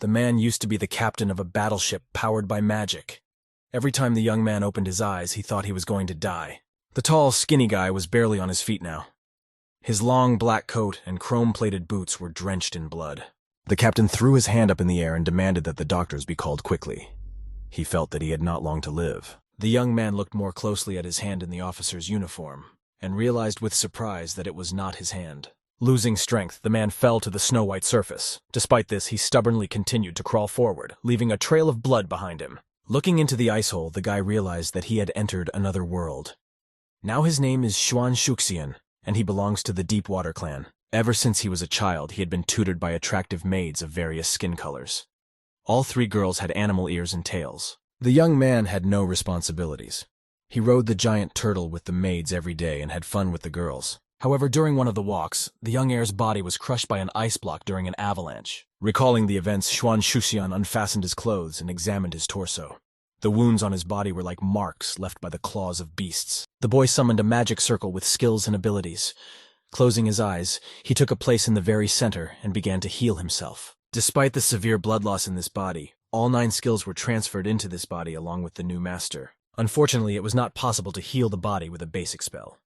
The man used to be the captain of a battleship powered by magic. Every time the young man opened his eyes, he thought he was going to die. The tall, skinny guy was barely on his feet now. His long black coat and chrome-plated boots were drenched in blood. The captain threw his hand up in the air and demanded that the doctors be called quickly. He felt that he had not long to live. The young man looked more closely at his hand in the officer's uniform and realized with surprise that it was not his hand. Losing strength, the man fell to the snow-white surface. Despite this, he stubbornly continued to crawl forward, leaving a trail of blood behind him. Looking into the ice hole, the guy realized that he had entered another world. Now his name is Shuan, and he belongs to the Deepwater clan. Ever since he was a child, he had been tutored by attractive maids of various skin colors. All three girls had animal ears and tails. The young man had no responsibilities. He rode the giant turtle with the maids every day and had fun with the girls. However, during one of the walks, the young heir's body was crushed by an ice block during an avalanche. Recalling the events, Shuan unfastened his clothes and examined his torso. The wounds on his body were like marks left by the claws of beasts. The boy summoned a magic circle with skills and abilities. Closing his eyes, he took a place in the very center and began to heal himself. Despite the severe blood loss in this body, all 9 skills were transferred into this body along with the new master. Unfortunately, it was not possible to heal the body with a basic spell.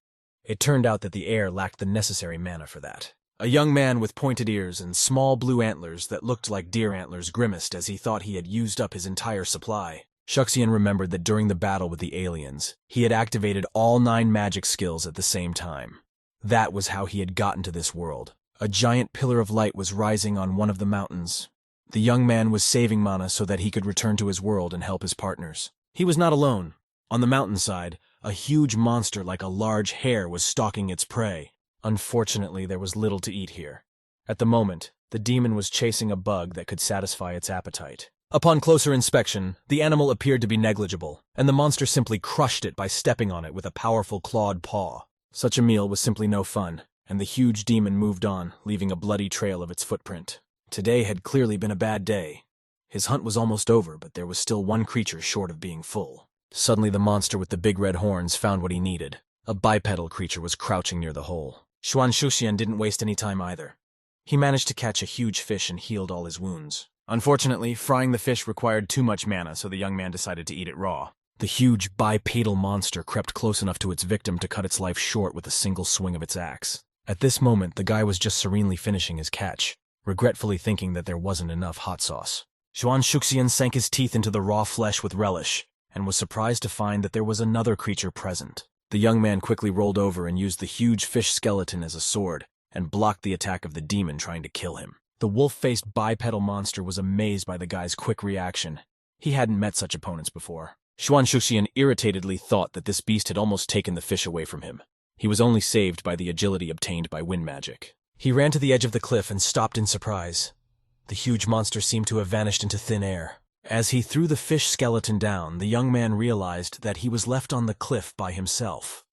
It turned out that the heir lacked the necessary mana for that. A young man with pointed ears and small blue antlers that looked like deer antlers grimaced as he thought he had used up his entire supply. Shuxian remembered that during the battle with the aliens, he had activated all 9 magic skills at the same time. That was how he had gotten to this world. A giant pillar of light was rising on one of the mountains. The young man was saving mana so that he could return to his world and help his partners. He was not alone. On the mountainside, a huge monster like a large hare was stalking its prey. Unfortunately, there was little to eat here. At the moment, the demon was chasing a bug that could satisfy its appetite. Upon closer inspection, the animal appeared to be negligible, and the monster simply crushed it by stepping on it with a powerful clawed paw. Such a meal was simply no fun, and the huge demon moved on, leaving a bloody trail of its footprint. Today had clearly been a bad day. His hunt was almost over, but there was still one creature short of being full. Suddenly the monster with the big red horns found what he needed. A bipedal creature was crouching near the hole. Shuan didn't waste any time either. He managed to catch a huge fish and healed all his wounds. Unfortunately, frying the fish required too much mana, so the young man decided to eat it raw. The huge bipedal monster crept close enough to its victim to cut its life short with a single swing of its axe. At this moment, the guy was just serenely finishing his catch, regretfully thinking that there wasn't enough hot sauce. Shuan sank his teeth into the raw flesh with relish, and was surprised to find that there was another creature present. The young man quickly rolled over and used the huge fish skeleton as a sword, and blocked the attack of the demon trying to kill him. The wolf-faced bipedal monster was amazed by the guy's quick reaction. He hadn't met such opponents before. Shuan irritatedly thought that this beast had almost taken the fish away from him. He was only saved by the agility obtained by wind magic. He ran to the edge of the cliff and stopped in surprise. The huge monster seemed to have vanished into thin air. As he threw the fish skeleton down, the young man realized that he was left on the cliff by himself.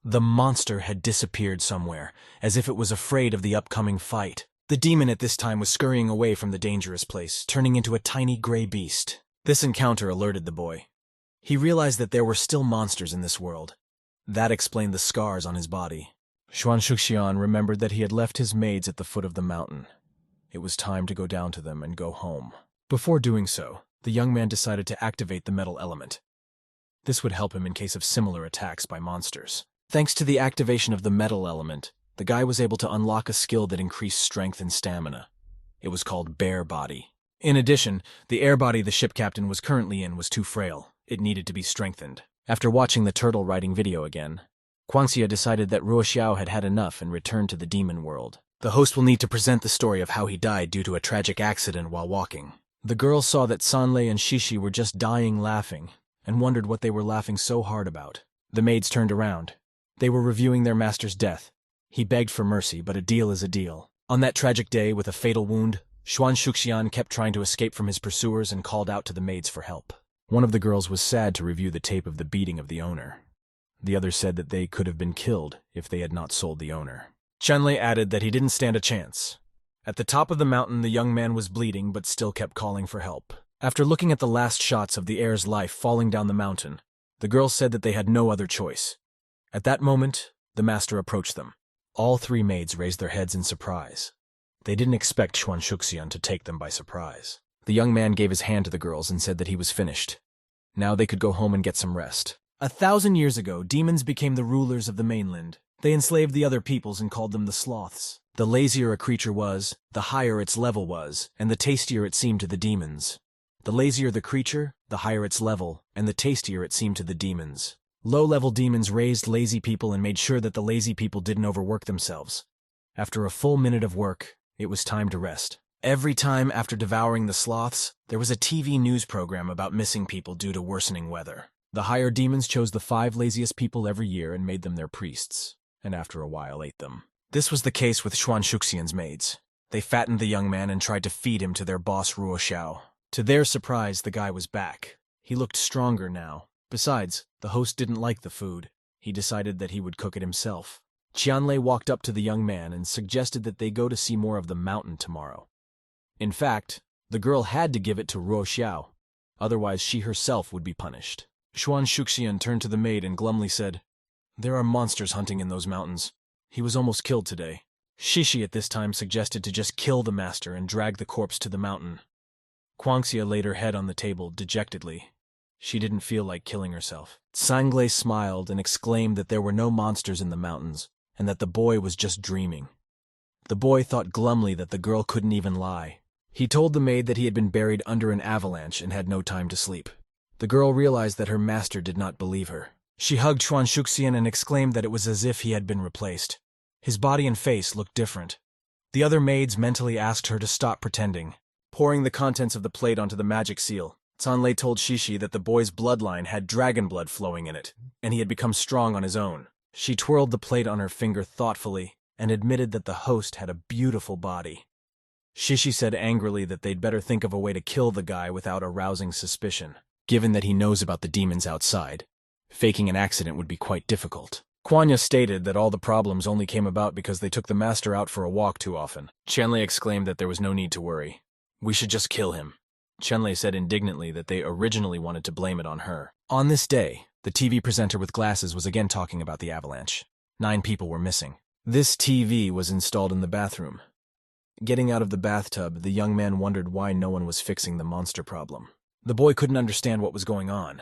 The monster had disappeared somewhere, as if it was afraid of the upcoming fight. The demon at this time was scurrying away from the dangerous place, turning into a tiny gray beast. This encounter alerted the boy. He realized that there were still monsters in this world. That explained the scars on his body. Shuan remembered that he had left his maids at the foot of the mountain. It was time to go down to them and go home. Before doing so, the young man decided to activate the metal element. This would help him in case of similar attacks by monsters. Thanks to the activation of the metal element, the guy was able to unlock a skill that increased strength and stamina. It was called Bear Body. In addition, the air body the ship captain was currently in was too frail. It needed to be strengthened. After watching the turtle riding video again, Guangxia decided that Ruoxiao had had enough and returned to the demon world. The host will need to present the story of how he died due to a tragic accident while walking. The girl saw that Sanlei and Shishi were just dying laughing, and wondered what they were laughing so hard about. The maids turned around. They were reviewing their master's death. He begged for mercy, but a deal is a deal. On that tragic day, with a fatal wound, Shuan kept trying to escape from his pursuers and called out to the maids for help. One of the girls was sad to review the tape of the beating of the owner. The other said that they could have been killed if they had not sold the owner. Shanlei added that he didn't stand a chance. At the top of the mountain, the young man was bleeding but still kept calling for help. After looking at the last shots of the heir's life falling down the mountain, the girls said that they had no other choice. At that moment, the master approached them. All 3 maids raised their heads in surprise. They didn't expect Shuan to take them by surprise. The young man gave his hand to the girls and said that he was finished. Now they could go home and get some rest. 1,000 years ago, demons became the rulers of the mainland. They enslaved the other peoples and called them the sloths. The lazier a creature was, the higher its level was, and the tastier it seemed to the demons. The lazier the creature, the higher its level, and the tastier it seemed to the demons. Low-level demons raised lazy people and made sure that the lazy people didn't overwork themselves. After a full minute of work, it was time to rest. Every time after devouring the sloths, there was a TV news program about missing people due to worsening weather. The higher demons chose the 5 laziest people every year and made them their priests, and after a while ate them. This was the case with Shuan Shuxian's maids. They fattened the young man and tried to feed him to their boss Ruo Xiao. To their surprise, the guy was back. He looked stronger now. Besides, the host didn't like the food. He decided that he would cook it himself. Qianlei walked up to the young man and suggested that they go to see more of the mountain tomorrow. In fact, the girl had to give it to Ruo Xiao, otherwise she herself would be punished. Shuan Shuxian turned to the maid and glumly said, "There are monsters hunting in those mountains. He was almost killed today." Shishi at this time suggested to just kill the master and drag the corpse to the mountain. Guangxia laid her head on the table dejectedly. She didn't feel like killing herself. Sanglei smiled and exclaimed that there were no monsters in the mountains, and that the boy was just dreaming. The boy thought glumly that the girl couldn't even lie. He told the maid that he had been buried under an avalanche and had no time to sleep. The girl realized that her master did not believe her. She hugged Shuan Shuxian and exclaimed that it was as if he had been replaced. His body and face looked different. The other maids mentally asked her to stop pretending. Pouring the contents of the plate onto the magic seal, Canlei told Shishi that the boy's bloodline had dragon blood flowing in it, and he had become strong on his own. She twirled the plate on her finger thoughtfully and admitted that the host had a beautiful body. Shishi said angrily that they'd better think of a way to kill the guy without arousing suspicion, given that he knows about the demons outside. Faking an accident would be quite difficult. Quanya stated that all the problems only came about because they took the master out for a walk too often. Qianlei exclaimed that there was no need to worry. "We should just kill him." Qianlei said indignantly that they originally wanted to blame it on her. On this day, the TV presenter with glasses was again talking about the avalanche. 9 people were missing. This TV was installed in the bathroom. Getting out of the bathtub, the young man wondered why no one was fixing the monster problem. The boy couldn't understand what was going on.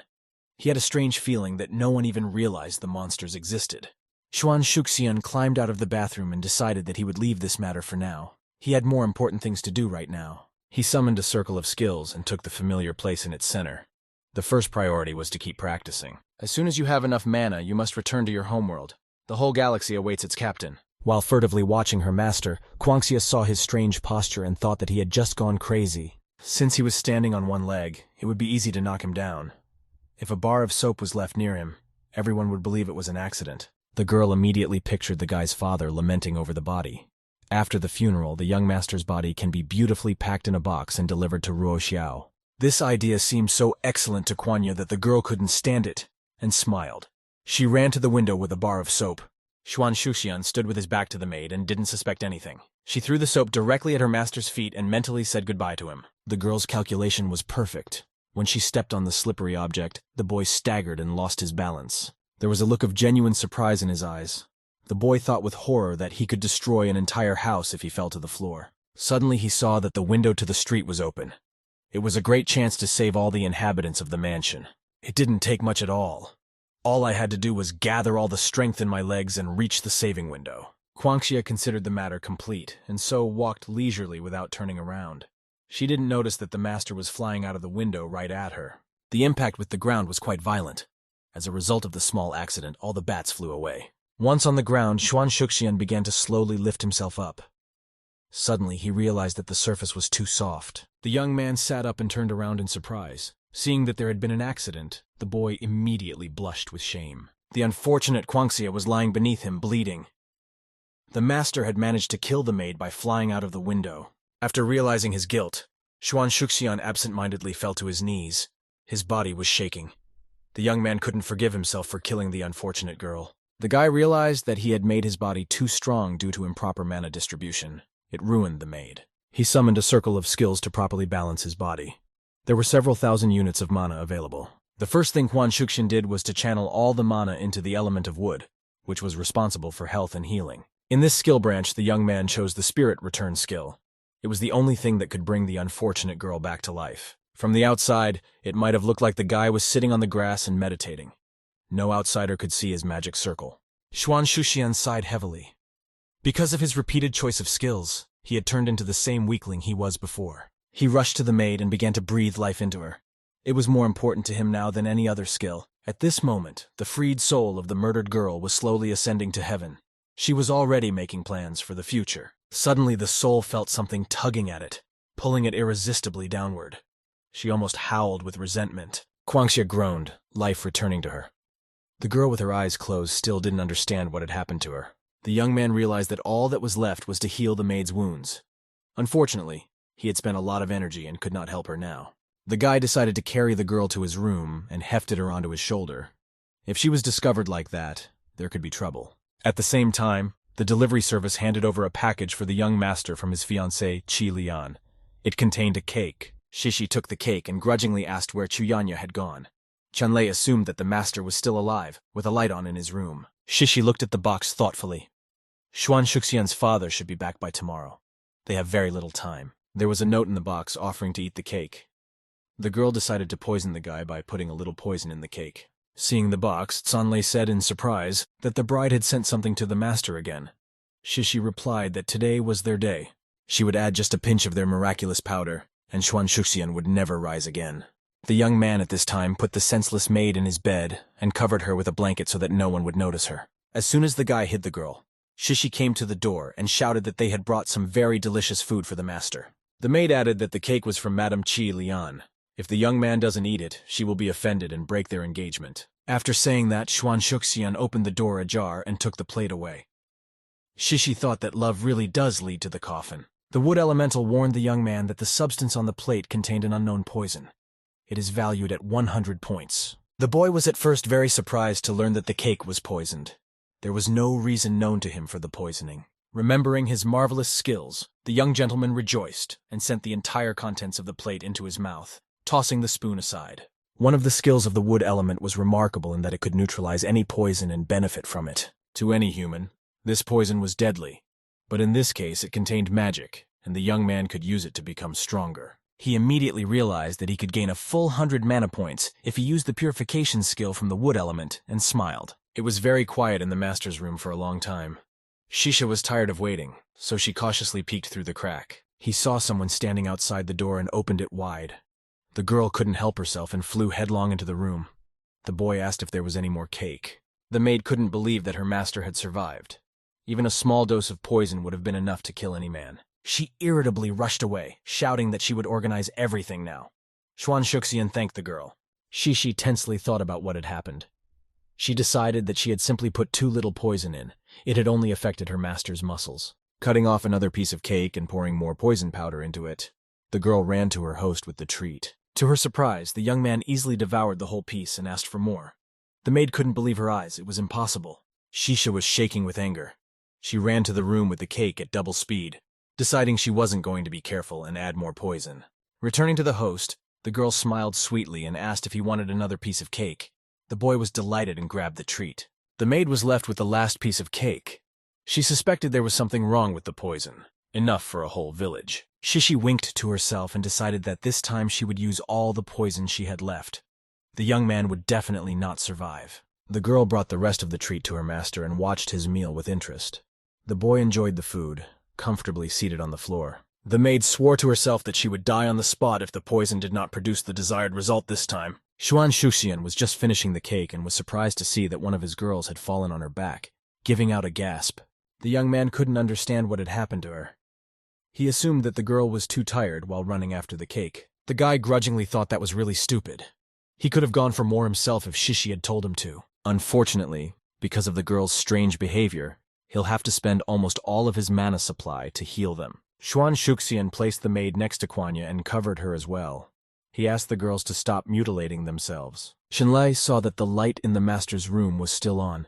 He had a strange feeling that no one even realized the monsters existed. Shuan Shuxian climbed out of the bathroom and decided that he would leave this matter for now. He had more important things to do right now. He summoned a circle of skills and took the familiar place in its center. The first priority was to keep practicing. As soon as you have enough mana, you must return to your homeworld. The whole galaxy awaits its captain. While furtively watching her master, Guangxia saw his strange posture and thought that he had just gone crazy. Since he was standing on one leg, it would be easy to knock him down. If a bar of soap was left near him, everyone would believe it was an accident. The girl immediately pictured the guy's father lamenting over the body. After the funeral, the young master's body can be beautifully packed in a box and delivered to Ruo Xiao. This idea seemed so excellent to Quanya that the girl couldn't stand it, and smiled. She ran to the window with a bar of soap. Shuan Shuxian stood with his back to the maid and didn't suspect anything. She threw the soap directly at her master's feet and mentally said goodbye to him. The girl's calculation was perfect. When she stepped on the slippery object, the boy staggered and lost his balance. There was a look of genuine surprise in his eyes. The boy thought with horror that he could destroy an entire house if he fell to the floor. Suddenly he saw that the window to the street was open. It was a great chance to save all the inhabitants of the mansion. It didn't take much at all. All I had to do was gather all the strength in my legs and reach the saving window. Guangxia considered the matter complete, and so walked leisurely without turning around. She didn't notice that the master was flying out of the window right at her. The impact with the ground was quite violent. As a result of the small accident, all the bats flew away. Once on the ground, Shuan Shuxian began to slowly lift himself up. Suddenly, he realized that the surface was too soft. The young man sat up and turned around in surprise. Seeing that there had been an accident, the boy immediately blushed with shame. The unfortunate Guangxia was lying beneath him, bleeding. The master had managed to kill the maid by flying out of the window. After realizing his guilt, Shuan Shuxian absent-mindedly fell to his knees. His body was shaking. The young man couldn't forgive himself for killing the unfortunate girl. The guy realized that he had made his body too strong due to improper mana distribution. It ruined the maid. He summoned a circle of skills to properly balance his body. There were several thousand units of mana available. The first thing Shuan Shuxian did was to channel all the mana into the element of wood, which was responsible for health and healing. In this skill branch, the young man chose the Spirit Return skill. It was the only thing that could bring the unfortunate girl back to life. From the outside, it might have looked like the guy was sitting on the grass and meditating. No outsider could see his magic circle. Shuan Shuxian sighed heavily. Because of his repeated choice of skills, he had turned into the same weakling he was before. He rushed to the maid and began to breathe life into her. It was more important to him now than any other skill. At this moment, the freed soul of the murdered girl was slowly ascending to heaven. She was already making plans for the future. Suddenly the soul felt something tugging at it, pulling it irresistibly downward. She almost howled with resentment. Guangxia groaned, life returning to her. The girl with her eyes closed still didn't understand what had happened to her. The young man realized that all that was left was to heal the maid's wounds. Unfortunately, he had spent a lot of energy and could not help her now. The guy decided to carry the girl to his room and hefted her onto his shoulder. If she was discovered like that, there could be trouble. At the same time, the delivery service handed over a package for the young master from his fiancée, Qi Lian. It contained a cake. Shishi took the cake and grudgingly asked where Chuyanya had gone. Chunlei assumed that the master was still alive, with a light on in his room. Shishi looked at the box thoughtfully. Shuan Shuxian's father should be back by tomorrow. They have very little time. There was a note in the box offering to eat the cake. The girl decided to poison the guy by putting a little poison in the cake. Seeing the box, Canlei said in surprise that the bride had sent something to the master again. Shishi replied that today was their day. She would add just a pinch of their miraculous powder, and Shuan Shuxian would never rise again. The young man at this time put the senseless maid in his bed and covered her with a blanket so that no one would notice her. As soon as the guy hid the girl, Shishi came to the door and shouted that they had brought some very delicious food for the master. The maid added that the cake was from Madame Qi Lian. If the young man doesn't eat it, she will be offended and break their engagement. After saying that, Shuan Shuxian opened the door ajar and took the plate away. Shishi thought that love really does lead to the coffin. The wood elemental warned the young man that the substance on the plate contained an unknown poison. It is valued at 100 points. The boy was at first very surprised to learn that the cake was poisoned. There was no reason known to him for the poisoning. Remembering his marvelous skills, the young gentleman rejoiced and sent the entire contents of the plate into his mouth, tossing the spoon aside. One of the skills of the wood element was remarkable in that it could neutralize any poison and benefit from it. To any human, this poison was deadly, but in this case it contained magic, and the young man could use it to become stronger. He immediately realized that he could gain a full 100 mana points if he used the purification skill from the wood element, and smiled. It was very quiet in the master's room for a long time. Shisha was tired of waiting, so she cautiously peeked through the crack. He saw someone standing outside the door and opened it wide. The girl couldn't help herself and flew headlong into the room. The boy asked if there was any more cake. The maid couldn't believe that her master had survived. Even a small dose of poison would have been enough to kill any man. She irritably rushed away, shouting that she would organize everything now. Shuan Shuxian thanked the girl. Shishi tensely thought about what had happened. She decided that she had simply put too little poison in. It had only affected her master's muscles. Cutting off another piece of cake and pouring more poison powder into it, the girl ran to her host with the treat. To her surprise, the young man easily devoured the whole piece and asked for more. The maid couldn't believe her eyes. It was impossible. Shisha was shaking with anger. She ran to the room with the cake at double speed, deciding she wasn't going to be careful and add more poison. Returning to the host, the girl smiled sweetly and asked if he wanted another piece of cake. The boy was delighted and grabbed the treat. The maid was left with the last piece of cake. She suspected there was something wrong with the poison, enough for a whole village. Shishi winked to herself and decided that this time she would use all the poison she had left. The young man would definitely not survive. The girl brought the rest of the treat to her master and watched his meal with interest. The boy enjoyed the food, comfortably seated on the floor. The maid swore to herself that she would die on the spot if the poison did not produce the desired result this time. Shuan Shuxian was just finishing the cake and was surprised to see that one of his girls had fallen on her back, giving out a gasp. The young man couldn't understand what had happened to her. He assumed that the girl was too tired while running after the cake. The guy grudgingly thought that was really stupid. He could have gone for more himself if Shishi had told him to. Unfortunately, because of the girl's strange behavior, he'll have to spend almost all of his mana supply to heal them. Shuan Shuxian placed the maid next to Kwanya and covered her as well. He asked the girls to stop mutilating themselves. Shenlei saw that the light in the master's room was still on.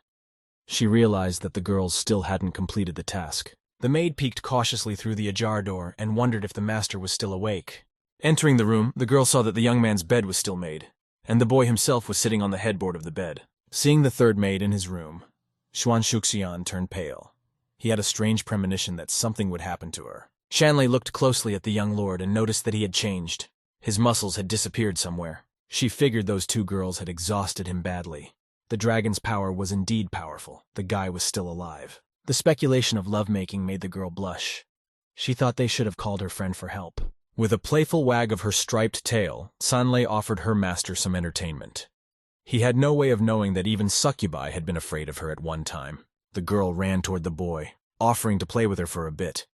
She realized that the girls still hadn't completed the task. The maid peeked cautiously through the ajar door and wondered if the master was still awake. Entering the room, the girl saw that the young man's bed was still made, and the boy himself was sitting on the headboard of the bed. Seeing the third maid in his room, Shuan Shuxian turned pale. He had a strange premonition that something would happen to her. Shanley looked closely at the young lord and noticed that he had changed. His muscles had disappeared somewhere. She figured those two girls had exhausted him badly. The dragon's power was indeed powerful. The guy was still alive. The speculation of lovemaking made the girl blush. She thought they should have called her friend for help. With a playful wag of her striped tail, Shanley offered her master some entertainment. He had no way of knowing that even succubi had been afraid of her at one time. The girl ran toward the boy, offering to play with her for a bit.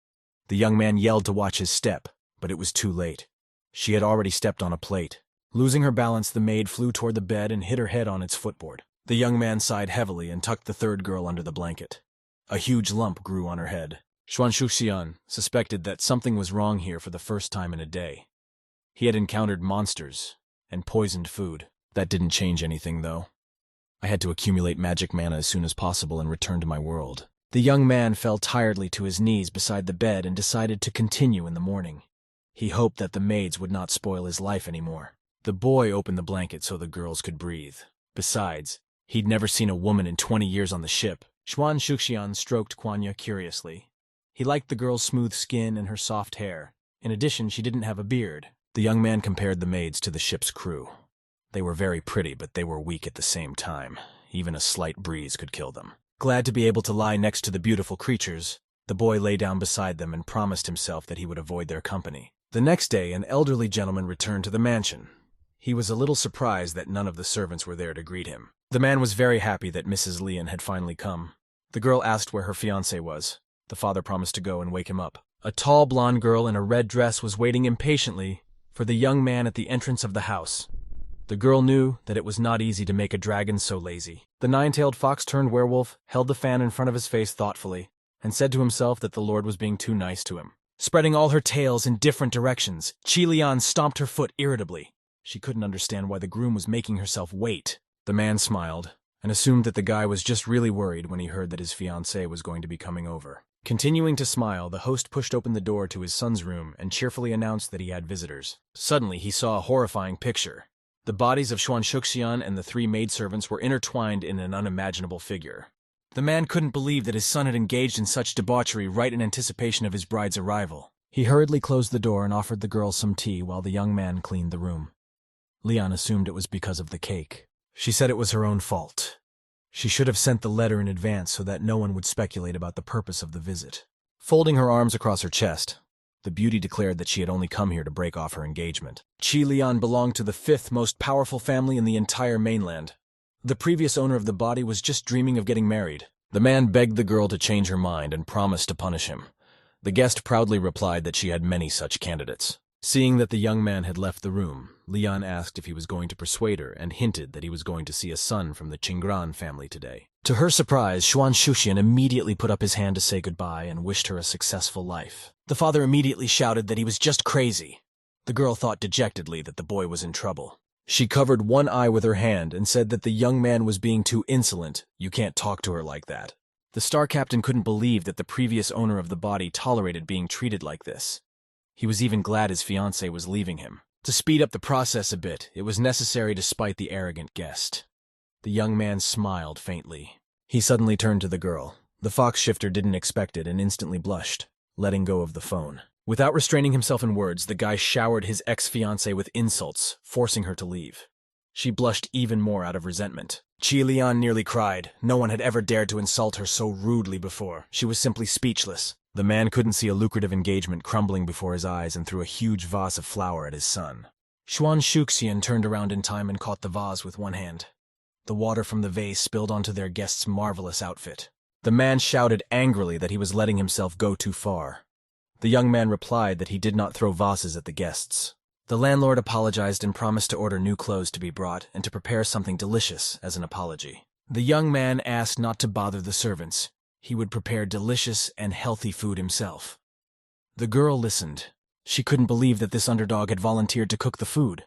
The young man yelled to watch his step, but it was too late. She had already stepped on a plate. Losing her balance, the maid flew toward the bed and hit her head on its footboard. The young man sighed heavily and tucked the third girl under the blanket. A huge lump grew on her head. Shuan suspected that something was wrong here for the first time in a day. He had encountered monsters and poisoned food. That didn't change anything, though. I had to accumulate magic mana as soon as possible and return to my world. The young man fell tiredly to his knees beside the bed and decided to continue in the morning. He hoped that the maids would not spoil his life anymore. The boy opened the blanket so the girls could breathe. Besides, he'd never seen a woman in 20 years on the ship. Shuan stroked Kwanya curiously. He liked the girl's smooth skin and her soft hair. In addition, she didn't have a beard. The young man compared the maids to the ship's crew. They were very pretty, but they were weak at the same time. Even a slight breeze could kill them. Glad to be able to lie next to the beautiful creatures, the boy lay down beside them and promised himself that he would avoid their company. The next day, an elderly gentleman returned to the mansion. He was a little surprised that none of the servants were there to greet him. The man was very happy that Mrs. Leon had finally come. The girl asked where her fiancé was. The father promised to go and wake him up. A tall blonde girl in a red dress was waiting impatiently for the young man at the entrance of the house. The girl knew that it was not easy to make a dragon so lazy. The nine-tailed fox turned werewolf held the fan in front of his face thoughtfully and said to himself that the Lord was being too nice to him. Spreading all her tails in different directions, Qilian stomped her foot irritably. She couldn't understand why the groom was making herself wait. The man smiled and assumed that the guy was just really worried when he heard that his fiancée was going to be coming over. Continuing to smile, the host pushed open the door to his son's room and cheerfully announced that he had visitors. Suddenly, he saw a horrifying picture. The bodies of Shuan and the three maidservants were intertwined in an unimaginable figure. The man couldn't believe that his son had engaged in such debauchery right in anticipation of his bride's arrival. He hurriedly closed the door and offered the girl some tea while the young man cleaned the room. Leon assumed it was because of the cake. She said it was her own fault. She should have sent the letter in advance so that no one would speculate about the purpose of the visit. Folding her arms across her chest, the beauty declared that she had only come here to break off her engagement. Qilian belonged to the fifth most powerful family in the entire mainland. The previous owner of the body was just dreaming of getting married. The man begged the girl to change her mind and promised to punish him. The guest proudly replied that she had many such candidates. Seeing that the young man had left the room, Leon asked if he was going to persuade her and hinted that he was going to see a son from the Qingran family today. To her surprise, Shuan immediately put up his hand to say goodbye and wished her a successful life. The father immediately shouted that he was just crazy. The girl thought dejectedly that the boy was in trouble. She covered one eye with her hand and said that the young man was being too insolent. You can't talk to her like that. The star captain couldn't believe that the previous owner of the body tolerated being treated like this. He was even glad his fiancée was leaving him. To speed up the process a bit, it was necessary to spite the arrogant guest. The young man smiled faintly. He suddenly turned to the girl. The fox shifter didn't expect it and instantly blushed, letting go of the phone. Without restraining himself in words, the guy showered his ex-fiancée with insults, forcing her to leave. She blushed even more out of resentment. Qilian nearly cried. No one had ever dared to insult her so rudely before. She was simply speechless. The man couldn't see a lucrative engagement crumbling before his eyes and threw a huge vase of flour at his son. Shuan turned around in time and caught the vase with one hand. The water from the vase spilled onto their guest's marvelous outfit. The man shouted angrily that he was letting himself go too far. The young man replied that he did not throw vases at the guests. The landlord apologized and promised to order new clothes to be brought and to prepare something delicious as an apology. The young man asked not to bother the servants. He would prepare delicious and healthy food himself. The girl listened. She couldn't believe that this underdog had volunteered to cook the food.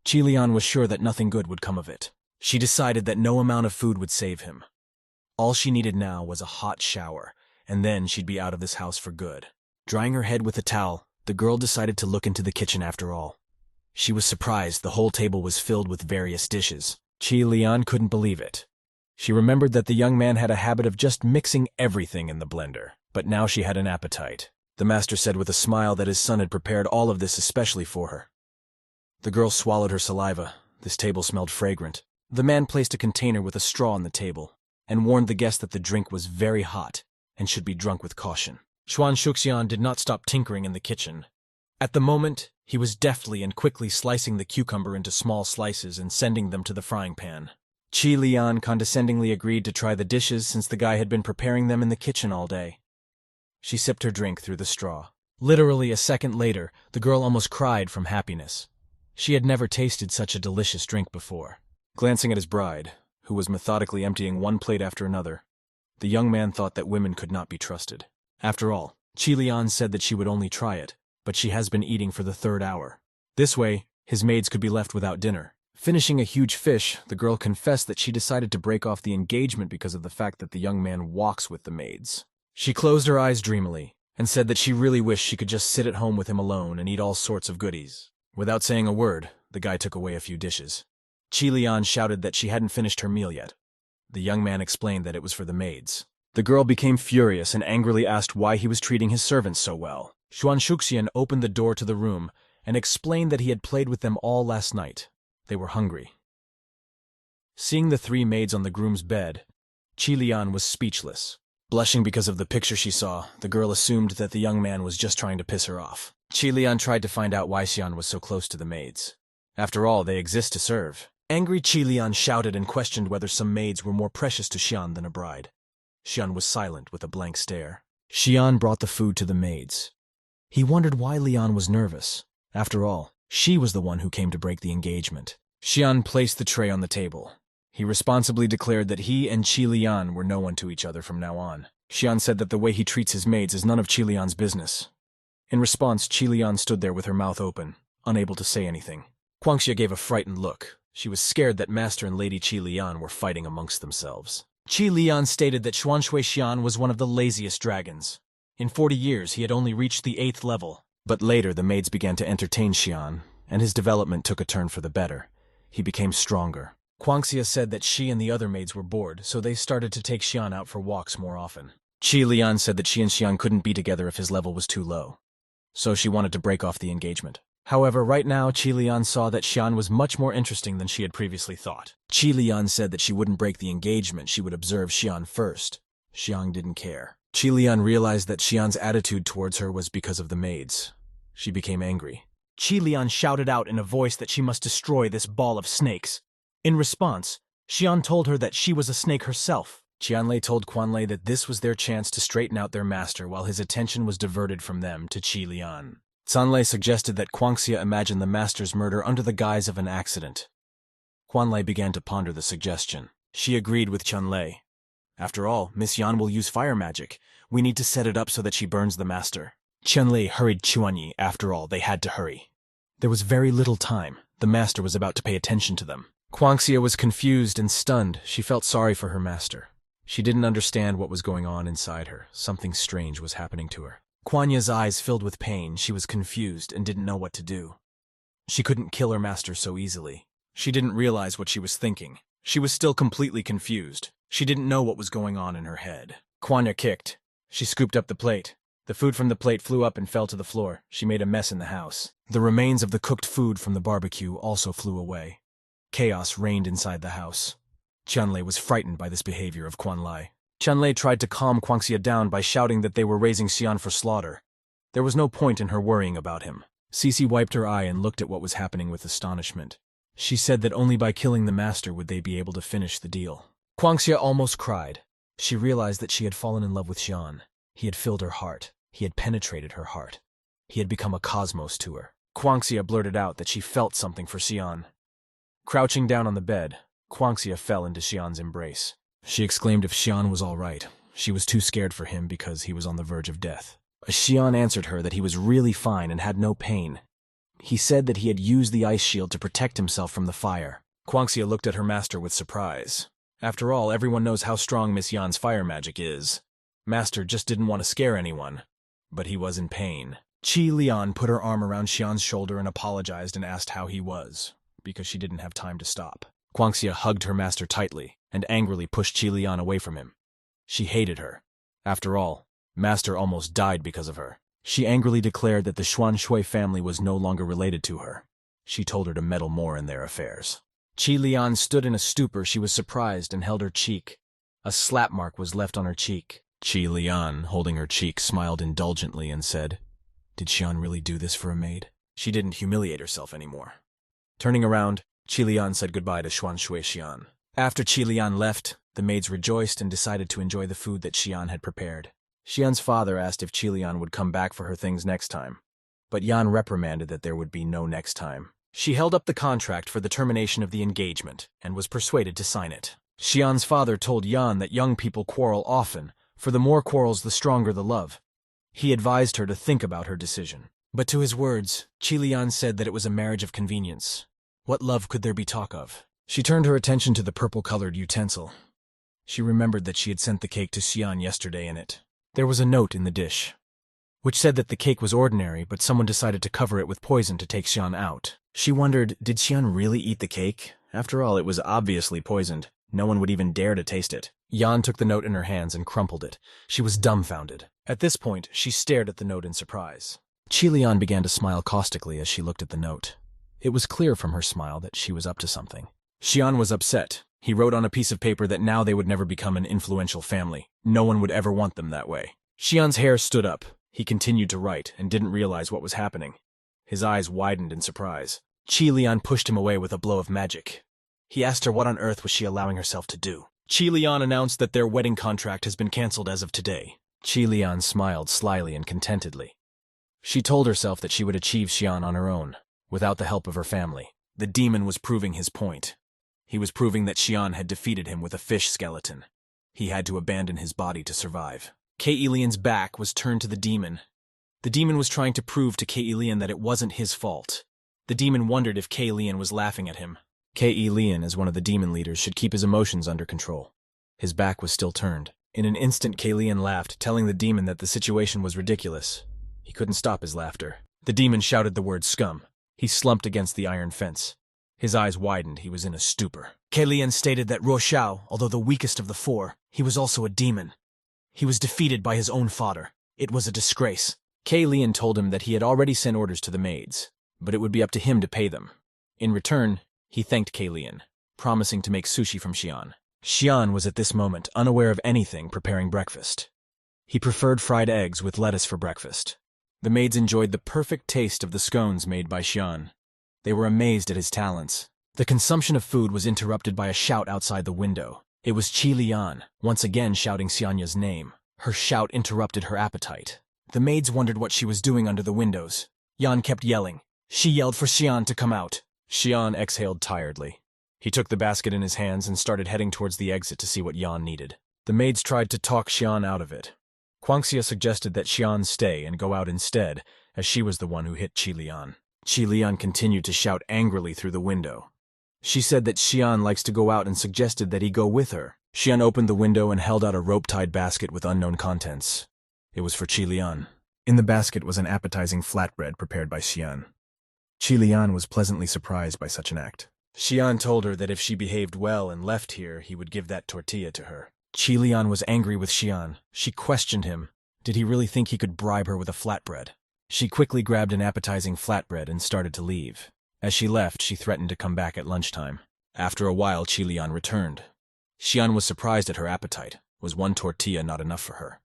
Qilian was sure that nothing good would come of it. She decided that no amount of food would save him. All she needed now was a hot shower, and then she'd be out of this house for good. Drying her head with a towel, the girl decided to look into the kitchen after all. She was surprised the whole table was filled with various dishes. Qilian couldn't believe it. She remembered that the young man had a habit of just mixing everything in the blender, but now she had an appetite. the master said with a smile that his son had prepared all of this especially for her. The girl swallowed her saliva. This table smelled fragrant. The man placed a container with a straw on the table and warned the guest that the drink was very hot and should be drunk with caution. Shuan Shuxian did not stop tinkering in the kitchen. At the moment, he was deftly and quickly slicing the cucumber into small slices and sending them to the frying pan. Qi Lian condescendingly agreed to try the dishes since the guy had been preparing them in the kitchen all day. She sipped her drink through the straw. Literally a second later, the girl almost cried from happiness. She had never tasted such a delicious drink before. Glancing at his bride, who was methodically emptying one plate after another, the young man thought that women could not be trusted. After all, Qi Lian said that she would only try it, but she has been eating for the 3rd hour. This way, his maids could be left without dinner. Finishing a huge fish, the girl confessed that she decided to break off the engagement because of the fact that the young man walks with the maids. She closed her eyes dreamily and said that she really wished she could just sit at home with him alone and eat all sorts of goodies. Without saying a word, the guy took away a few dishes. Qi Lian shouted that she hadn't finished her meal yet. The young man explained that it was for the maids. The girl became furious and angrily asked why he was treating his servants so well. Shuan Shuxian opened the door to the room and explained that he had played with them all last night. They were hungry. Seeing the 3 maids on the groom's bed, Qi Lian was speechless. Blushing because of the picture she saw, the girl assumed that the young man was just trying to piss her off. Qi Lian tried to find out why Xian was so close to the maids. After all, they exist to serve. Angry Qi Lian shouted and questioned whether some maids were more precious to Xian than a bride. Xian was silent with a blank stare. Xian brought the food to the maids. He wondered why Lian was nervous. After all, she was the one who came to break the engagement. Xian placed the tray on the table. He responsibly declared that he and Qi Lian were no one to each other from now on. Xian said that the way he treats his maids is none of Qi Lian's business. In response, Qi Lian stood there with her mouth open, unable to say anything. Guangxia gave a frightened look. She was scared that Master and Lady Qi Lian were fighting amongst themselves. Qi Lian stated that Xuan Shui Xian was one of the laziest dragons. In 40 years, he had only reached the 8th level. But later, the maids began to entertain Xian, and his development took a turn for the better. He became stronger. Guangxia said that she and the other maids were bored, so they started to take Xian out for walks more often. Qi Lian said that she and Xian couldn't be together if his level was too low, so she wanted to break off the engagement. However, right now, Qi Lian saw that Xian was much more interesting than she had previously thought. Qi Lian said that she wouldn't break the engagement, she would observe Xian first. Xian didn't care. Qi Lian realized that Xian's attitude towards her was because of the maids. She became angry. Qi Lian shouted out in a voice that she must destroy this ball of snakes. In response, Xian told her that she was a snake herself. Qianlei told Quanlei that this was their chance to straighten out their master while his attention was diverted from them to Qi Lian. Canlei suggested that Guangxia imagine the master's murder under the guise of an accident. Quanlei began to ponder the suggestion. She agreed with Qianlei. After all, Miss Yan will use fire magic. We need to set it up so that she burns the master. Qianlei hurried Chuanyi. After all, they had to hurry. There was very little time. The master was about to pay attention to them. Guangxia was confused and stunned. She felt sorry for her master. She didn't understand what was going on inside her. Something strange was happening to her. Quanya's eyes filled with pain. She was confused and didn't know what to do. She couldn't kill her master so easily. She didn't realize what she was thinking. She was still completely confused. She didn't know what was going on in her head. Quanya kicked. She scooped up the plate. The food from the plate flew up and fell to the floor. She made a mess in the house. The remains of the cooked food from the barbecue also flew away. Chaos reigned inside the house. Qianlei was frightened by this behavior of Quanlai. Qianlei tried to calm Guangxia down by shouting that they were raising Xian for slaughter. There was no point in her worrying about him. Cece wiped her eye and looked at what was happening with astonishment. She said that only by killing the master would they be able to finish the deal. Guangxia almost cried. She realized that she had fallen in love with Xian. He had filled her heart. He had penetrated her heart. He had become a cosmos to her. Guangxia blurted out that she felt something for Xian. Crouching down on the bed, Guangxia fell into Xian's embrace. She exclaimed if Xian was all right. She was too scared for him because he was on the verge of death. Xian answered her that he was really fine and had no pain. He said that he had used the ice shield to protect himself from the fire. Guangxia looked at her master with surprise. After all, everyone knows how strong Miss Yan's fire magic is. Master just didn't want to scare anyone. But he was in pain. Qi Lian put her arm around Xian's shoulder and apologized and asked how he was, because she didn't have time to stop. Guangxia hugged her master tightly and angrily pushed Qi Lian away from him. She hated her. After all, Master almost died because of her. She angrily declared that the Shuan Shui family was no longer related to her. She told her to meddle more in their affairs. Qi Lian stood in a stupor. She was surprised and held her cheek. A slap mark was left on her cheek. Qi Lian, holding her cheek, smiled indulgently and said, "Did Shuan really do this for a maid?" She didn't humiliate herself anymore. Turning around, Qi Lian said goodbye to Shuan Shui Xian. After Qi Lian left, the maids rejoiced and decided to enjoy the food that Xian had prepared. Xian's father asked if Qi Lian would come back for her things next time, but Yan reprimanded that there would be no next time. She held up the contract for the termination of the engagement and was persuaded to sign it. Xian's father told Yan that young people quarrel often, for the more quarrels the stronger the love. He advised her to think about her decision. But to his words, Qi Lian said that it was a marriage of convenience. What love could there be talk of? She turned her attention to the purple-colored utensil. She remembered that she had sent the cake to Xian yesterday in it. There was a note in the dish, which said that the cake was ordinary, but someone decided to cover it with poison to take Xian out. She wondered, did Xian really eat the cake? After all, it was obviously poisoned. No one would even dare to taste it. Yan took the note in her hands and crumpled it. She was dumbfounded. At this point, she stared at the note in surprise. Qi Lian began to smile caustically as she looked at the note. It was clear from her smile that she was up to something. Xian was upset. He wrote on a piece of paper that now they would never become an influential family. No one would ever want them that way. Xian's hair stood up. He continued to write and didn't realize what was happening. His eyes widened in surprise. Qi Lian pushed him away with a blow of magic. He asked her what on earth was she allowing herself to do. Qi Lian announced that their wedding contract has been cancelled as of today. Qi Lian smiled slyly and contentedly. She told herself that she would achieve Xian on her own, without the help of her family. The demon was proving his point. He was proving that Xian had defeated him with a fish skeleton. He had to abandon his body to survive. Kei Lian's back was turned to the demon. The demon was trying to prove to Kei Lian that it wasn't his fault. The demon wondered if Kei Lian was laughing at him. Kei Lian, as one of the demon leaders, should keep his emotions under control. His back was still turned. In an instant, Kei Lian laughed, telling the demon that the situation was ridiculous. He couldn't stop his laughter. The demon shouted the word scum. He slumped against the iron fence. His eyes widened. He was in a stupor. Kei Lian stated that Ruo Xiao, although the weakest of the four, he was also a demon. He was defeated by his own father. It was a disgrace. Kei Lian told him that he had already sent orders to the maids, but it would be up to him to pay them. In return, he thanked Kei Lian, promising to make sushi from Xian. Xian was at this moment unaware of anything preparing breakfast. He preferred fried eggs with lettuce for breakfast. The maids enjoyed the perfect taste of the scones made by Xian. They were amazed at his talents. The consumption of food was interrupted by a shout outside the window. It was Qi Lian, once again shouting Xianya's name. Her shout interrupted her appetite. The maids wondered what she was doing under the windows. Yan kept yelling. She yelled for Xian to come out. Xian exhaled tiredly. He took the basket in his hands and started heading towards the exit to see what Yan needed. The maids tried to talk Xian out of it. Guangxia suggested that Xian stay and go out instead, as she was the one who hit Qi Lian. Qi Lian continued to shout angrily through the window. She said that Xian likes to go out and suggested that he go with her. Xian opened the window and held out a rope-tied basket with unknown contents. It was for Qi Lian. In the basket was an appetizing flatbread prepared by Xian. Qi Lian was pleasantly surprised by such an act. Xian told her that if she behaved well and left here, he would give that tortilla to her. Qi Lian was angry with Xian. She questioned him. Did he really think he could bribe her with a flatbread? She quickly grabbed an appetizing flatbread and started to leave. As she left, she threatened to come back at lunchtime. After a while, Qi Lian returned. Xian was surprised at her appetite. Was one tortilla not enough for her?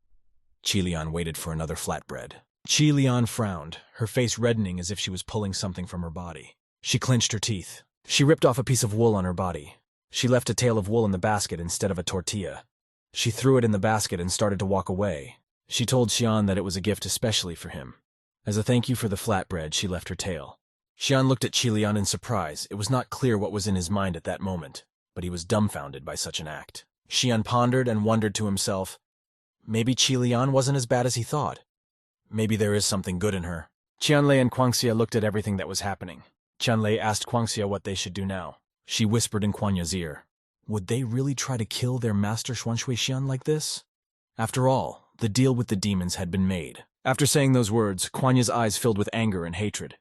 Qi Lian waited for another flatbread. Qi Lian frowned, her face reddening as if she was pulling something from her body. She clenched her teeth. She ripped off a piece of wool on her body. She left a tail of wool in the basket instead of a tortilla. She threw it in the basket and started to walk away. She told Xian that it was a gift especially for him. As a thank you for the flatbread, she left her tail. Xian looked at Qi Lian in surprise. It was not clear what was in his mind at that moment, but he was dumbfounded by such an act. Xian pondered and wondered to himself, maybe Qi Lian wasn't as bad as he thought. Maybe there is something good in her. Qianlei and Guangxia looked at everything that was happening. Qianlei asked Guangxia what they should do now. She whispered in Guanya's ear. Would they really try to kill their master Xuanshui Xian like this? After all, the deal with the demons had been made. After saying those words, Guanya's eyes filled with anger and hatred.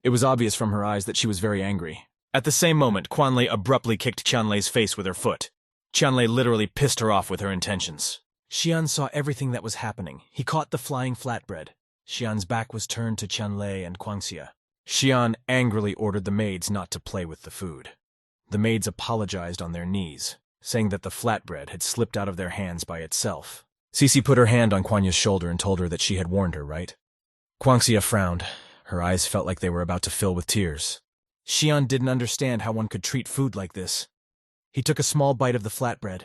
It was obvious from her eyes that she was very angry. At the same moment, Guanlei abruptly kicked Qianlei's face with her foot. Qianlei literally pissed her off with her intentions. Xian saw everything that was happening. He caught the flying flatbread. Xian's back was turned to Shanlei and Guangxia. Xian angrily ordered the maids not to play with the food. The maids apologized on their knees, saying that the flatbread had slipped out of their hands by itself. Cece put her hand on Guanya's shoulder and told her that she had warned her, right? Guangxia frowned. Her eyes felt like they were about to fill with tears. Xian didn't understand how one could treat food like this. He took a small bite of the flatbread.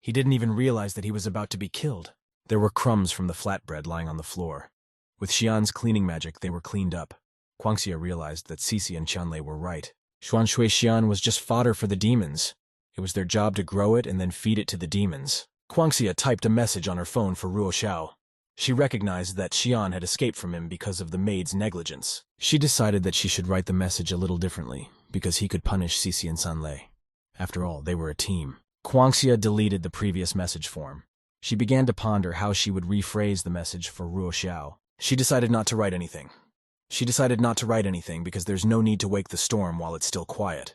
He didn't even realize that he was about to be killed. There were crumbs from the flatbread lying on the floor. With Xian's cleaning magic, they were cleaned up. Guangxia realized that Cece and Shanlei were right. Xuan Shui Xian was just fodder for the demons. It was their job to grow it and then feed it to the demons. Guangxia typed a message on her phone for Ruo Xiao. She recognized that Xian had escaped from him because of the maid's negligence. She decided that she should write the message a little differently, because he could punish Cece and Shanlei. After all, they were a team. Guangxia deleted the previous message form. She began to ponder how she would rephrase the message for Ruo Xiao. She decided not to write anything. Because there's no need to wake the storm while it's still quiet.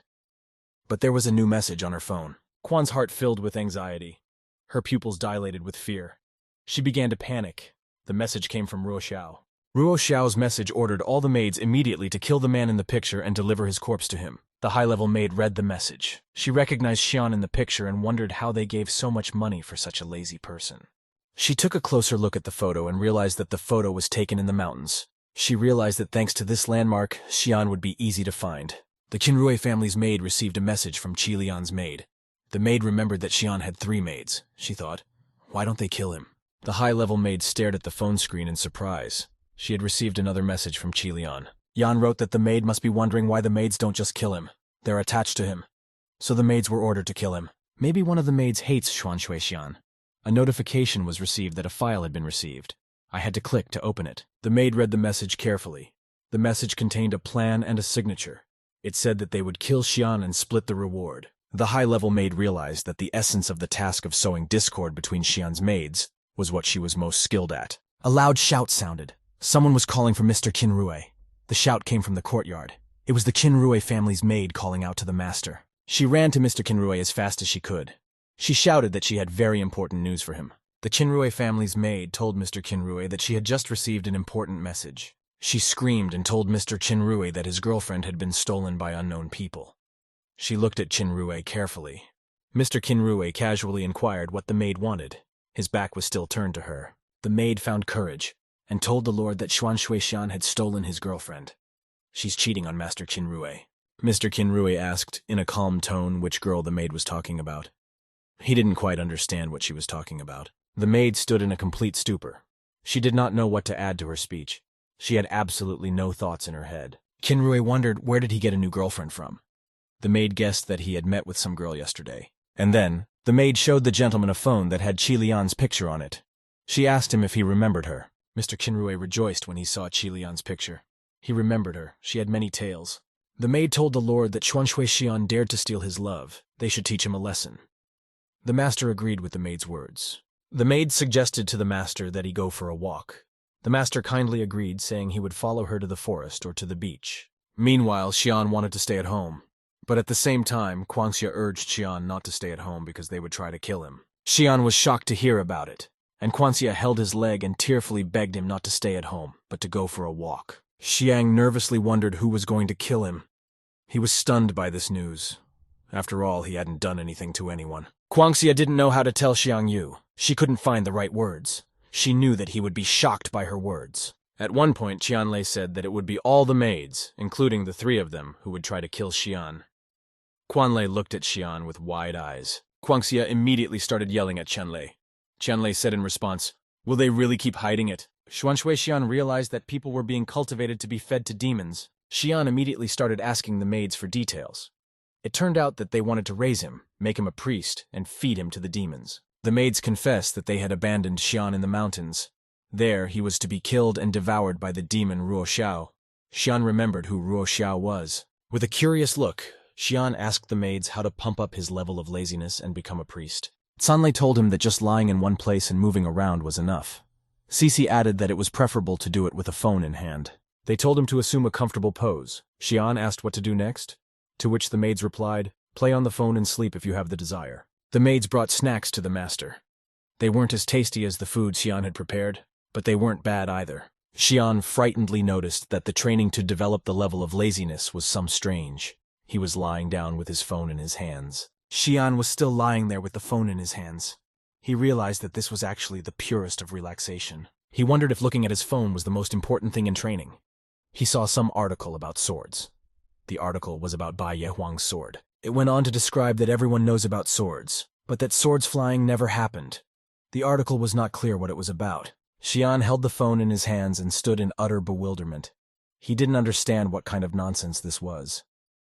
But there was a new message on her phone. Quan's heart filled with anxiety. Her pupils dilated with fear. She began to panic. The message came from Ruo Xiao. Ruo Xiao's message ordered all the maids immediately to kill the man in the picture and deliver his corpse to him. The high-level maid read the message. She recognized Xian in the picture and wondered how they gave so much money for such a lazy person. She took a closer look at the photo and realized that the photo was taken in the mountains. She realized that thanks to this landmark, Xian would be easy to find. The Qinrui family's maid received a message from Qilian's maid. The maid remembered that Xian had 3 maids. She thought, why don't they kill him? The high-level maid stared at the phone screen in surprise. She had received another message from Qilian. Yan wrote that the maid must be wondering why the maids don't just kill him. They're attached to him. So the maids were ordered to kill him. Maybe one of the maids hates Xuan Shui Xian. A notification was received that a file had been received. I had to click to open it. The maid read the message carefully. The message contained a plan and a signature. It said that they would kill Xian and split the reward. The high-level maid realized that the essence of the task of sowing discord between Xian's maids was what she was most skilled at. A loud shout sounded. Someone was calling for Mr. Qinrui. The shout came from the courtyard. It was the Qinrui family's maid calling out to the master. She ran to Mr. Qinrui as fast as she could. She shouted that she had very important news for him. The Qinrui family's maid told Mr. Qinrui that she had just received an important message. She screamed and told Mr. Qinrui that his girlfriend had been stolen by unknown people. She looked at Qinrui carefully. Mr. Qinrui casually inquired what the maid wanted. His back was still turned to her. The maid found courage and told the lord that Xuan Shui Xian had stolen his girlfriend. She's cheating on Master Qinrui. Mr. Qinrui asked, in a calm tone, which girl the maid was talking about. He didn't quite understand what she was talking about. The maid stood in a complete stupor. She did not know what to add to her speech. She had absolutely no thoughts in her head. Qinrui wondered where did he get a new girlfriend from. The maid guessed that he had met with some girl yesterday. And then, the maid showed the gentleman a phone that had Qilian's picture on it. She asked him if he remembered her. Mr. Qinrui rejoiced when he saw Qilian's picture. He remembered her. She had many tales. The maid told the lord that Xuan Shui Xian dared to steal his love. They should teach him a lesson. The master agreed with the maid's words. The maid suggested to the master that he go for a walk. The master kindly agreed, saying he would follow her to the forest or to the beach. Meanwhile, Xian wanted to stay at home. But at the same time, Guangxia urged Xian not to stay at home because they would try to kill him. Xian was shocked to hear about it, and Guangxia held his leg and tearfully begged him not to stay at home, but to go for a walk. Xiang nervously wondered who was going to kill him. He was stunned by this news. After all, he hadn't done anything to anyone. Guangxia didn't know how to tell Xiang Yu. She couldn't find the right words. She knew that he would be shocked by her words. At one point, Qianlei said that it would be all the maids, including the 3 of them, who would try to kill Xian. Qianlei looked at Xian with wide eyes. Guangxia immediately started yelling at Qianlei. Qianlei said in response, "Will they really keep hiding it?" Xuan Shui Xian realized that people were being cultivated to be fed to demons. Xian immediately started asking the maids for details. It turned out that they wanted to raise him, make him a priest, and feed him to the demons. The maids confessed that they had abandoned Xian in the mountains. There, he was to be killed and devoured by the demon Ruo Xiao. Xian remembered who Ruo Xiao was. With a curious look, Xian asked the maids how to pump up his level of laziness and become a priest. Shanlei told him that just lying in one place and moving around was enough. Cece added that it was preferable to do it with a phone in hand. They told him to assume a comfortable pose. Xian asked what to do next, to which the maids replied, "Play on the phone and sleep if you have the desire." The maids brought snacks to the master. They weren't as tasty as the food Xian had prepared, but they weren't bad either. Shuan frightenedly noticed that the training to develop the level of laziness was some strange. He was lying down with his phone in his hands. Shuan was still lying there with the phone in his hands. He realized that this was actually the purest of relaxation. He wondered if looking at his phone was the most important thing in training. He saw some article about swords. The article was about Bai Yehuang's sword. It went on to describe that everyone knows about swords, but that swords flying never happened. The article was not clear what it was about. Shuan held the phone in his hands and stood in utter bewilderment. He didn't understand what kind of nonsense this was.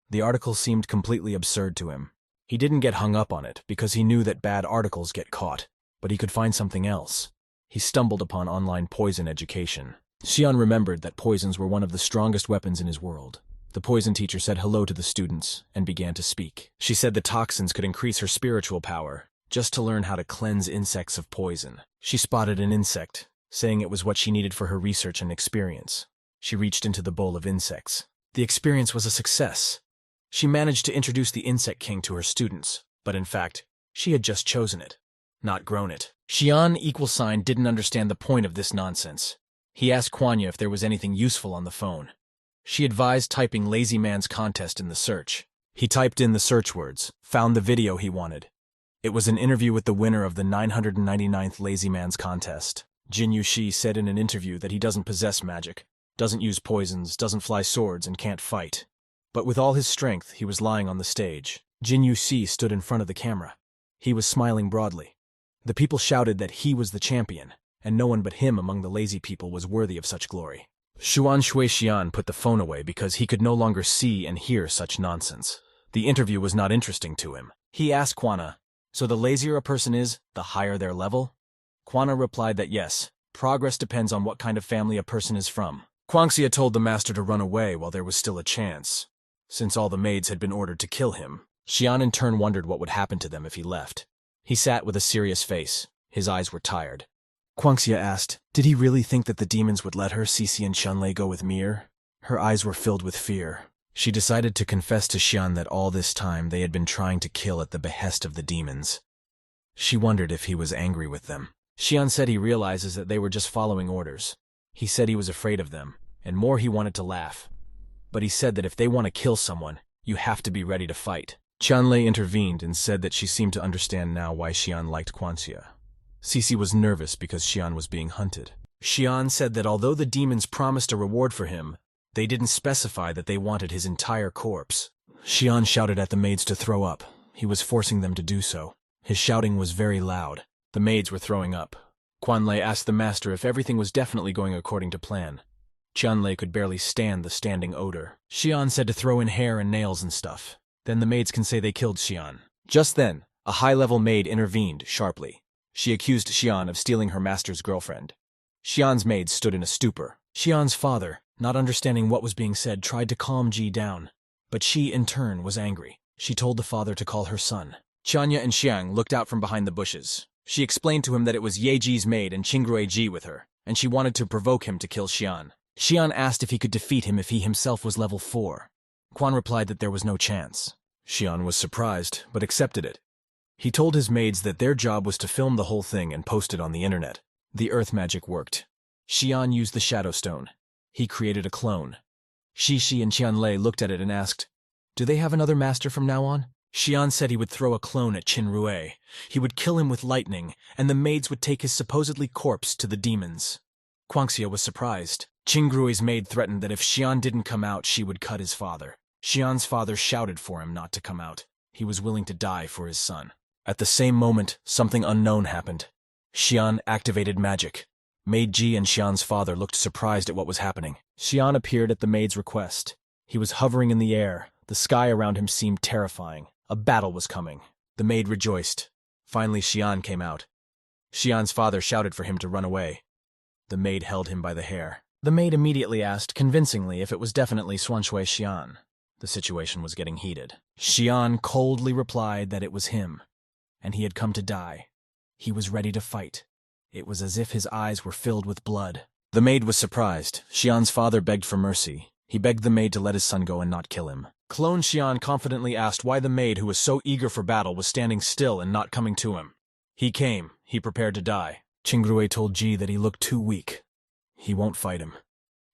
The article seemed completely absurd to him. He didn't get hung up on it because he knew that bad articles get caught, but he could find something else. He stumbled upon online poison education. Shuan remembered that poisons were one of the strongest weapons in his world. The poison teacher said hello to the students and began to speak. She said the toxins could increase her spiritual power, just to learn how to cleanse insects of poison. She spotted an insect, saying it was what she needed for her research and experience. She reached into the bowl of insects. The experience was a success. She managed to introduce the Insect King to her students, but in fact, she had just chosen it, not grown it. Shuan didn't understand the point of this nonsense. He asked Kwanya if there was anything useful on the phone. She advised typing Lazy Man's Contest in the search. He typed in the search words, found the video he wanted. It was an interview with the winner of the 999th Lazy Man's Contest. Jin Yushi said in an interview that he doesn't possess magic, doesn't use poisons, doesn't fly swords, and can't fight. But with all his strength, he was lying on the stage. Jin Yushi stood in front of the camera. He was smiling broadly. The people shouted that he was the champion, and no one but him among the lazy people was worthy of such glory. Shuan Shuexian put the phone away because he could no longer see and hear such nonsense. The interview was not interesting to him. He asked Kwana, so the lazier a person is, the higher their level? Kwana replied that yes, progress depends on what kind of family a person is from. Kwangxia told the master to run away while there was still a chance. Since all the maids had been ordered to kill him, Shuan in turn wondered what would happen to them if he left. He sat with a serious face. His eyes were tired. Kwangxia asked, did he really think that the demons would let her, Cece and Shanlei, go with Mir? Her eyes were filled with fear. She decided to confess to Shuan that all this time they had been trying to kill at the behest of the demons. She wondered if he was angry with them. Shuan said he realizes that they were just following orders. He said he was afraid of them, and more he wanted to laugh. But he said that if they want to kill someone, you have to be ready to fight. Shanlei intervened and said that she seemed to understand now why Shuan liked Kwangxia. Cece was nervous because Shuan was being hunted. Shuan said that although the demons promised a reward for him, they didn't specify that they wanted his entire corpse. Shuan shouted at the maids to throw up. He was forcing them to do so. His shouting was very loud. The maids were throwing up. Quanlei asked the master if everything was definitely going according to plan. Qianlei could barely stand the standing odor. Shuan said to throw in hair and nails and stuff. Then the maids can say they killed Shuan. Just then, a high-level maid intervened sharply. She accused Shuan of stealing her master's girlfriend. Shuan's maid stood in a stupor. Shuan's father, not understanding what was being said, tried to calm Ji down. But she, in turn, was angry. She told the father to call her son. Chanya and Xiang looked out from behind the bushes. She explained to him that it was Ye Ji's maid and Qingrui Ji with her, and she wanted to provoke him to kill Shuan. Shuan asked if he could defeat him if he himself was level 4. Quan replied that there was no chance. Shuan was surprised, but accepted it. He told his maids that their job was to film the whole thing and post it on the internet. The earth magic worked. Shuan used the Shadow Stone. He created a clone. Shishi and Qianlei looked at it and asked, "Do they have another master from now on?" Shuan said he would throw a clone at Qinrui. He would kill him with lightning, and the maids would take his supposedly corpse to the demons. Quangxia was surprised. Qingrui's maid threatened that if Shuan didn't come out, she would cut his father. Shuan's father shouted for him not to come out. He was willing to die for his son. At the same moment, something unknown happened. Shuan activated magic. Maid Ji and Shuan's father looked surprised at what was happening. Shuan appeared at the maid's request. He was hovering in the air. The sky around him seemed terrifying. A battle was coming. The maid rejoiced. Finally, Shuan came out. Shuan's father shouted for him to run away. The maid held him by the hair. The maid immediately asked, convincingly, if it was definitely Shuanshui Shuan. The situation was getting heated. Shuan coldly replied that it was him, and he had come to die. He was ready to fight. It was as if his eyes were filled with blood. The maid was surprised. Shuan's father begged for mercy. He begged the maid to let his son go and not kill him. Clone Shuan confidently asked why the maid, who was so eager for battle, was standing still and not coming to him. He came. He prepared to die. Qingrui told Ji that he looked too weak. He won't fight him.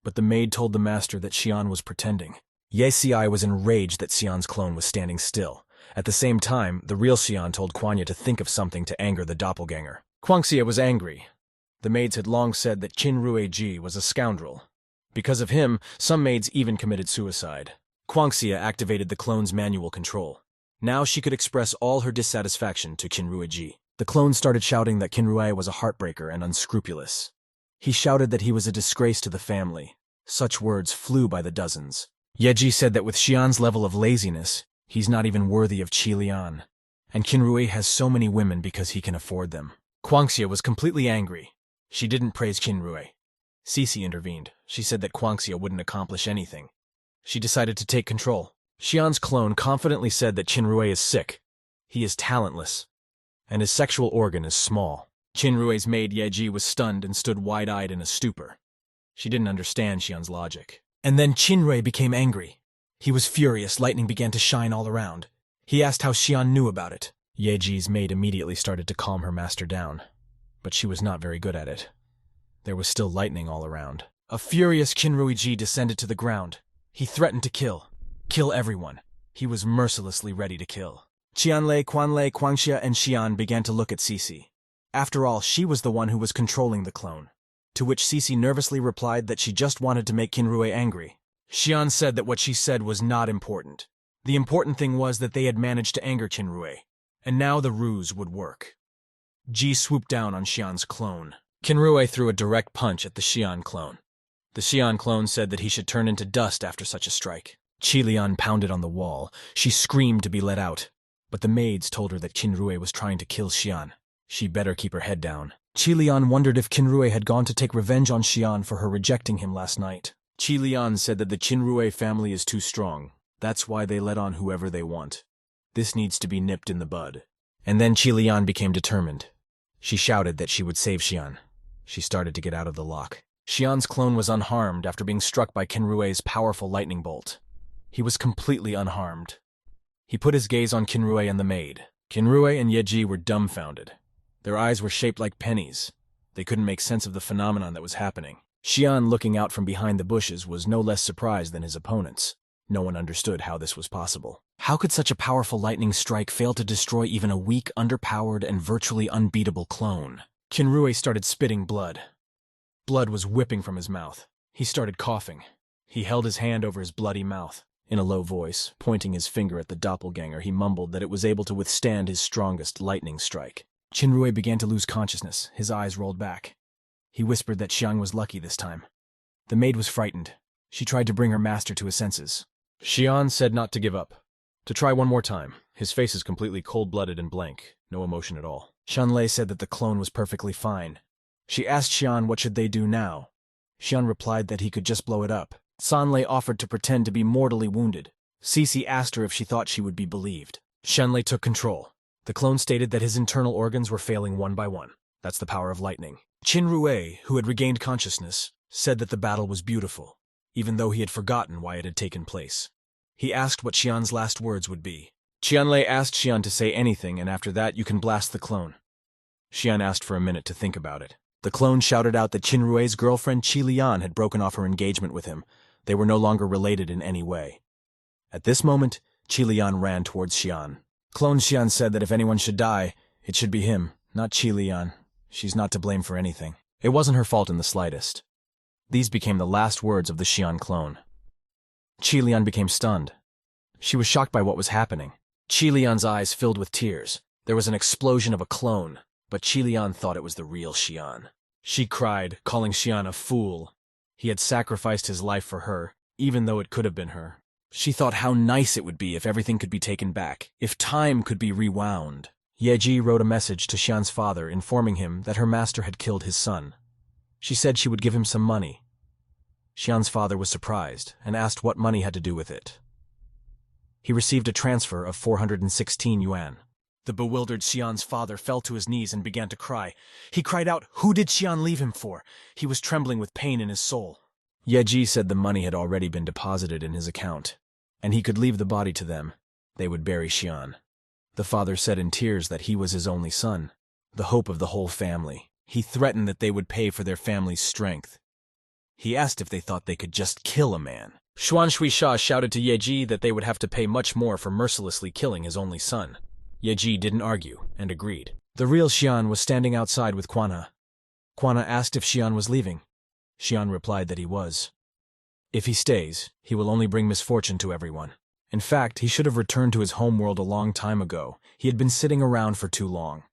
But the maid told the master that Shuan was pretending. Ye Si was enraged that Xian's clone was standing still. At the same time, the real Shuan told Kwanya to think of something to anger the doppelganger. Kwangxia was angry. The maids had long said that Qin Ruiji was a scoundrel. Because of him, some maids even committed suicide. Kwangxia activated the clone's manual control. Now she could express all her dissatisfaction to Qin Ruiji. The clone started shouting that Qin Rui was a heartbreaker and unscrupulous. He shouted that he was a disgrace to the family. Such words flew by the dozens. Yeji said that with Xian's level of laziness, he's not even worthy of Qi Lian. And Qin Rui has so many women because he can afford them. Kwangxia was completely angry. She didn't praise Qin Rui. Cece intervened. She said that Kwangxia wouldn't accomplish anything. She decided to take control. Xian's clone confidently said that Qin Rui is sick. He is talentless. And his sexual organ is small. Qin Rui's maid Yeji was stunned and stood wide-eyed in a stupor. She didn't understand Xian's logic. And then Qin Rui became angry. He was furious. Lightning began to shine all around. He asked how Xian knew about it. Yeji's maid immediately started to calm her master down. But she was not very good at it. There was still lightning all around. A furious Qin Ruiji descended to the ground. He threatened to kill. Kill everyone. He was mercilessly ready to kill. Qianlei, Quanlei, Kwangxia, and Xian began to look at Cece. After all, she was the one who was controlling the clone. To which Cece nervously replied that she just wanted to make Qin Rui angry. Xian said that what she said was not important. The important thing was that they had managed to anger Qin Rui. And now the ruse would work. Ji swooped down on Xian's clone. Qin Rui threw a direct punch at the Xian clone. The Xian clone said that he should turn into dust after such a strike. Qi Lian pounded on the wall. She screamed to be let out. But the maids told her that Qin Rui was trying to kill Xian. She better keep her head down. Qi Lian wondered if Qin Rui had gone to take revenge on Xian for her rejecting him last night. Qi Lian said that the Qin Rui family is too strong. That's why they let on whoever they want. This needs to be nipped in the bud. And then Qi Lian became determined. She shouted that she would save Xian. She started to get out of the lock. Xian's clone was unharmed after being struck by Qin Rui's powerful lightning bolt. He was completely unharmed. He put his gaze on Qin Rui and the maid. Qin Rui and Yeji were dumbfounded. Their eyes were shaped like pennies. They couldn't make sense of the phenomenon that was happening. Xian, looking out from behind the bushes, was no less surprised than his opponents. No one understood how this was possible. How could such a powerful lightning strike fail to destroy even a weak, underpowered, and virtually unbeatable clone? Qin Rui started spitting blood. Blood was whipping from his mouth. He started coughing. He held his hand over his bloody mouth. In a low voice, pointing his finger at the doppelganger, he mumbled that it was able to withstand his strongest lightning strike. Qin Rui began to lose consciousness. His eyes rolled back. He whispered that Xiang was lucky this time. The maid was frightened. She tried to bring her master to his senses. Xian said not to give up. To try one more time. His face is completely cold-blooded and blank. No emotion at all. Shanlei said that the clone was perfectly fine. She asked Xian what should they do now. Xian replied that he could just blow it up. Sanlei offered to pretend to be mortally wounded. Cece asked her if she thought she would be believed. Shanlei took control. The clone stated that his internal organs were failing one by one. That's the power of lightning. Qin Rui, who had regained consciousness, said that the battle was beautiful, even though he had forgotten why it had taken place. He asked what Xian's last words would be. Qianlei asked Xian to say anything, and after that you can blast the clone. Xian asked for a minute to think about it. The clone shouted out that Qin Rui's girlfriend Qi Lian had broken off her engagement with him. They were no longer related in any way. At this moment, Qi Lian ran towards Xian. Clone Xian said that if anyone should die, it should be him, not Qi Lian. She's not to blame for anything. It wasn't her fault in the slightest. These became the last words of the Xian clone. Qi Lian became stunned. She was shocked by what was happening. Qi Lian's eyes filled with tears. There was an explosion of a clone, but Qi Lian thought it was the real Xian. She cried, calling Xian a fool. He had sacrificed his life for her, even though it could have been her. She thought how nice it would be if everything could be taken back, if time could be rewound. Yeji wrote a message to Xian's father informing him that her master had killed his son. She said she would give him some money. Xian's father was surprised and asked what money had to do with it. He received a transfer of 416 yuan. The bewildered Xian's father fell to his knees and began to cry. He cried out, "Who did Xian leave him for?" He was trembling with pain in his soul. Yeji said the money had already been deposited in his account, and he could leave the body to them. They would bury Xian. The father said in tears that he was his only son, the hope of the whole family. He threatened that they would pay for their family's strength. He asked if they thought they could just kill a man. Shuan Shuisha shouted to Yeji that they would have to pay much more for mercilessly killing his only son. Yeji didn't argue, and agreed. The real Shuan was standing outside with Kwanha. Kwanha asked if Shuan was leaving. Shuan replied that he was. If he stays, he will only bring misfortune to everyone. In fact, he should have returned to his homeworld a long time ago. He had been sitting around for too long.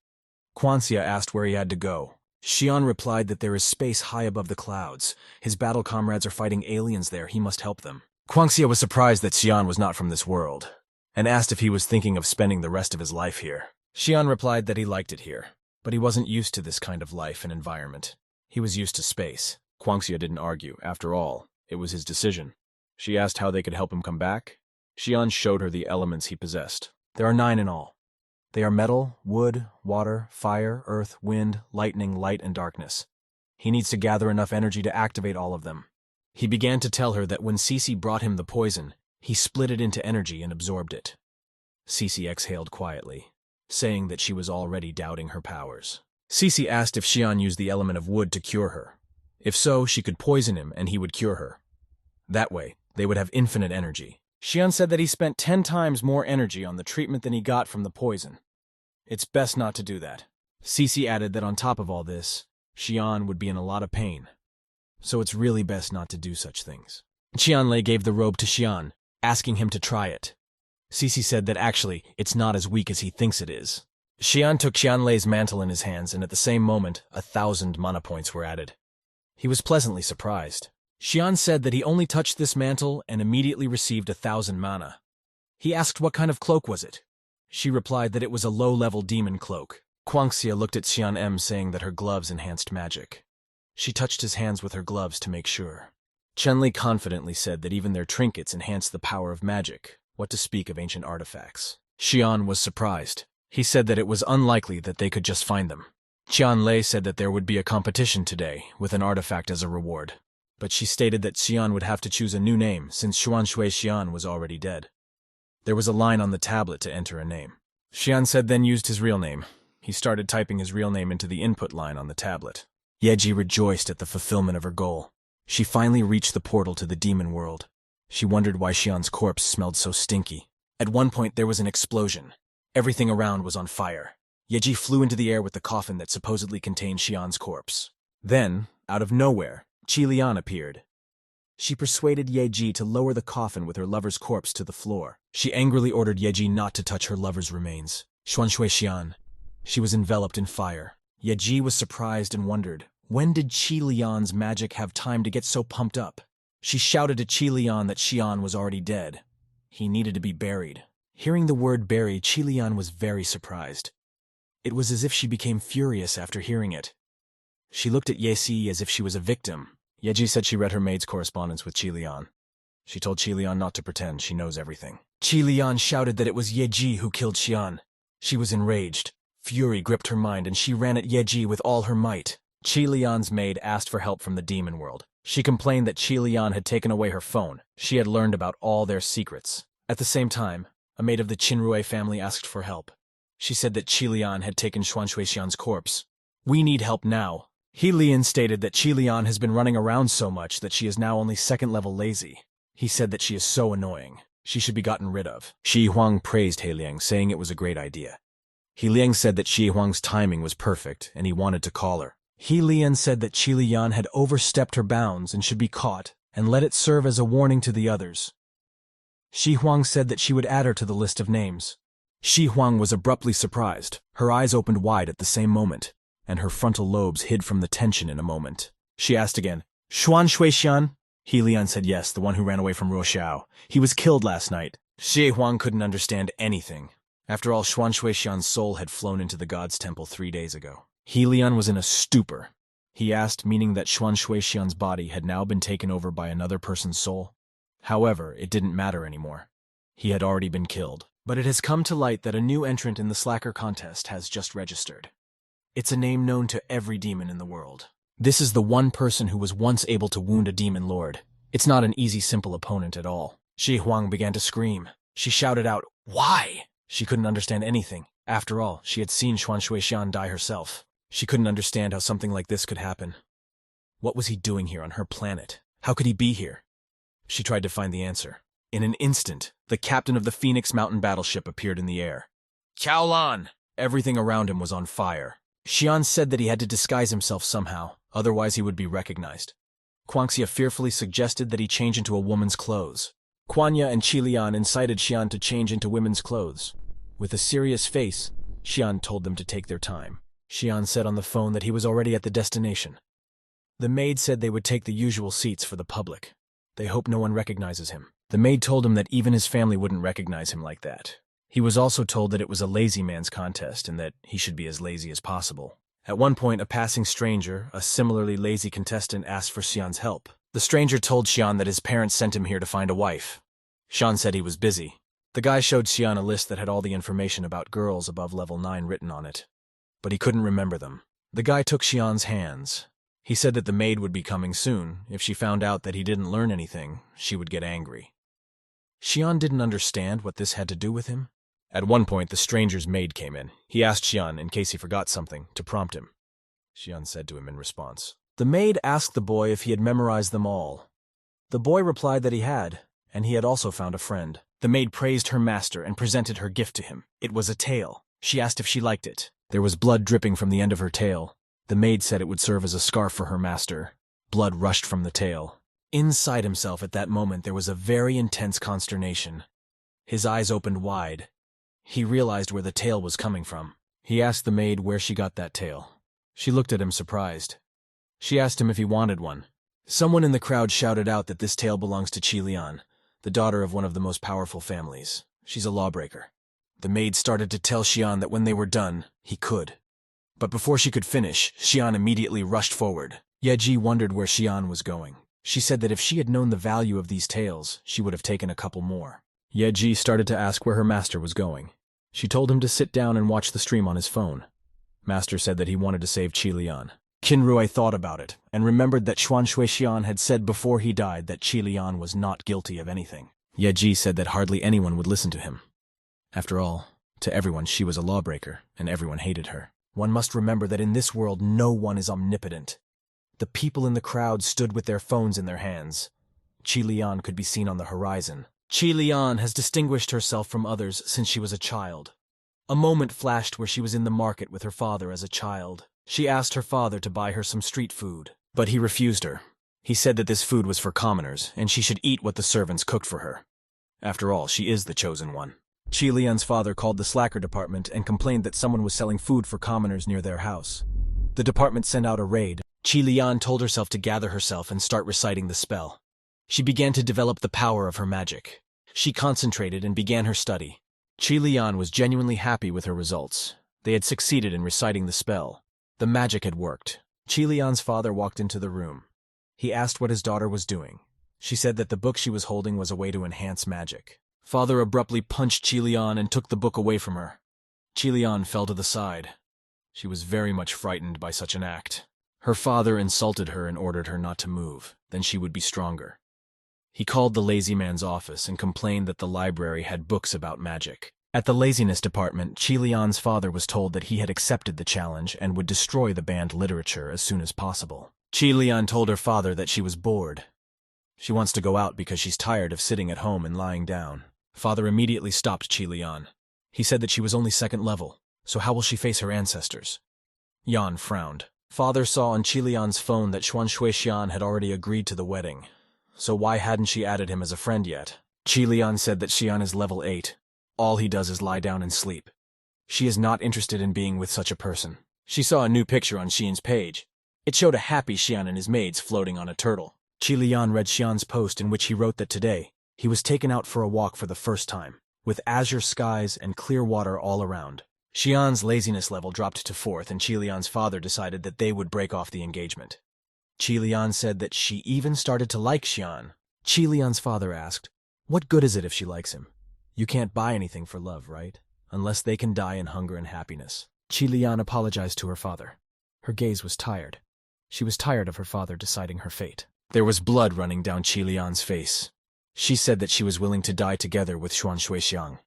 Kwanxia asked where he had to go. Shuan replied that there is space high above the clouds. His battle comrades are fighting aliens there. He must help them. Kwanxia was surprised that Shuan was not from this world, and asked if he was thinking of spending the rest of his life here. Shuan replied that he liked it here, but he wasn't used to this kind of life and environment. He was used to space. Kwanxia didn't argue. After all, it was his decision. She asked how they could help him come back. Shuan showed her the elements he possessed. There are 9 in all. They are metal, wood, water, fire, earth, wind, lightning, light, and darkness. He needs to gather enough energy to activate all of them. He began to tell her that when Cece brought him the poison, he split it into energy and absorbed it. Cece exhaled quietly, saying that she was already doubting her powers. Cece asked if Shuan used the element of wood to cure her. If so, she could poison him and he would cure her. That way, they would have infinite energy. Shuan said that he spent 10 times more energy on the treatment than he got from the poison. It's best not to do that. Cece added that on top of all this, Shuan would be in a lot of pain. So it's really best not to do such things. Qianlei gave the robe to Shuan, asking him to try it. Cece said that actually, it's not as weak as he thinks it is. Shuan took Qianlei's mantle in his hands, and at the same moment, 1,000 mana points were added. He was pleasantly surprised. Shuan said that he only touched this mantle and immediately received 1,000 mana. He asked what kind of cloak was it. She replied that it was a low-level demon cloak. Kuangxia looked at Xian M, saying that her gloves enhanced magic. She touched his hands with her gloves to make sure. Chenli confidently said that even their trinkets enhanced the power of magic, what to speak of ancient artifacts. Xian was surprised. He said that it was unlikely that they could just find them. Qianlei said that there would be a competition today, with an artifact as a reward. But she stated that Xian would have to choose a new name, since Xuan Shui Xian was already dead. There was a line on the tablet to enter a name. Xian said then used his real name. He started typing his real name into the input line on the tablet. Yeji rejoiced at the fulfillment of her goal. She finally reached the portal to the demon world. She wondered why Xian's corpse smelled so stinky. At one point there was an explosion. Everything around was on fire. Yeji flew into the air with the coffin that supposedly contained Xian's corpse. Then, out of nowhere, Qi Lian appeared. She persuaded Yeji to lower the coffin with her lover's corpse to the floor. She angrily ordered Yeji not to touch her lover's remains. Xuan Shui Xian. She was enveloped in fire. Yeji was surprised and wondered, when did Qi Lian's magic have time to get so pumped up? She shouted to Qi Lian that Xian was already dead. He needed to be buried. Hearing the word bury, Qi Lian was very surprised. It was as if she became furious after hearing it. She looked at Yesi as if she was a victim. Yeji said she read her maid's correspondence with Qi Lian. She told Qi Lian not to pretend she knows everything. Qi Lian shouted that it was Yeji who killed Xian. She was enraged. Fury gripped her mind and she ran at Yeji with all her might. Qi Lian's maid asked for help from the demon world. She complained that Qi Lian had taken away her phone. She had learned about all their secrets. At the same time, a maid of the Qinrui family asked for help. She said that Qi Lian had taken Xuan Shuixian's corpse. We need help now. He Lian stated that Qi Lian has been running around so much that she is now only second-level lazy. He said that she is so annoying. She should be gotten rid of. Shi Huang praised He Liang, saying it was a great idea. He Liang said that Shi Huang's timing was perfect, and he wanted to call her. He Lian said that Qi Lian had overstepped her bounds and should be caught, and let it serve as a warning to the others. Shi Huang said that she would add her to the list of names. Shi Huang was abruptly surprised. Her eyes opened wide at the same moment, and her frontal lobes hid from the tension in a moment. She asked again, Xuan Shuixian? He Lian said yes, the one who ran away from Ruoxiao. He was killed last night. Shi Huang couldn't understand anything. After all, Xuan Shuixian's soul had flown into the god's temple 3 days ago. He Lian was in a stupor. He asked, meaning that Xuan Shuixian's body had now been taken over by another person's soul. However, it didn't matter anymore. He had already been killed. But it has come to light that a new entrant in the Slacker contest has just registered. It's a name known to every demon in the world. This is the one person who was once able to wound a demon lord. It's not an easy, simple opponent at all. Shi Huang began to scream. She shouted out, "Why?" She couldn't understand anything. After all, she had seen Xuan Shuixian die herself. She couldn't understand how something like this could happen. What was he doing here on her planet? How could he be here? She tried to find the answer. In an instant, the captain of the Phoenix Mountain battleship appeared in the air. Kowlan! Everything around him was on fire. Shuan said that he had to disguise himself somehow, otherwise he would be recognized. Guangxia fearfully suggested that he change into a woman's clothes. Quanya and Qilian incited Shuan to change into women's clothes. With a serious face, Shuan told them to take their time. Shuan said on the phone that he was already at the destination. The maid said they would take the usual seats for the public. They hope no one recognizes him. The maid told him that even his family wouldn't recognize him like that. He was also told that it was a lazy man's contest and that he should be as lazy as possible. At one point, a passing stranger, a similarly lazy contestant, asked for Xian's help. The stranger told Xian that his parents sent him here to find a wife. Xian said he was busy. The guy showed Xian a list that had all the information about girls above level 9 written on it, but he couldn't remember them. The guy took Xian's hands. He said that the maid would be coming soon. If she found out that he didn't learn anything, she would get angry. Xian didn't understand what this had to do with him. At one point, the stranger's maid came in. He asked Xian, in case he forgot something, to prompt him. Xian said to him in response. The maid asked the boy if he had memorized them all. The boy replied that he had, and he had also found a friend. The maid praised her master and presented her gift to him. It was a tail. She asked if she liked it. There was blood dripping from the end of her tail. The maid said it would serve as a scarf for her master. Blood rushed from the tail. Inside himself at that moment there was a very intense consternation. His eyes opened wide. He realized where the tail was coming from. He asked the maid where she got that tail. She looked at him surprised. She asked him if he wanted one. Someone in the crowd shouted out that this tail belongs to Qilian, the daughter of one of the most powerful families. She's a lawbreaker. The maid started to tell Xian that when they were done, he could. But before she could finish, Xian immediately rushed forward. Yeji wondered where Xian was going. She said that if she had known the value of these tails, she would have taken a couple more. Yeji started to ask where her master was going. She told him to sit down and watch the stream on his phone. Master said that he wanted to save Qilian. Qinrui thought about it, and remembered that Xuan Shuixian had said before he died that Qilian was not guilty of anything. Yeji said that hardly anyone would listen to him. After all, to everyone she was a lawbreaker, and everyone hated her. One must remember that in this world no one is omnipotent. The people in the crowd stood with their phones in their hands. Qilian could be seen on the horizon. Qilian has distinguished herself from others since she was a child. A moment flashed where she was in the market with her father as a child. She asked her father to buy her some street food, but he refused her. He said that this food was for commoners, and she should eat what the servants cooked for her. After all, she is the chosen one. Qilian's father called the slacker department and complained that someone was selling food for commoners near their house. The department sent out a raid. Qilian told herself to gather herself and start reciting the spell. She began to develop the power of her magic. She concentrated and began her study. Qilian was genuinely happy with her results. They had succeeded in reciting the spell. The magic had worked. Qilian's father walked into the room. He asked what his daughter was doing. She said that the book she was holding was a way to enhance magic. Father abruptly punched Qilian and took the book away from her. Qilian fell to the side. She was very much frightened by such an act. Her father insulted her and ordered her not to move, then she would be stronger. He called the lazy man's office and complained that the library had books about magic. At the laziness department, Qilian's father was told that he had accepted the challenge and would destroy the banned literature as soon as possible. Qilian told her father that she was bored. She wants to go out because she's tired of sitting at home and lying down. Father immediately stopped Qilian. He said that she was only second level, so how will she face her ancestors? Yan frowned. Father saw on Qilian's phone that Xuan Shuixian had already agreed to the wedding. So why hadn't she added him as a friend yet? Qilian said that Xian is level 8. All he does is lie down and sleep. She is not interested in being with such a person. She saw a new picture on Xian's page. It showed a happy Xian and his maids floating on a turtle. Qilian read Xian's post in which he wrote that today, he was taken out for a walk for the first time, with azure skies and clear water all around. Xian's laziness level dropped to 4th, and Qilian's father decided that they would break off the engagement. Qilian said that she even started to like Xian. Qilian's father asked, "What good is it if she likes him? You can't buy anything for love, right? Unless they can die in hunger and happiness." Qilian apologized to her father. Her gaze was tired. She was tired of her father deciding her fate. There was blood running down Qilian's face. She said that she was willing to die together with Xuan Shuixiang,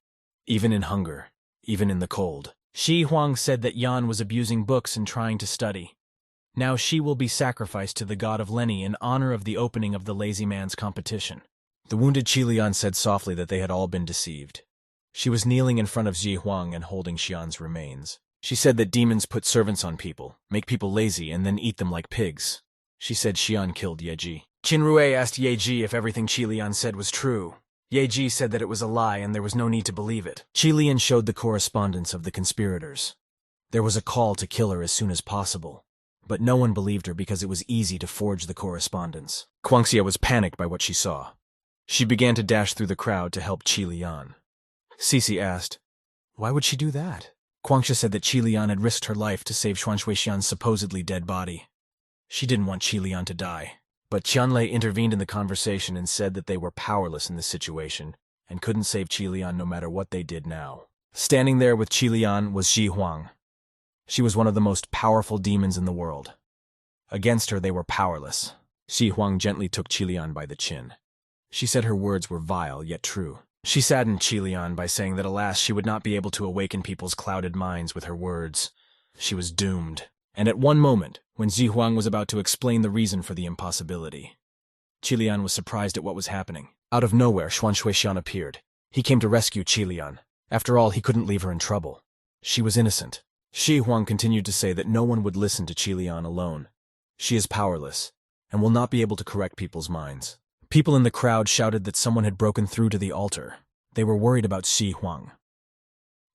even in hunger, even in the cold. Shi Huang said that Yan was abusing books and trying to study. Now she will be sacrificed to the god of Lenny in honor of the opening of the lazy man's competition. The wounded Qilian said softly that they had all been deceived. She was kneeling in front of Ji Huang and holding Xian's remains. She said that demons put servants on people, make people lazy, and then eat them like pigs. She said Xian killed Yeji. Qinrui asked Yeji if everything Qilian said was true. Yeji said that it was a lie and there was no need to believe it. Qilian showed the correspondence of the conspirators. There was a call to kill her as soon as possible, but no one believed her because it was easy to forge the correspondence. Guangxia was panicked by what she saw. She began to dash through the crowd to help Qilian. Cece asked, "Why would she do that?" Guangxia said that Qilian had risked her life to save Xuan Shuixian's supposedly dead body. She didn't want Qilian to die. But Qianlei intervened in the conversation and said that they were powerless in this situation and couldn't save Qilian no matter what they did now. Standing there with Qilian was Ji Huang. She was one of the most powerful demons in the world. Against her they were powerless. Ji Huang gently took Qilian by the chin. She said her words were vile yet true. She saddened Qilian by saying that alas she would not be able to awaken people's clouded minds with her words. She was doomed. And at one moment, when Ji Huang was about to explain the reason for the impossibility, Qilian was surprised at what was happening. Out of nowhere, Xuan Shuixian appeared. He came to rescue Qilian. After all, he couldn't leave her in trouble. She was innocent. Ji Huang continued to say that no one would listen to Qilian alone. She is powerless, and will not be able to correct people's minds. People in the crowd shouted that someone had broken through to the altar. They were worried about Ji Huang.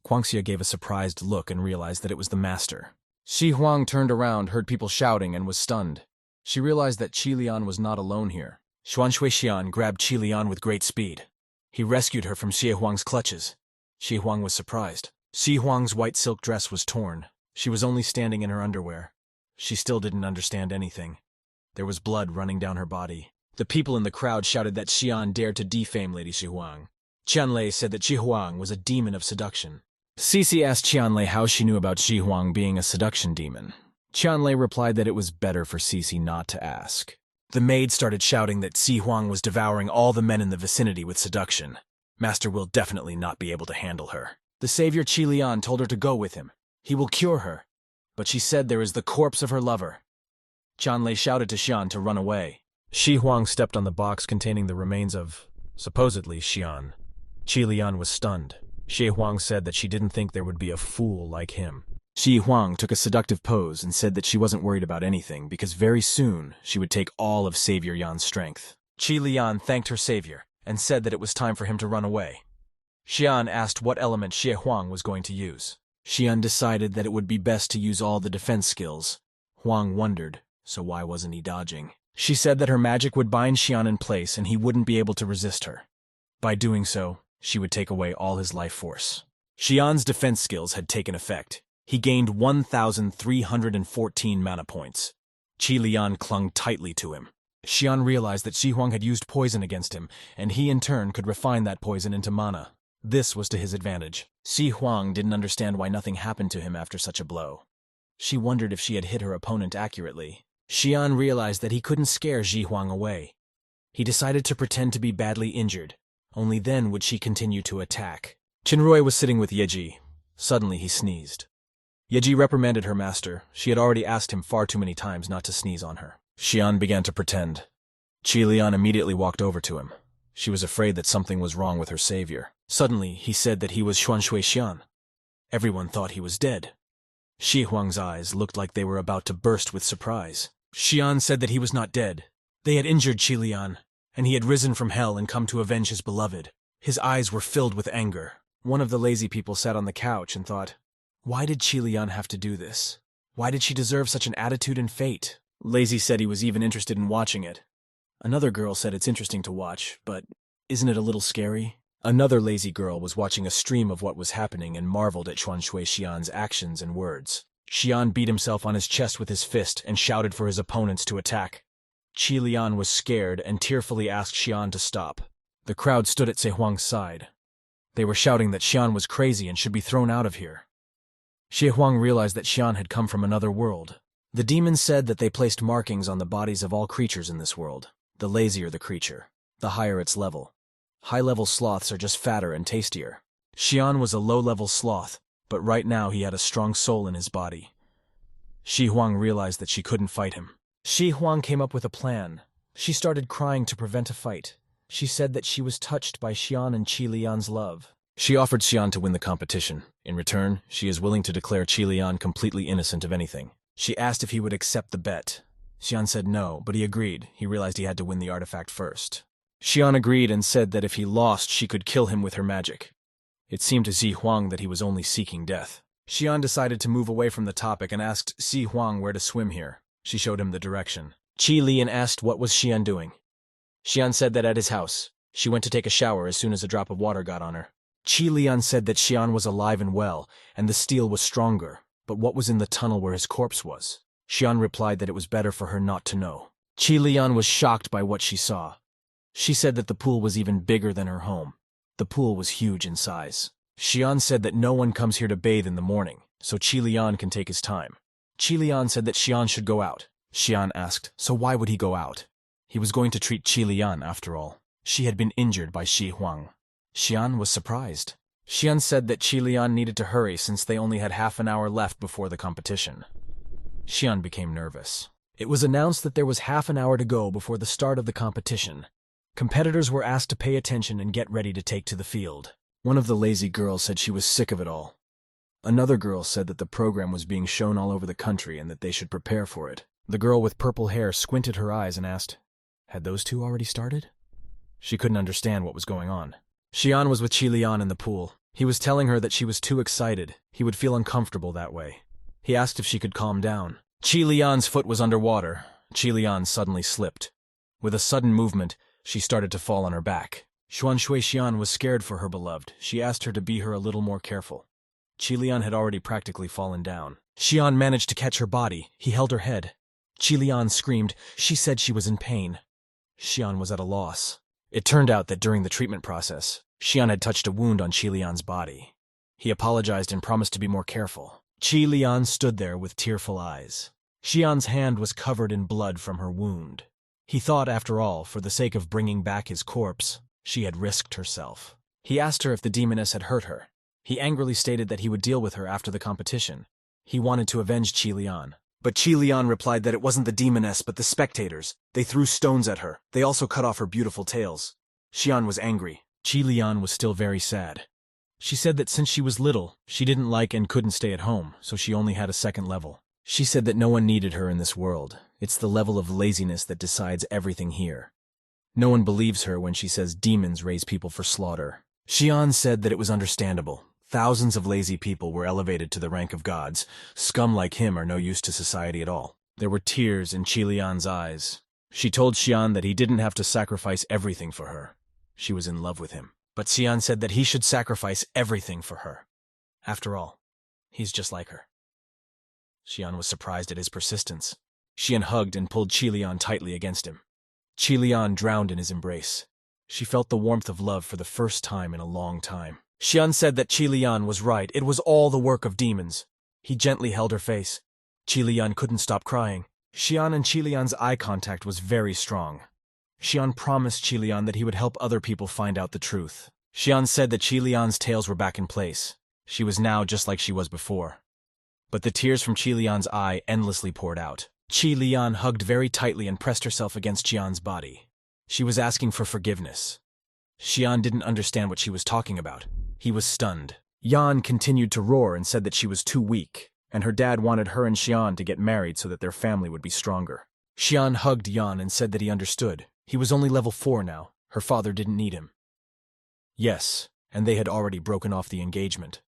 Guangxia gave a surprised look and realized that it was the master. Ji Huang turned around, heard people shouting, and was stunned. She realized that Qilian was not alone here. Xuan Shuixian grabbed Qilian with great speed. He rescued her from Ji Huang's clutches. Ji Huang was surprised. Ji Huang's white silk dress was torn. She was only standing in her underwear. She still didn't understand anything. There was blood running down her body. The people in the crowd shouted that Xian dared to defame Lady Ji Huang. Qianlei said that Ji Huang was a demon of seduction. Cece asked Qianlei how she knew about Ji Huang being a seduction demon. Qianlei replied that it was better for Cece not to ask. The maid started shouting that Ji Huang was devouring all the men in the vicinity with seduction. Master will definitely not be able to handle her. The savior Qilian told her to go with him. He will cure her. But she said there is the corpse of her lover. Qianlei shouted to Xian to run away. Ji Huang stepped on the box containing the remains of, supposedly, Xian. Qilian was stunned. Ji Huang said that she didn't think there would be a fool like him. Ji Huang took a seductive pose and said that she wasn't worried about anything because very soon she would take all of Savior Yan's strength. Qilian thanked her savior and said that it was time for him to run away. Xian asked what element Ji Huang was going to use. Xian decided that it would be best to use all the defense skills. Huang wondered, so why wasn't he dodging? She said that her magic would bind Xian in place and he wouldn't be able to resist her. By doing so, she would take away all his life force. Xian's defense skills had taken effect. He gained 1,314 mana points. Qilian clung tightly to him. Xian realized that Ji Huang had used poison against him, and he in turn could refine that poison into mana. This was to his advantage. Ji Huang didn't understand why nothing happened to him after such a blow. She wondered if she had hit her opponent accurately. Xian realized that he couldn't scare Ji Huang away. He decided to pretend to be badly injured. Only then would she continue to attack. Qinrui was sitting with Yeji. Suddenly he sneezed. Yeji reprimanded her master. She had already asked him far too many times not to sneeze on her. Xian began to pretend. Qilian immediately walked over to him. She was afraid that something was wrong with her savior. Suddenly he said that he was Xuan Shuixian. Everyone thought he was dead. Ji Huang's eyes looked like they were about to burst with surprise. Xian said that he was not dead. They had injured Qilian, and he had risen from hell and come to avenge his beloved. His eyes were filled with anger. One of the lazy people sat on the couch and thought, why did Qilian have to do this? Why did she deserve such an attitude and fate? Lazy said he was even interested in watching it. Another girl said it's interesting to watch, but isn't it a little scary? Another lazy girl was watching a stream of what was happening and marveled at Xuan Shuixian's actions and words. Xian beat himself on his chest with his fist and shouted for his opponents to attack. Qilian was scared and tearfully asked Xian to stop. The crowd stood at Se Huang's side. They were shouting that Xian was crazy and should be thrown out of here. Se Huang realized that Xian had come from another world. The demons said that they placed markings on the bodies of all creatures in this world. The lazier the creature, the higher its level. High-level sloths are just fatter and tastier. Xian was a low-level sloth, but right now he had a strong soul in his body. Shi Huang realized that she couldn't fight him. Shi Huang came up with a plan. She started crying to prevent a fight. She said that she was touched by Xian and Qi Lian's love. She offered Xian to win the competition. In return, she is willing to declare Qi Lian completely innocent of anything. She asked if he would accept the bet. Xian said no, but he agreed. He realized he had to win the artifact first. Xian agreed and said that if he lost, she could kill him with her magic. It seemed to Xi Huang that he was only seeking death. Xian decided to move away from the topic and asked Xi Huang where to swim here. She showed him the direction. Qi Lian asked what was Xian doing. Xian said that at his house. She went to take a shower as soon as a drop of water got on her. Qi Lian said that Xian was alive and well, and the steel was stronger, but what was in the tunnel where his corpse was? Xian replied that it was better for her not to know. Qi Lian was shocked by what she saw. She said that the pool was even bigger than her home. The pool was huge in size. Xian said that no one comes here to bathe in the morning, so Qi Lian can take his time. Qi Lian said that Xian should go out. Xian asked, so why would he go out? He was going to treat Qi Lian after all. She had been injured by Shi Huang. Xian was surprised. Xian said that Qi Lian needed to hurry since they only had half an hour left before the competition. Xian became nervous. It was announced that there was half an hour to go before the start of the competition. Competitors were asked to pay attention and get ready to take to the field. One of the lazy girls said she was sick of it all. Another girl said that the program was being shown all over the country and that they should prepare for it. The girl with purple hair squinted her eyes and asked, had those two already started? She couldn't understand what was going on. Xian was with Qi Lian in the pool. He was telling her that she was too excited. He would feel uncomfortable that way. He asked if she could calm down. Qi Lian's foot was underwater. Qi Lian suddenly slipped. With a sudden movement, she started to fall on her back. Xuan Shui Xian was scared for her beloved. She asked her to be her a little more careful. Qi Lian had already practically fallen down. Xian managed to catch her body. He held her head. Qi Lian screamed. She said she was in pain. Xian was at a loss. It turned out that during the treatment process, Xian had touched a wound on Qi Lian's body. He apologized and promised to be more careful. Qi Lian stood there with tearful eyes. Xian's hand was covered in blood from her wound. He thought, after all, for the sake of bringing back his corpse, she had risked herself. He asked her if the demoness had hurt her. He angrily stated that he would deal with her after the competition. He wanted to avenge Qi Lian. But Qi Lian replied that it wasn't the demoness but the spectators. They threw stones at her. They also cut off her beautiful tails. Xian was angry. Qi Lian was still very sad. She said that since she was little, she didn't like and couldn't stay at home, so she only had a second level. She said that no one needed her in this world. It's the level of laziness that decides everything here. No one believes her when she says demons raise people for slaughter. Xian said that it was understandable. Thousands of lazy people were elevated to the rank of gods. Scum like him are no use to society at all. There were tears in Qi Lian's eyes. She told Xian that he didn't have to sacrifice everything for her. She was in love with him. But Xian said that he should sacrifice everything for her. After all, he's just like her. Xian was surprised at his persistence. Xian hugged and pulled Qi Lian tightly against him. Qi Lian drowned in his embrace. She felt the warmth of love for the first time in a long time. Xian said that Qi Lian was right. It was all the work of demons. He gently held her face. Qi Lian couldn't stop crying. Xian and Qi Lian's eye contact was very strong. Xian promised Qi Lian that he would help other people find out the truth. Xian said that Qi Lian's tails were back in place. She was now just like she was before. But the tears from Qi Lian's eye endlessly poured out. Qi Lian hugged very tightly and pressed herself against Xian's body. She was asking for forgiveness. Xian didn't understand what she was talking about. He was stunned. Yan continued to roar and said that she was too weak, and her dad wanted her and Xian to get married so that their family would be stronger. Xian hugged Yan and said that he understood. He was only level 4 now. Her father didn't need him. Yes, and they had already broken off the engagement.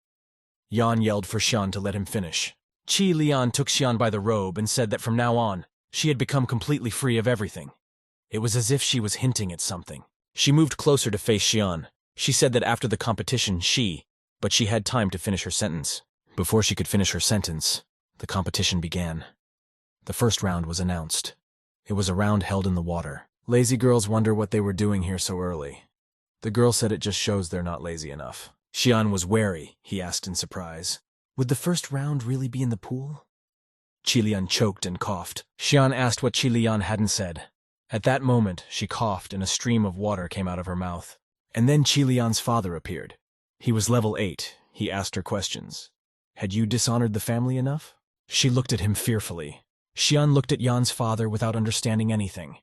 Yan yelled for Xian to let him finish. Qi Lian took Xian by the robe and said that from now on, she had become completely free of everything. It was as if she was hinting at something. She moved closer to face Xian. She said that after the competition, but she had time to finish her sentence. Before she could finish her sentence, the competition began. The first round was announced. It was a round held in the water. Lazy girls wonder what they were doing here so early. The girl said it just shows they're not lazy enough. Xian was wary. He asked in surprise, would the first round really be in the pool? Qi Lian choked and coughed. Xian asked what Qi Lian hadn't said. At that moment, she coughed and a stream of water came out of her mouth. And then Qi Lian's father appeared. He was level 8. He asked her questions. Had you dishonored the family enough? She looked at him fearfully. Shuan looked at Yan's father without understanding anything.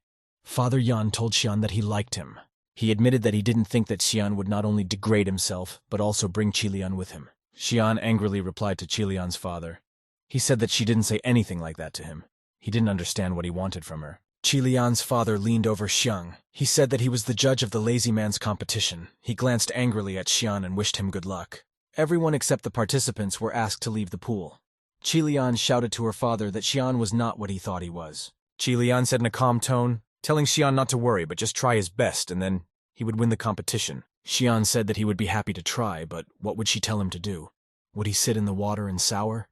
Father Yan told Shuan that he liked him. He admitted that he didn't think that Shuan would not only degrade himself, but also bring Qilian with him. Shuan angrily replied to Qilian's father. He said that she didn't say anything like that to him. He didn't understand what he wanted from her. Qilian's father leaned over Xiang. He said that he was the judge of the lazy man's competition. He glanced angrily at Xian and wished him good luck. Everyone except the participants were asked to leave the pool. Qilian shouted to her father that Xian was not what he thought he was. Qilian said in a calm tone, telling Xian not to worry but just try his best and then he would win the competition. Xian said that he would be happy to try, but what would she tell him to do? Would he sit in the water and sour?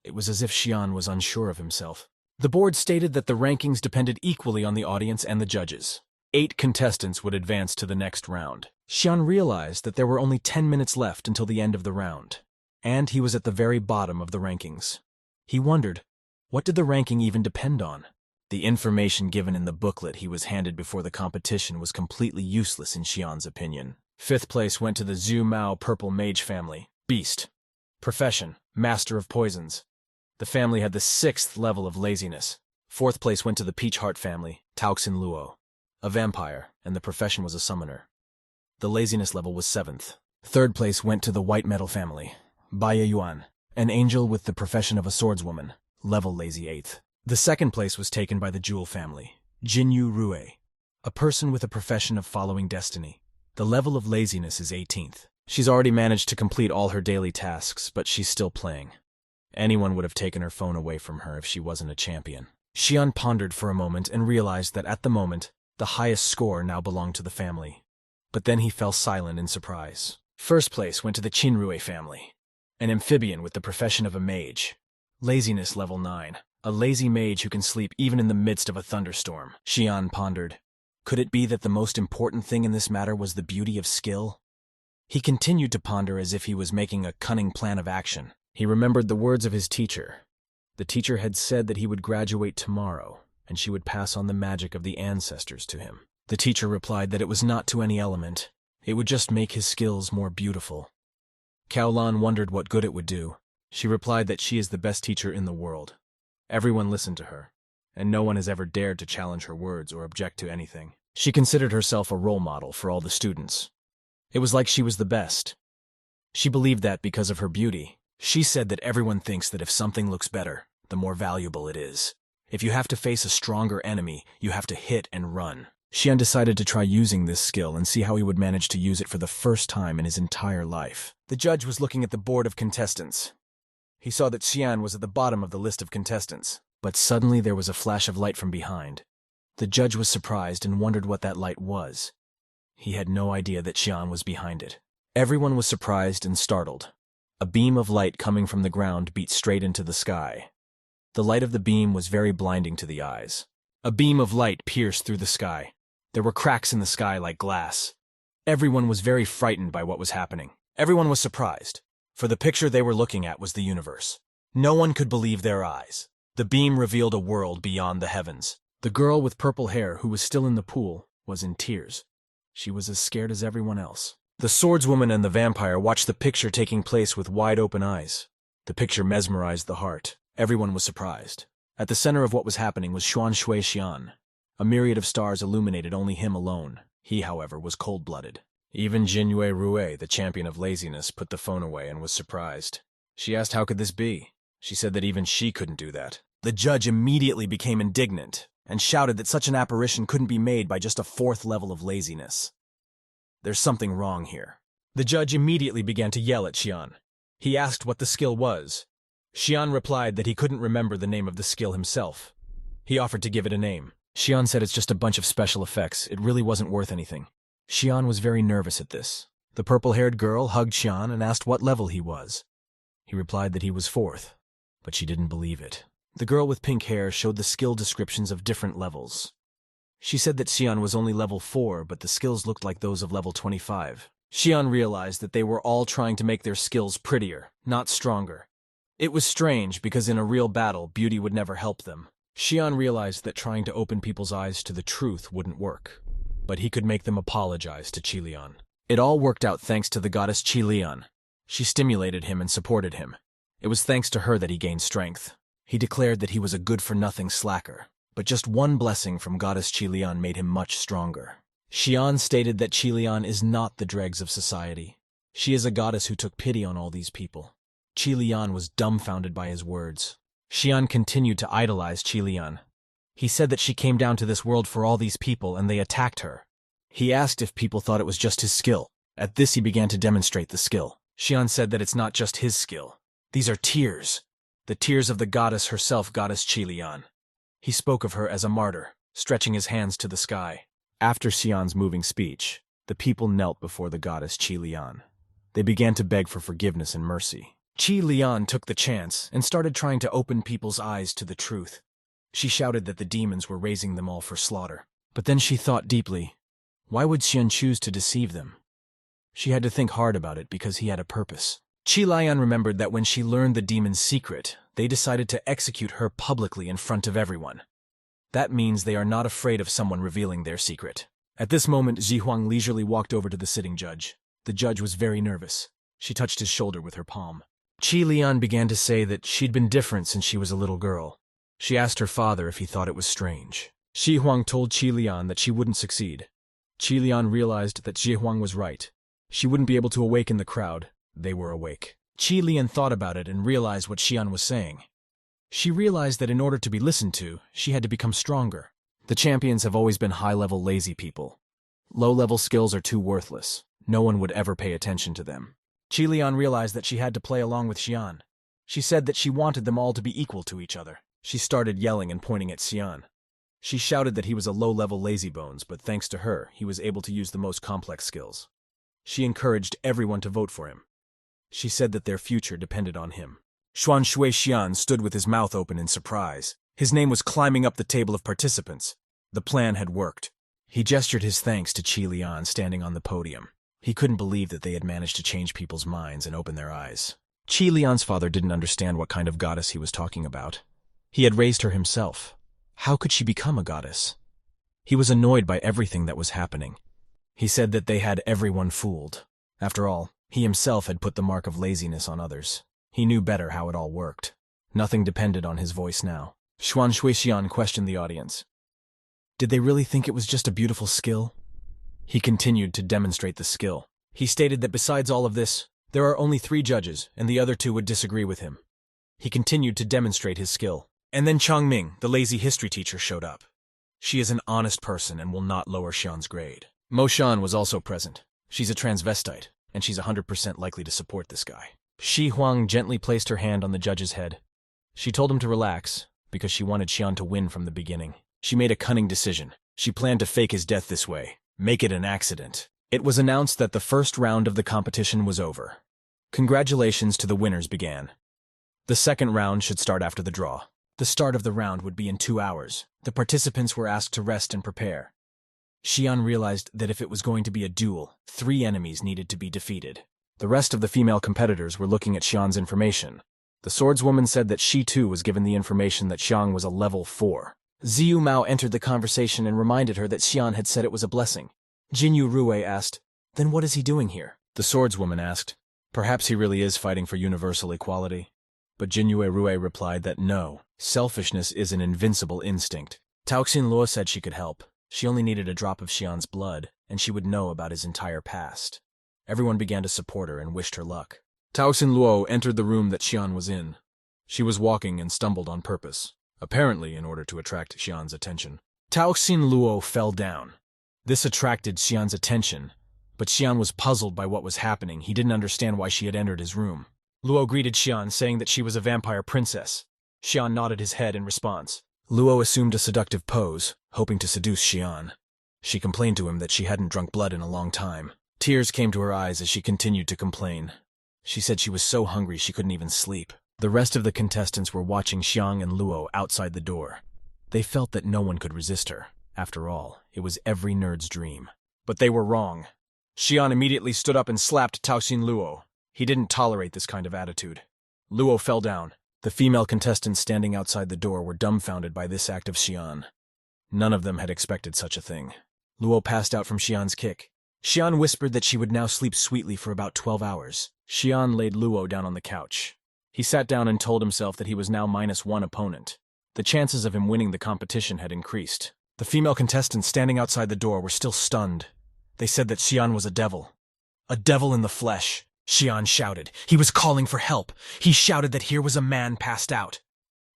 It was as if Xian was unsure of himself. The board stated that the rankings depended equally on the audience and the judges. 8 contestants would advance to the next round. Xian realized that there were only 10 minutes left until the end of the round, and he was at the very bottom of the rankings. He wondered, what did the ranking even depend on? The information given in the booklet he was handed before the competition was completely useless in Xian's opinion. 5th place went to the Zhu Mao Purple Mage family. Beast. Profession, Master of Poisons. The family had the 6th level of laziness. 4th place went to the Peach Heart family, Taoxin Luo, a vampire, and the profession was a summoner. The laziness level was 7th. 3rd place went to the White Metal family, Baya Yuan, an angel with the profession of a swordswoman, level lazy 8th. The 2nd place was taken by the Jewel family, Jinyu Rue, a person with a profession of following destiny. The level of laziness is 18th. She's already managed to complete all her daily tasks, but she's still playing. Anyone would have taken her phone away from her if she wasn't a champion. Xian pondered for a moment and realized that at the moment, the highest score now belonged to the family. But then he fell silent in surprise. 1st place went to the Qinrui family, an amphibian with the profession of a mage. Laziness level 9. A lazy mage who can sleep even in the midst of a thunderstorm. Xian pondered. Could it be that the most important thing in this matter was the beauty of skill? He continued to ponder as if he was making a cunning plan of action. He remembered the words of his teacher. The teacher had said that he would graduate tomorrow, and she would pass on the magic of the ancestors to him. The teacher replied that it was not to any element. It would just make his skills more beautiful. Kaolan wondered what good it would do. She replied that she is the best teacher in the world. Everyone listened to her, and no one has ever dared to challenge her words or object to anything. She considered herself a role model for all the students. It was like she was the best. She believed that because of her beauty. She said that everyone thinks that if something looks better, the more valuable it is. If you have to face a stronger enemy, you have to hit and run. Xian decided to try using this skill and see how he would manage to use it for the first time in his entire life. The judge was looking at the board of contestants. He saw that Xian was at the bottom of the list of contestants, but suddenly there was a flash of light from behind. The judge was surprised and wondered what that light was. He had no idea that Xian was behind it. Everyone was surprised and startled. A beam of light coming from the ground beat straight into the sky. The light of the beam was very blinding to the eyes. A beam of light pierced through the sky. There were cracks in the sky like glass. Everyone was very frightened by what was happening. Everyone was surprised, for the picture they were looking at was the universe. No one could believe their eyes. The beam revealed a world beyond the heavens. The girl with purple hair, who was still in the pool, was in tears. She was as scared as everyone else. The swordswoman and the vampire watched the picture taking place with wide-open eyes. The picture mesmerized the heart. Everyone was surprised. At the center of what was happening was Xuan Shui Xian. A myriad of stars illuminated only him alone. He, however, was cold-blooded. Even Jinyue Rue, the champion of laziness, put the phone away and was surprised. She asked how could this be. She said that even she couldn't do that. The judge immediately became indignant and shouted that such an apparition couldn't be made by just a 4th level of laziness. There's something wrong here. The judge immediately began to yell at Xian. He asked what the skill was. Xian replied that he couldn't remember the name of the skill himself. He offered to give it a name. Xian said it's just a bunch of special effects. It really wasn't worth anything. Xian was very nervous at this. The purple-haired girl hugged Xian and asked what level he was. He replied that he was 4th, but she didn't believe it. The girl with pink hair showed the skill descriptions of different levels. She said that Xian was only level 4, but the skills looked like those of level 25. Xian realized that they were all trying to make their skills prettier, not stronger. It was strange because in a real battle, beauty would never help them. Xian realized that trying to open people's eyes to the truth wouldn't work, but he could make them apologize to Qilian. It all worked out thanks to the goddess Qilian. She stimulated him and supported him. It was thanks to her that he gained strength. He declared that he was a good-for-nothing slacker, but just one blessing from goddess Qilian made him much stronger. Shuan stated that Qilian is not the dregs of society. She is a goddess who took pity on all these people. Qilian was dumbfounded by his words. Shuan continued to idolize Qilian. He said that she came down to this world for all these people and they attacked her. He asked if people thought it was just his skill. At this he began to demonstrate the skill. Shuan said that it's not just his skill. These are tears. The tears of the goddess herself, goddess Qilian. He spoke of her as a martyr, stretching his hands to the sky. After Shuan's moving speech, the people knelt before the goddess Qilian. They began to beg for forgiveness and mercy. Qilian took the chance and started trying to open people's eyes to the truth. She shouted that the demons were raising them all for slaughter. But then she thought deeply, why would Shuan choose to deceive them? She had to think hard about it because he had a purpose. Qilian remembered that when she learned the demon's secret, they decided to execute her publicly in front of everyone. That means they are not afraid of someone revealing their secret. At this moment, Zihuang leisurely walked over to the sitting judge. The judge was very nervous. She touched his shoulder with her palm. Qilian began to say that she'd been different since she was a little girl. She asked her father if he thought it was strange. Zihuang told Qilian that she wouldn't succeed. Qilian realized that Zihuang was right. She wouldn't be able to awaken the crowd. They were awake. Qilian thought about it and realized what Shuan was saying. She realized that in order to be listened to, she had to become stronger. The champions have always been high-level lazy people. Low-level skills are too worthless. No one would ever pay attention to them. Qilian realized that she had to play along with Shuan. She said that she wanted them all to be equal to each other. She started yelling and pointing at Shuan. She shouted that he was a low-level lazybones, but thanks to her, he was able to use the most complex skills. She encouraged everyone to vote for him. She said that their future depended on him. Xuan Shui Xian stood with his mouth open in surprise. His name was climbing up the table of participants. The plan had worked. He gestured his thanks to Qilian standing on the podium. He couldn't believe that they had managed to change people's minds and open their eyes. Qilian's father didn't understand what kind of goddess he was talking about. He had raised her himself. How could she become a goddess? He was annoyed by everything that was happening. He said that they had everyone fooled. After all, he himself had put the mark of laziness on others. He knew better how it all worked. Nothing depended on his voice now. Xuan Shuixian questioned the audience. Did they really think it was just a beautiful skill? He continued to demonstrate the skill. He stated that besides all of this, there are only 3 judges, and the other 2 would disagree with him. He continued to demonstrate his skill. And then Changming, the lazy history teacher, showed up. She is an honest person and will not lower Xian's grade. Mo Shan was also present. She's a transvestite, and she's 100% likely to support this guy. Shi Huang gently placed her hand on the judge's head. She told him to relax, because she wanted Xian to win from the beginning. She made a cunning decision. She planned to fake his death this way, make it an accident. It was announced that the first round of the competition was over. Congratulations to the winners began. The second round should start after the draw. The start of the round would be in 2 hours. The participants were asked to rest and prepare. Xian realized that if it was going to be a duel, 3 enemies needed to be defeated. The rest of the female competitors were looking at Xian's information. The swordswoman said that she too was given the information that Xiang was a level 4. Ziyu Mao entered the conversation and reminded her that Xian had said it was a blessing. Jinyu Rue asked, "Then what is he doing here?" The swordswoman asked, "Perhaps he really is fighting for universal equality." But Jinyu Rue replied that no, selfishness is an invincible instinct. Taoxin Luo said she could help. She only needed a drop of Xian's blood, and she would know about his entire past. Everyone began to support her and wished her luck. Taoxin Luo entered the room that Xian was in. She was walking and stumbled on purpose, apparently in order to attract Xian's attention. Taoxin Luo fell down. This attracted Xian's attention, but Xian was puzzled by what was happening. He didn't understand why she had entered his room. Luo greeted Xian, saying that she was a vampire princess. Xian nodded his head in response. Luo assumed a seductive pose, hoping to seduce Xian. She complained to him that she hadn't drunk blood in a long time. Tears came to her eyes as she continued to complain. She said she was so hungry she couldn't even sleep. The rest of the contestants were watching Xiang and Luo outside the door. They felt that no one could resist her. After all, it was every nerd's dream. But they were wrong. Xian immediately stood up and slapped Taoxin Luo. He didn't tolerate this kind of attitude. Luo fell down. The female contestants standing outside the door were dumbfounded by this act of Xian. None of them had expected such a thing. Luo passed out from Xian's kick. Xian whispered that she would now sleep sweetly for about 12 hours. Xian laid Luo down on the couch. He sat down and told himself that he was now -1 opponent. The chances of him winning the competition had increased. The female contestants standing outside the door were still stunned. They said that Shuan was a devil. A devil in the flesh, Shuan shouted. He was calling for help. He shouted that here was a man passed out.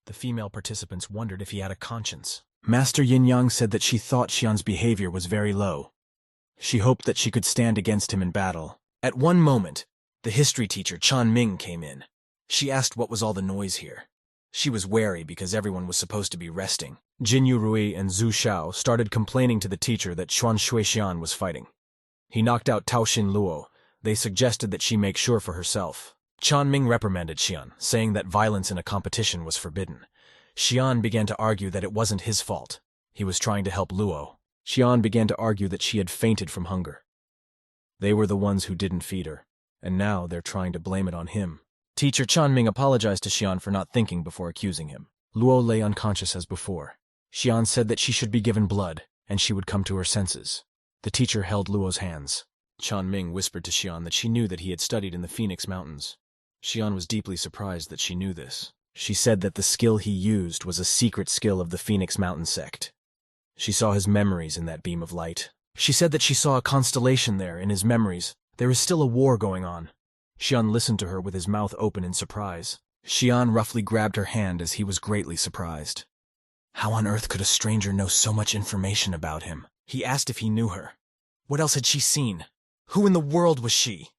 The female participants wondered if he had a conscience. Master Yin Yang said that she thought Xian's behavior was very low. She hoped that she could stand against him in battle. At one moment, the history teacher, Chan Ming, came in. She asked what was all the noise here. She was wary because everyone was supposed to be resting. Jin Yurui and Zhu Xiao started complaining to the teacher that Xuan Shuixian was fighting. He knocked out Tao Xin Luo. They suggested that she make sure for herself. Chan Ming reprimanded Xian, saying that violence in a competition was forbidden. Xian began to argue that it wasn't his fault. He was trying to help Luo. Xian began to argue that she had fainted from hunger. They were the ones who didn't feed her, and now they're trying to blame it on him. Teacher Chan Ming apologized to Xian for not thinking before accusing him. Luo lay unconscious as before. Xian said that she should be given blood, and she would come to her senses. The teacher held Luo's hands. Chan Ming whispered to Xian that she knew that he had studied in the Phoenix Mountains. Xian was deeply surprised that she knew this. She said that the skill he used was a secret skill of the Phoenix Mountain sect. She saw his memories in that beam of light. She said that she saw a constellation there in his memories. There is still a war going on. Xian listened to her with his mouth open in surprise. Xian roughly grabbed her hand as he was greatly surprised. How on earth could a stranger know so much information about him? He asked if he knew her. What else had she seen? Who in the world was she?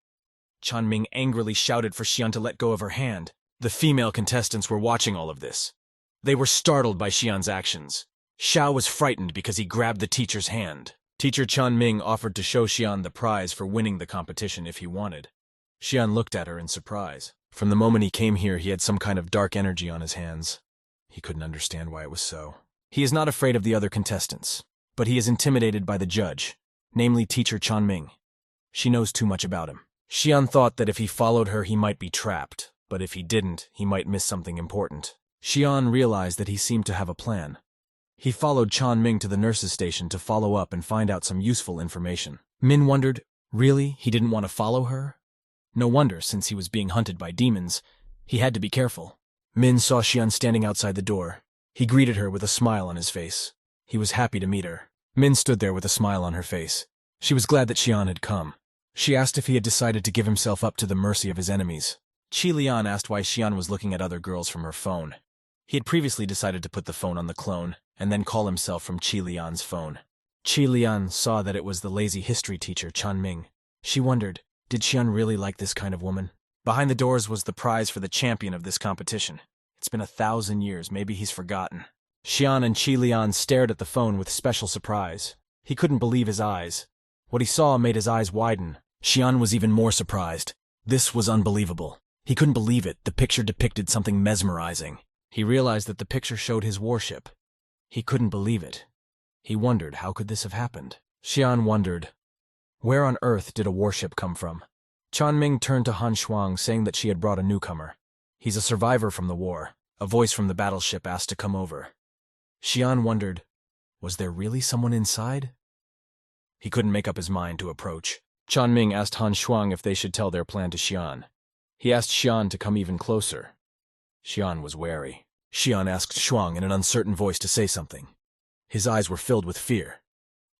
Chan Ming angrily shouted for Xian to let go of her hand. The female contestants were watching all of this. They were startled by Xian's actions. Xiao was frightened because he grabbed the teacher's hand. Teacher Chan Ming offered to show Xian the prize for winning the competition if he wanted. Xian looked at her in surprise. From the moment he came here, he had some kind of dark energy on his hands. He couldn't understand why it was so. He is not afraid of the other contestants, but he is intimidated by the judge, namely Teacher Chan Ming. She knows too much about him. Xian thought that if he followed her, he might be trapped, but if he didn't, he might miss something important. Xian realized that he seemed to have a plan. He followed Chan Ming to the nurse's station to follow up and find out some useful information. Min wondered, really, he didn't want to follow her? No wonder, since he was being hunted by demons. He had to be careful. Min saw Xian standing outside the door. He greeted her with a smile on his face. He was happy to meet her. Min stood there with a smile on her face. She was glad that Xian had come. She asked if he had decided to give himself up to the mercy of his enemies. Qi Lian asked why Xian was looking at other girls from her phone. He had previously decided to put the phone on the clone, and then call himself from Qi Lian's phone. Qi Lian saw that it was the lazy history teacher, Chan Ming. She wondered, did Xian really like this kind of woman? Behind the doors was the prize for the champion of this competition. It's been 1,000 years, maybe he's forgotten. Xian and Qi Lian stared at the phone with special surprise. He couldn't believe his eyes. What he saw made his eyes widen. Xian was even more surprised. This was unbelievable. He couldn't believe it. The picture depicted something mesmerizing. He realized that the picture showed his warship. He couldn't believe it. He wondered, how could this have happened? Xian wondered, where on earth did a warship come from? Chan Ming turned to Han Shuang, saying that she had brought a newcomer. He's a survivor from the war. A voice from the battleship asked to come over. Xian wondered, was there really someone inside? He couldn't make up his mind to approach. Chan Ming asked Han Shuang if they should tell their plan to Xian. He asked Xian to come even closer. Xian was wary. Xian asked Shuang in an uncertain voice to say something. His eyes were filled with fear.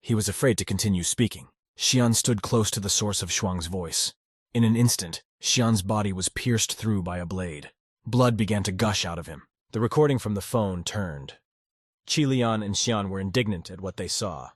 He was afraid to continue speaking. Xian stood close to the source of Shuang's voice. In an instant, Xian's body was pierced through by a blade. Blood began to gush out of him. The recording from the phone turned. Qi Lian and Xian were indignant at what they saw.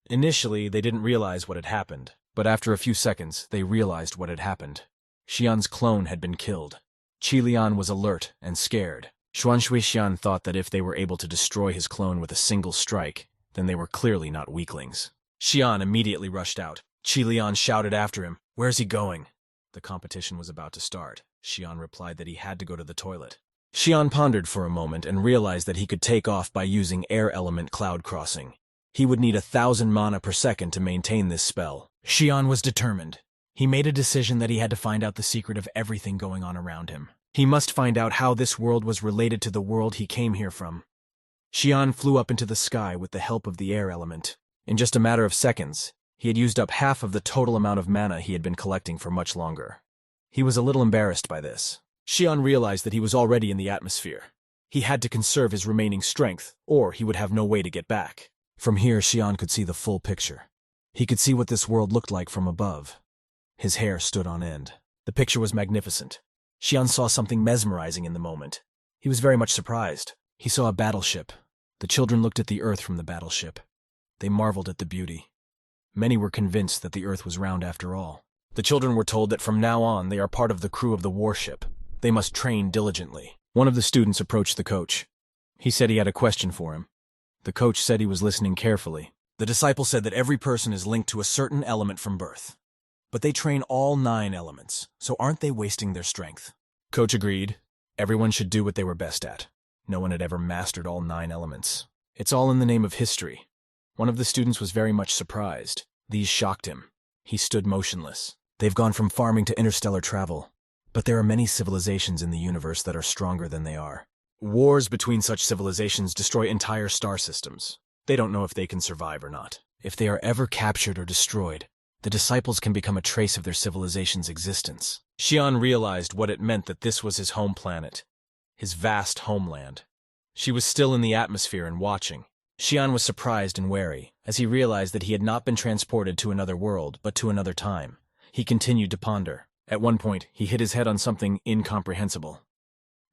Initially, they didn't realize what had happened, but after a few seconds, they realized what had happened. Xian's clone had been killed. Qi Lian was alert and scared. Xuan Shuixian thought that if they were able to destroy his clone with a single strike, then they were clearly not weaklings. Xian immediately rushed out. Qi Lian shouted after him, "Where's he going?" The competition was about to start. Xian replied that he had to go to the toilet. Xian pondered for a moment and realized that he could take off by using air element cloud crossing. He would need 1,000 mana per second to maintain this spell. Xian was determined. He made a decision that he had to find out the secret of everything going on around him. He must find out how this world was related to the world he came here from. Xian flew up into the sky with the help of the air element. In just a matter of seconds, he had used up half of the total amount of mana he had been collecting for much longer. He was a little embarrassed by this. Shuan realized that he was already in the atmosphere. He had to conserve his remaining strength, or he would have no way to get back. From here, Shuan could see the full picture. He could see what this world looked like from above. His hair stood on end. The picture was magnificent. Shuan saw something mesmerizing in the moment. He was very much surprised. He saw a battleship. The children looked at the earth from the battleship. They marveled at the beauty. Many were convinced that the earth was round after all. The children were told that from now on they are part of the crew of the warship. They must train diligently. One of the students approached the coach. He said he had a question for him. The coach said he was listening carefully. The disciple said that every person is linked to a certain element from birth. But they train all 9 elements, so aren't they wasting their strength? Coach agreed. Everyone should do what they were best at. No one had ever mastered all 9 elements. It's all in the name of history. One of the students was very much surprised. These shocked him. He stood motionless. They've gone from farming to interstellar travel. But there are many civilizations in the universe that are stronger than they are. Wars between such civilizations destroy entire star systems. They don't know if they can survive or not. If they are ever captured or destroyed, the disciples can become a trace of their civilization's existence. Shuan realized what it meant that this was his home planet, his vast homeland. She was still in the atmosphere and watching. Shuan was surprised and wary, as he realized that he had not been transported to another world, but to another time. He continued to ponder. At one point, he hit his head on something incomprehensible.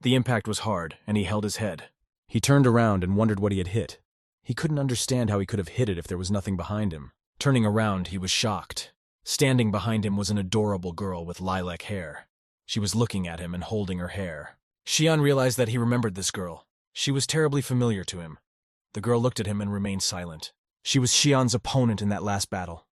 The impact was hard, and he held his head. He turned around and wondered what he had hit. He couldn't understand how he could have hit it if there was nothing behind him. Turning around, he was shocked. Standing behind him was an adorable girl with lilac hair. She was looking at him and holding her hair. Shuan realized that he remembered this girl. She was terribly familiar to him. The girl looked at him and remained silent. She was Shuan's opponent in that last battle.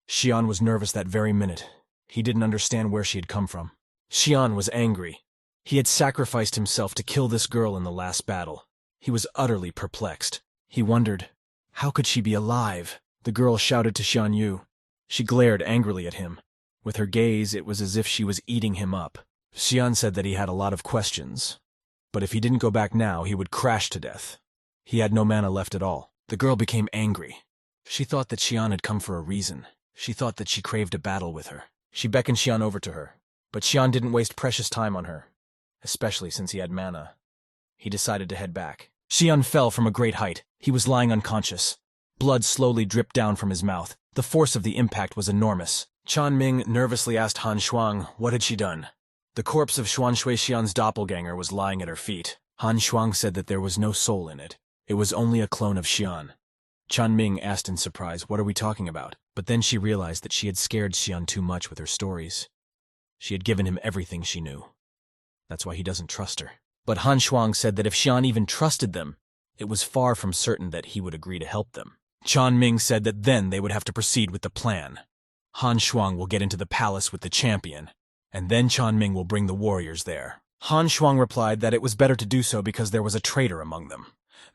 Shuan was nervous that very minute. He didn't understand where she had come from. Shuan was angry. He had sacrificed himself to kill this girl in the last battle. He was utterly perplexed. He wondered, how could she be alive? The girl shouted to Shan Yu. She glared angrily at him. With her gaze, it was as if she was eating him up. Shuan said that he had a lot of questions, but if he didn't go back now, he would crash to death. He had no mana left at all. The girl became angry. She thought that Shuan had come for a reason. She thought that she craved a battle with her. She beckoned Shuan over to her, but Shuan didn't waste precious time on her, especially since he had mana. He decided to head back. Shuan fell from a great height. He was lying unconscious. Blood slowly dripped down from his mouth. The force of the impact was enormous. Chan Ming nervously asked Han Shuang what had she done. The corpse of Xuan Shuixian's doppelganger was lying at her feet. Han Shuang said that there was no soul in it. It was only a clone of Xian. Chan Ming asked in surprise, what are we talking about? But then she realized that she had scared Xian too much with her stories. She had given him everything she knew. That's why he doesn't trust her. But Han Shuang said that if Xian even trusted them, it was far from certain that he would agree to help them. Chan Ming said that then they would have to proceed with the plan. Han Shuang will get into the palace with the champion, and then Chan Ming will bring the warriors there. Han Shuang replied that it was better to do so because there was a traitor among them.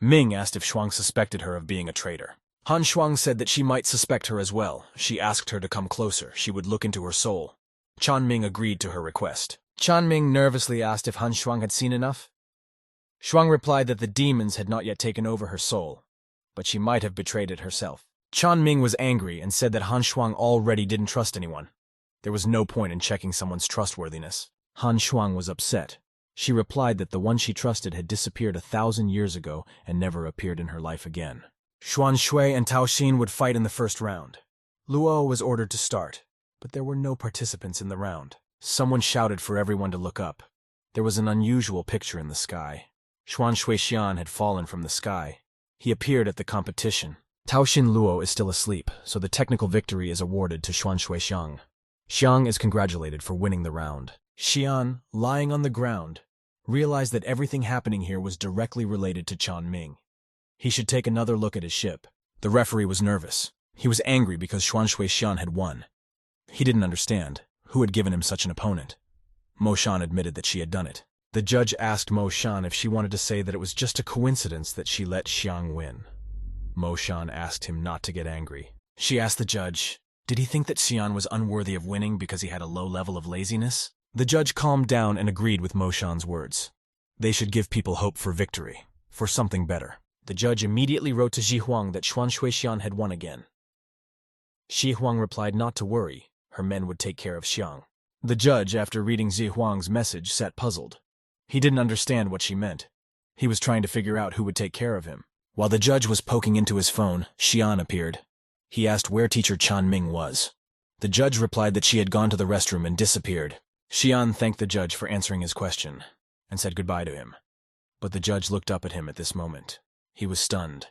Ming asked if Shuang suspected her of being a traitor. Han Shuang said that she might suspect her as well. She asked her to come closer. She would look into her soul. Chan Ming agreed to her request. Chan Ming nervously asked if Han Shuang had seen enough. Shuang replied that the demons had not yet taken over her soul, but she might have betrayed it herself. Chan Ming was angry and said that Han Shuang already didn't trust anyone. There was no point in checking someone's trustworthiness. Han Shuang was upset. She replied that the one she trusted had disappeared 1,000 years ago and never appeared in her life again. Xuan Shui and Tao Xin would fight in the first round. Luo was ordered to start, but there were no participants in the round. Someone shouted for everyone to look up. There was an unusual picture in the sky. Xuan Shuixian had fallen from the sky. He appeared at the competition. Tao Xin Luo is still asleep, so the technical victory is awarded to Xuan Shuixiang. Xiang is congratulated for winning the round. Xian, lying on the ground, realized that everything happening here was directly related to Chan Ming. He should take another look at his ship. The referee was nervous. He was angry because Xuan Shuixian had won. He didn't understand who had given him such an opponent. Mo Shan admitted that she had done it. The judge asked Mo Shan if she wanted to say that it was just a coincidence that she let Xiang win. Mo Shan asked him not to get angry. She asked the judge, did he think that Xian was unworthy of winning because he had a low level of laziness? The judge calmed down and agreed with Mo Shan's words. They should give people hope for victory, for something better. The judge immediately wrote to Ji Huang that Xuan Shuixian had won again. Shi Huang replied not to worry, her men would take care of Xiang. The judge, after reading Zi Huang's message, sat puzzled. He didn't understand what she meant. He was trying to figure out who would take care of him. While the judge was poking into his phone, Shuan appeared. He asked where teacher Chan Ming was. The judge replied that she had gone to the restroom and disappeared. Shuan thanked the judge for answering his question and said goodbye to him. But the judge looked up at him at this moment. He was stunned.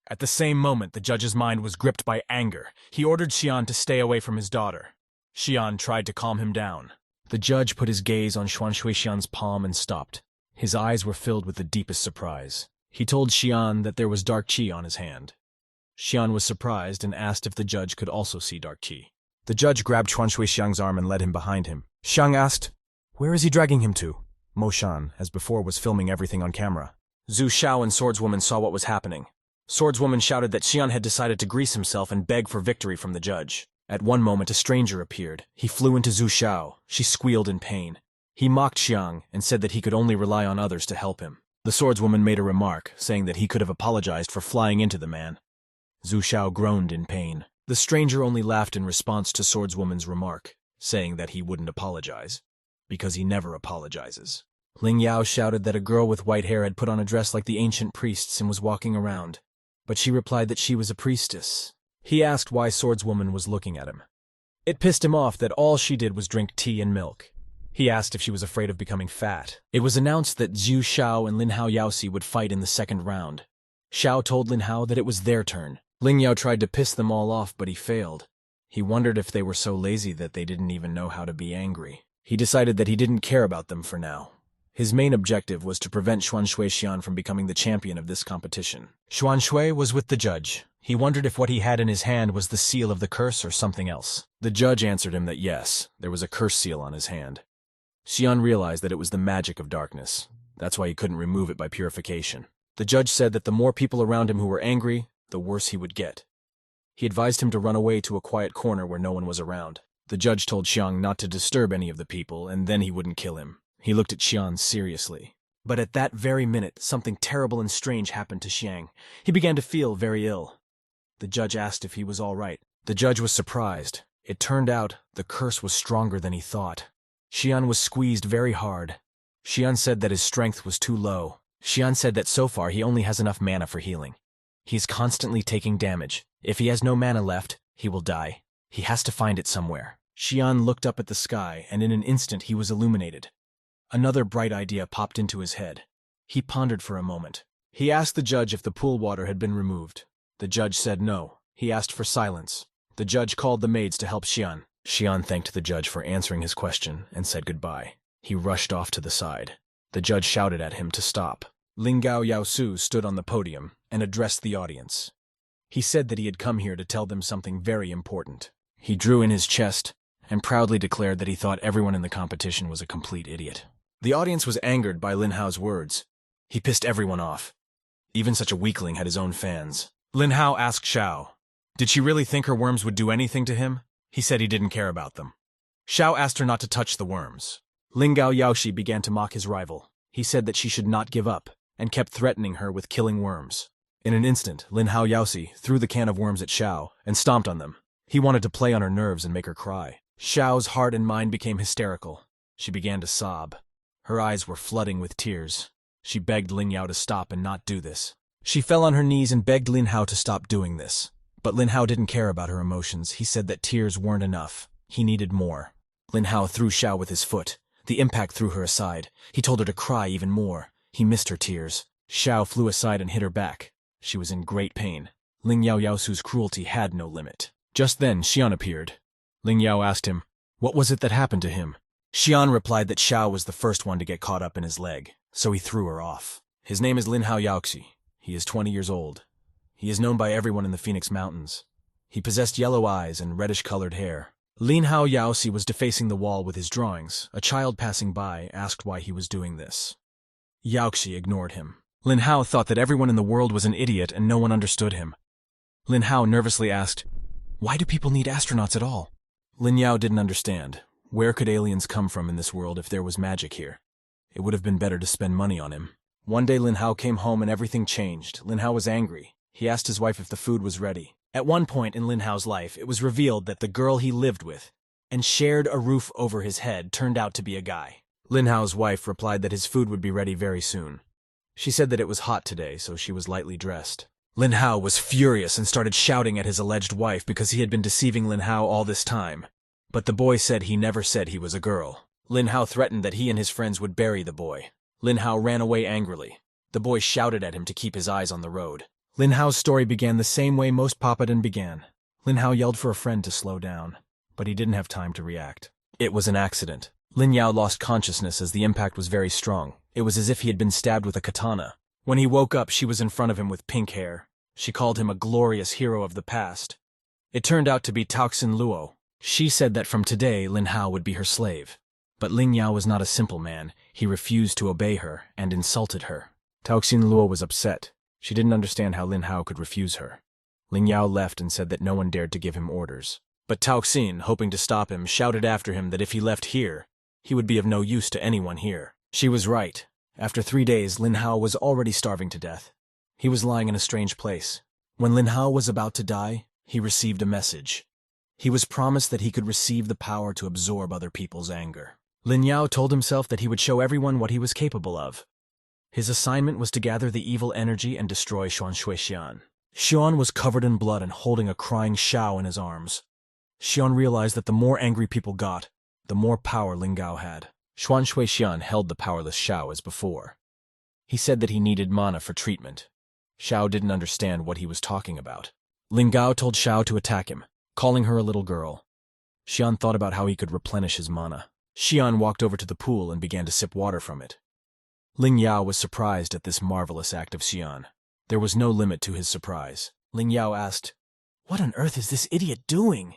At the same moment, the judge's mind was gripped by anger. He ordered Shuan to stay away from his daughter. Shuan tried to calm him down. The judge put his gaze on Xuan Shuixian's palm and stopped. His eyes were filled with the deepest surprise. He told Shuan that there was dark qi on his hand. Shuan was surprised and asked if the judge could also see dark qi. The judge grabbed Xuan Shuixiang's arm and led him behind him. Xiang asked, "Where is he dragging him to?" Mo Shan, as before, was filming everything on camera. Zhu Xiao and Swordswoman saw what was happening. Swordswoman shouted that Xian had decided to grease himself and beg for victory from the judge. At one moment, a stranger appeared. He flew into Zhu Xiao. She squealed in pain. He mocked Xiang and said that he could only rely on others to help him. The swordswoman made a remark, saying that he could have apologized for flying into the man. Zhu Xiao groaned in pain. The stranger only laughed in response to swordswoman's remark, saying that he wouldn't apologize, because he never apologizes. Ling Yao shouted that a girl with white hair had put on a dress like the ancient priests and was walking around, but she replied that she was a priestess. He asked why swordswoman was looking at him. It pissed him off that all she did was drink tea and milk. He asked if she was afraid of becoming fat. It was announced that Zhu Xiao and Lin Hao Yaoxi would fight in the second round. Xiao told Lin Hao that it was their turn. Ling Yao tried to piss them all off, but he failed. He wondered if they were so lazy that they didn't even know how to be angry. He decided that he didn't care about them for now. His main objective was to prevent Xuan Shuixian from becoming the champion of this competition. Xuan Shui was with the judge. He wondered if what he had in his hand was the seal of the curse or something else. The judge answered him that yes, there was a curse seal on his hand. Xian realized that it was the magic of darkness. That's why he couldn't remove it by purification. The judge said that the more people around him who were angry, the worse he would get. He advised him to run away to a quiet corner where no one was around. The judge told Xiang not to disturb any of the people, and then he wouldn't kill him. He looked at Xian seriously. But at that very minute, something terrible and strange happened to Xiang. He began to feel very ill. The judge asked if he was all right. The judge was surprised. It turned out the curse was stronger than he thought. Xian was squeezed very hard. Xian said that his strength was too low. Xian said that so far he only has enough mana for healing. He's constantly taking damage. If he has no mana left, he will die. He has to find it somewhere. Xian looked up at the sky, and in an instant he was illuminated. Another bright idea popped into his head. He pondered for a moment. He asked the judge if the pool water had been removed. The judge said no. He asked for silence. The judge called the maids to help Xian. Xian thanked the judge for answering his question and said goodbye. He rushed off to the side. The judge shouted at him to stop. Ling Gao Yaosu stood on the podium and addressed the audience. He said that he had come here to tell them something very important. He drew in his chest and proudly declared that he thought everyone in the competition was a complete idiot. The audience was angered by Lin Hao's words. He pissed everyone off. Even such a weakling had his own fans. Lin Hao asked Xiao, did she really think her worms would do anything to him? He said he didn't care about them. Xiao asked her not to touch the worms. Ling Gao Yaoxi began to mock his rival. He said that she should not give up, and kept threatening her with killing worms. In an instant, Lin Hao Yaoxi threw the can of worms at Xiao and stomped on them. He wanted to play on her nerves and make her cry. Xiao's heart and mind became hysterical. She began to sob. Her eyes were flooding with tears. She begged Ling Yao to stop and not do this. She fell on her knees and begged Lin Hao to stop doing this. But Lin Hao didn't care about her emotions. He said that tears weren't enough. He needed more. Lin Hao threw Xiao with his foot. The impact threw her aside. He told her to cry even more. He missed her tears. Xiao flew aside and hit her back. She was in great pain. Ling Yao Yaosu's cruelty had no limit. Just then, Xian appeared. Ling Yao asked him, what was it that happened to him? Xian replied that Xiao was the first one to get caught up in his leg, so he threw her off. His name is Lin Hao Yaoxi. He is 20 years old. He is known by everyone in the Phoenix Mountains. He possessed yellow eyes and reddish-colored hair. Lin Hao Yaoxi was defacing the wall with his drawings. A child passing by asked why he was doing this. Yaoxi ignored him. Lin Hao thought that everyone in the world was an idiot and no one understood him. Lin Hao nervously asked, why do people need astronauts at all? Lin Yao didn't understand. Where could aliens come from in this world if there was magic here? It would have been better to spend money on him. One day Lin Hao came home and everything changed. Lin Hao was angry. He asked his wife if the food was ready. At one point in Lin Hao's life, it was revealed that the girl he lived with and shared a roof over his head turned out to be a guy. Lin Hao's wife replied that his food would be ready very soon. She said that it was hot today, so she was lightly dressed. Lin Hao was furious and started shouting at his alleged wife because he had been deceiving Lin Hao all this time. But the boy said he never said he was a girl. Lin Hao threatened that he and his friends would bury the boy. Lin Hao ran away angrily. The boy shouted at him to keep his eyes on the road. Lin Hao's story began the same way most Papadon began. Lin Hao yelled for a friend to slow down, but he didn't have time to react. It was an accident. Lin Yao lost consciousness as the impact was very strong. It was as if he had been stabbed with a katana. When he woke up, she was in front of him with pink hair. She called him a glorious hero of the past. It turned out to be Taoxin Luo. She said that from today, Lin Hao would be her slave. But Lin Yao was not a simple man. He refused to obey her and insulted her. Taoxin Luo was upset. She didn't understand how Lin Hao could refuse her. Lin Yao left and said that no one dared to give him orders. But Taoxin, hoping to stop him, shouted after him that if he left here, he would be of no use to anyone here. She was right. After 3 days, Lin Hao was already starving to death. He was lying in a strange place. When Lin Hao was about to die, he received a message. He was promised that he could receive the power to absorb other people's anger. Lin Yao told himself that he would show everyone what he was capable of. His assignment was to gather the evil energy and destroy Shuan. Shuan was covered in blood and holding a crying Shao in his arms. Shuan realized that the more angry people got, the more power Ling Gao had. Shuan held the powerless Shao as before. He said that he needed mana for treatment. Shao didn't understand what he was talking about. Ling Gao told Shao to attack him, calling her a little girl. Xian thought about how he could replenish his mana. Xian walked over to the pool and began to sip water from it. Ling Yao was surprised at this marvelous act of Xian. There was no limit to his surprise. Ling Yao asked, "What on earth is this idiot doing?"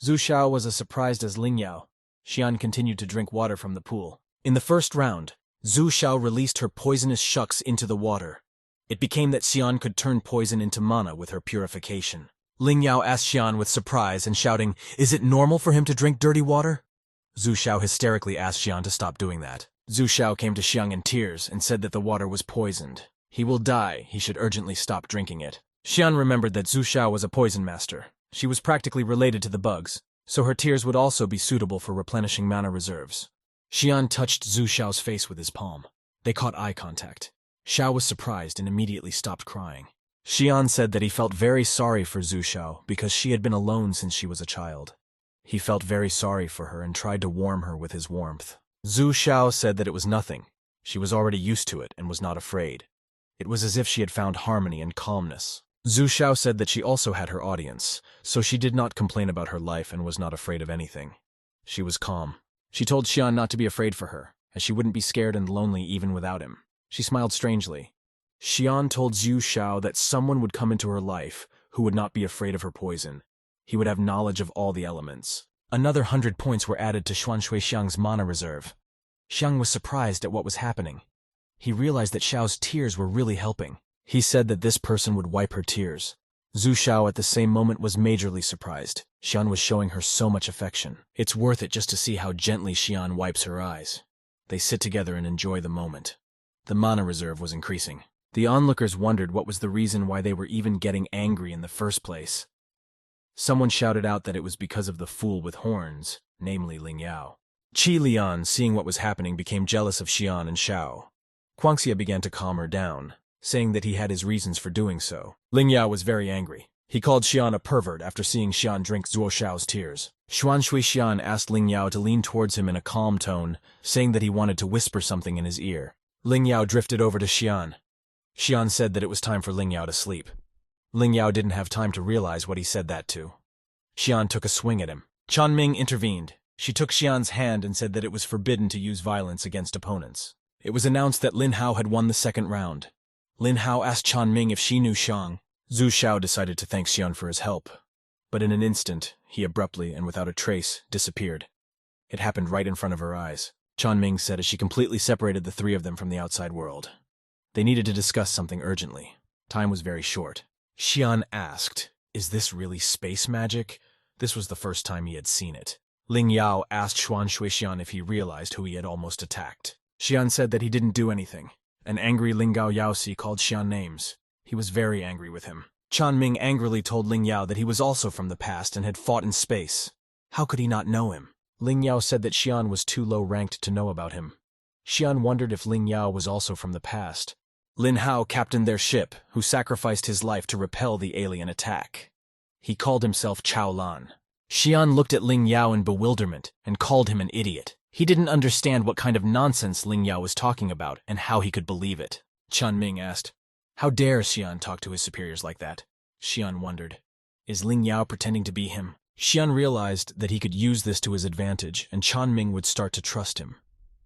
Zhu Shao was as surprised as Ling Yao. Xian continued to drink water from the pool. In the first round, Zhu Shao released her poisonous shucks into the water. It became that Xian could turn poison into mana with her purification. Ling Yao asked Xian with surprise and shouting, "Is it normal for him to drink dirty water?" Zhu Shao hysterically asked Xian to stop doing that. Zhu Shao came to Xiang in tears and said that the water was poisoned. He will die, he should urgently stop drinking it. Xian remembered that Zhu Shao was a poison master. She was practically related to the bugs, so her tears would also be suitable for replenishing mana reserves. Xian touched Zhu Shao's face with his palm. They caught eye contact. Shao was surprised and immediately stopped crying. Xian said that he felt very sorry for Zhu Shao because she had been alone since she was a child. He felt very sorry for her and tried to warm her with his warmth. Zhu Shao said that it was nothing. She was already used to it and was not afraid. It was as if she had found harmony and calmness. Zhu Shao said that she also had her audience, so she did not complain about her life and was not afraid of anything. She was calm. She told Xian not to be afraid for her, as she wouldn't be scared and lonely even without him. She smiled strangely. Xian told Zhu Shao that someone would come into her life who would not be afraid of her poison. He would have knowledge of all the elements. Another 100 points were added to Xiang's mana reserve. Xiang was surprised at what was happening. He realized that Xiao's tears were really helping. He said that this person would wipe her tears. Zhu Shao at the same moment was majorly surprised. Xian was showing her so much affection. It's worth it just to see how gently Xian wipes her eyes. They sit together and enjoy the moment. The mana reserve was increasing. The onlookers wondered what was the reason why they were even getting angry in the first place. Someone shouted out that it was because of the fool with horns, namely Ling Yao. Qi Lian, seeing what was happening, became jealous of Xian and Shao. Guangxia began to calm her down, saying that he had his reasons for doing so. Ling Yao was very angry. He called Xian a pervert after seeing Xian drink Zhuo Shao's tears. Xian asked Ling Yao to lean towards him in a calm tone, saying that he wanted to whisper something in his ear. Ling Yao drifted over to Xian. Xian said that it was time for Ling Yao to sleep. Ling Yao didn't have time to realize what he said that to. Xian took a swing at him. Chanming intervened. She took Xian's hand and said that it was forbidden to use violence against opponents. It was announced that Lin Hao had won the second round. Lin Hao asked Chanming if she knew Xiang. Zhu Shao decided to thank Xian for his help. But in an instant, he abruptly and without a trace disappeared. It happened right in front of her eyes. Chanming said as she completely separated the three of them from the outside world. They needed to discuss something urgently. Time was very short. Xian asked, "Is this really space magic?" This was the first time he had seen it. Ling Yao asked Xian if he realized who he had almost attacked. Xian said that he didn't do anything. An angry Ling Gao Yaosi called Xian names. He was very angry with him. Chanming angrily told Ling Yao that he was also from the past and had fought in space. How could he not know him? Ling Yao said that Shuan was too low-ranked to know about him. Shuan wondered if Ling Yao was also from the past. Lin Hao captained their ship, who sacrificed his life to repel the alien attack. He called himself Chao Lan. Shuan looked at Ling Yao in bewilderment and called him an idiot. He didn't understand what kind of nonsense Ling Yao was talking about and how he could believe it. Chan Ming asked, "How dare Shuan talk to his superiors like that?" Shuan wondered, "Is Ling Yao pretending to be him?" Shuan realized that he could use this to his advantage, and Chan Ming would start to trust him.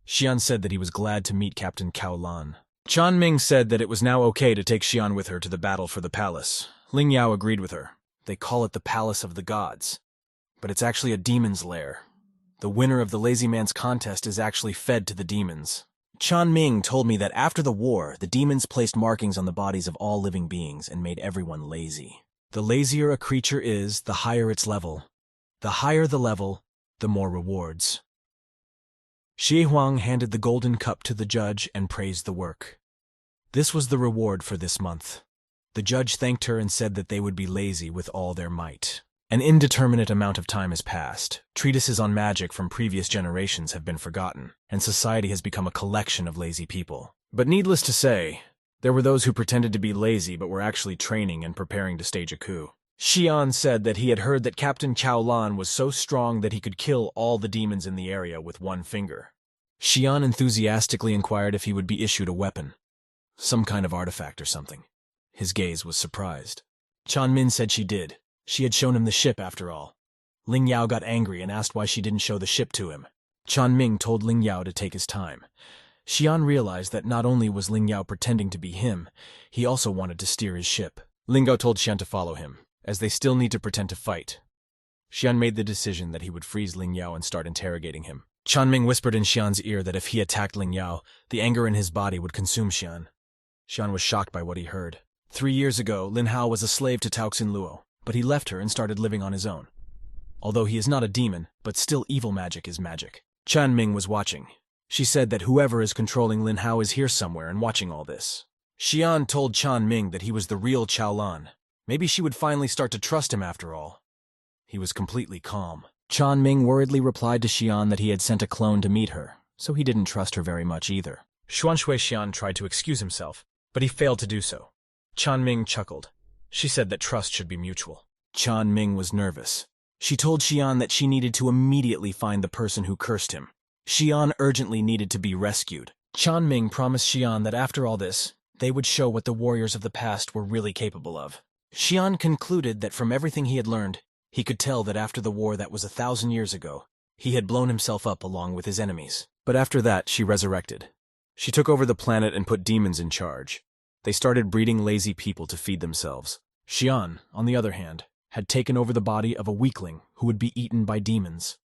Shuan said that he was glad to meet Captain Cao Lan. Chan Ming said that it was now okay to take Shuan with her to the battle for the palace. Ling Yao agreed with her. They call it the Palace of the Gods. But it's actually a demon's lair. The winner of the lazy man's contest is actually fed to the demons. Chan Ming told me that after the war, the demons placed markings on the bodies of all living beings and made everyone lazy. The lazier a creature is, the higher its level. The higher the level, the more rewards. Xie Huang handed the golden cup to the judge and praised the work. This was the reward for this month. The judge thanked her and said that they would be lazy with all their might. An indeterminate amount of time has passed. Treatises on magic from previous generations have been forgotten, and society has become a collection of lazy people. But needless to say, there were those who pretended to be lazy but were actually training and preparing to stage a coup. Xian said that he had heard that Captain Cao Lan was so strong that he could kill all the demons in the area with one finger. Xian enthusiastically inquired if he would be issued a weapon, some kind of artifact or something. His gaze was surprised. Chan Min said she did. She had shown him the ship after all. Ling Yao got angry and asked why she didn't show the ship to him. Chan Ming told Ling Yao to take his time. Xian realized that not only was Ling Yao pretending to be him, he also wanted to steer his ship. Ling Yao told Xian to follow him, as they still need to pretend to fight. Xian made the decision that he would freeze Ling Yao and start interrogating him. Chan Ming whispered in Xian's ear that if he attacked Ling Yao, the anger in his body would consume Xian. Xian was shocked by what he heard. 3 years ago, Lin Hao was a slave to Taoxin Luo, but he left her and started living on his own. Although he is not a demon, but still evil magic is magic. Chan Ming was watching. She said that whoever is controlling Lin Hao is here somewhere and watching all this. Xian told Chan Ming that he was the real Cao Lan. Maybe she would finally start to trust him after all. He was completely calm. Chan Ming worriedly replied to Xian that he had sent a clone to meet her, so he didn't trust her very much either. Xuan Shui Xian tried to excuse himself, but he failed to do so. Chan Ming chuckled. She said that trust should be mutual. Chan Ming was nervous. She told Xian that she needed to immediately find the person who cursed him. Xian urgently needed to be rescued. Chan Ming promised Xian that after all this, they would show what the warriors of the past were really capable of. Xian concluded that from everything he had learned, he could tell that after the war that was 1,000 years ago, he had blown himself up along with his enemies. But after that, she resurrected. She took over the planet and put demons in charge. They started breeding lazy people to feed themselves. Xian, on the other hand, had taken over the body of a weakling who would be eaten by demons.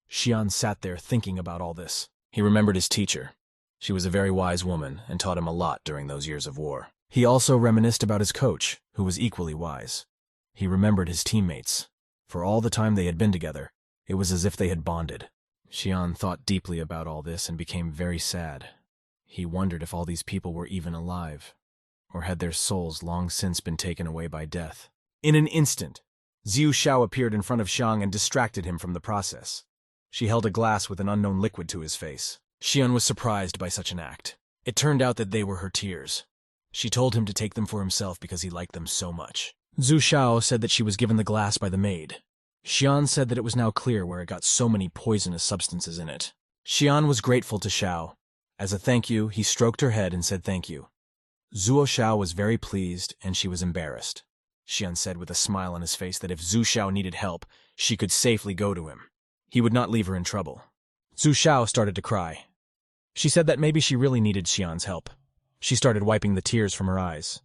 Xian sat there thinking about all this. He remembered his teacher. She was a very wise woman and taught him a lot during those years of war. He also reminisced about his coach, who was equally wise. He remembered his teammates. For all the time they had been together, it was as if they had bonded. Xian thought deeply about all this and became very sad. He wondered if all these people were even alive, or had their souls long since been taken away by death. In an instant, Xiu Xiao appeared in front of Xiang and distracted him from the process. She held a glass with an unknown liquid to his face. Xian was surprised by such an act. It turned out that they were her tears. She told him to take them for himself because he liked them so much. Zhu Xiao said that she was given the glass by the maid. Xian said that it was now clear where it got so many poisonous substances in it. Xian was grateful to Xiao. As a thank you, he stroked her head and said thank you. Zhuo Xiao was very pleased, and she was embarrassed. Xian said with a smile on his face that if Zhu Xiao needed help, she could safely go to him. He would not leave her in trouble. Zhu Xiao started to cry. She said that maybe she really needed Xian's help. She started wiping the tears from her eyes.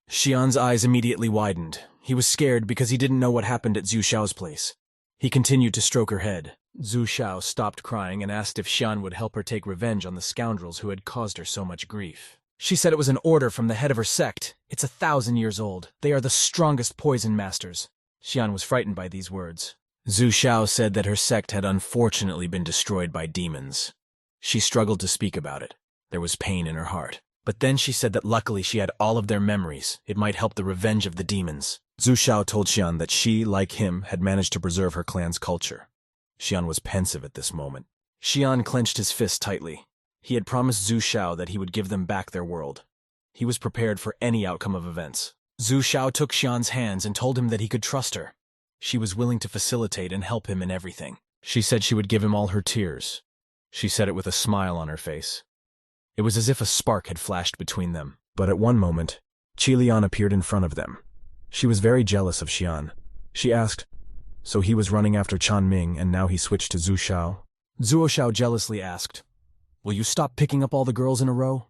Xian's eyes immediately widened. He was scared because he didn't know what happened at Zhu Xiao's place. He continued to stroke her head. Zhu Xiao stopped crying and asked if Xian would help her take revenge on the scoundrels who had caused her so much grief. She said it was an order from the head of her sect. It's 1,000 years old. They are the strongest poison masters. Xian was frightened by these words. Zhu Xiao said that her sect had unfortunately been destroyed by demons. She struggled to speak about it. There was pain in her heart. But then she said that luckily she had all of their memories. It might help the revenge of the demons. Zhu Xiao told Xian that she, like him, had managed to preserve her clan's culture. Shuan was pensive at this moment. Shuan clenched his fist tightly. He had promised Zhu Xiao that he would give them back their world. He was prepared for any outcome of events. Zhu Xiao took Shuan's hands and told him that he could trust her. She was willing to facilitate and help him in everything. She said she would give him all her tears. She said it with a smile on her face. It was as if a spark had flashed between them. But at one moment, Qilian appeared in front of them. She was very jealous of Shuan. She asked, "So he was running after Chan Ming and now he switched to Zhu Xiao?" Zhuo Xiao jealously asked, "Will you stop picking up all the girls in a row?"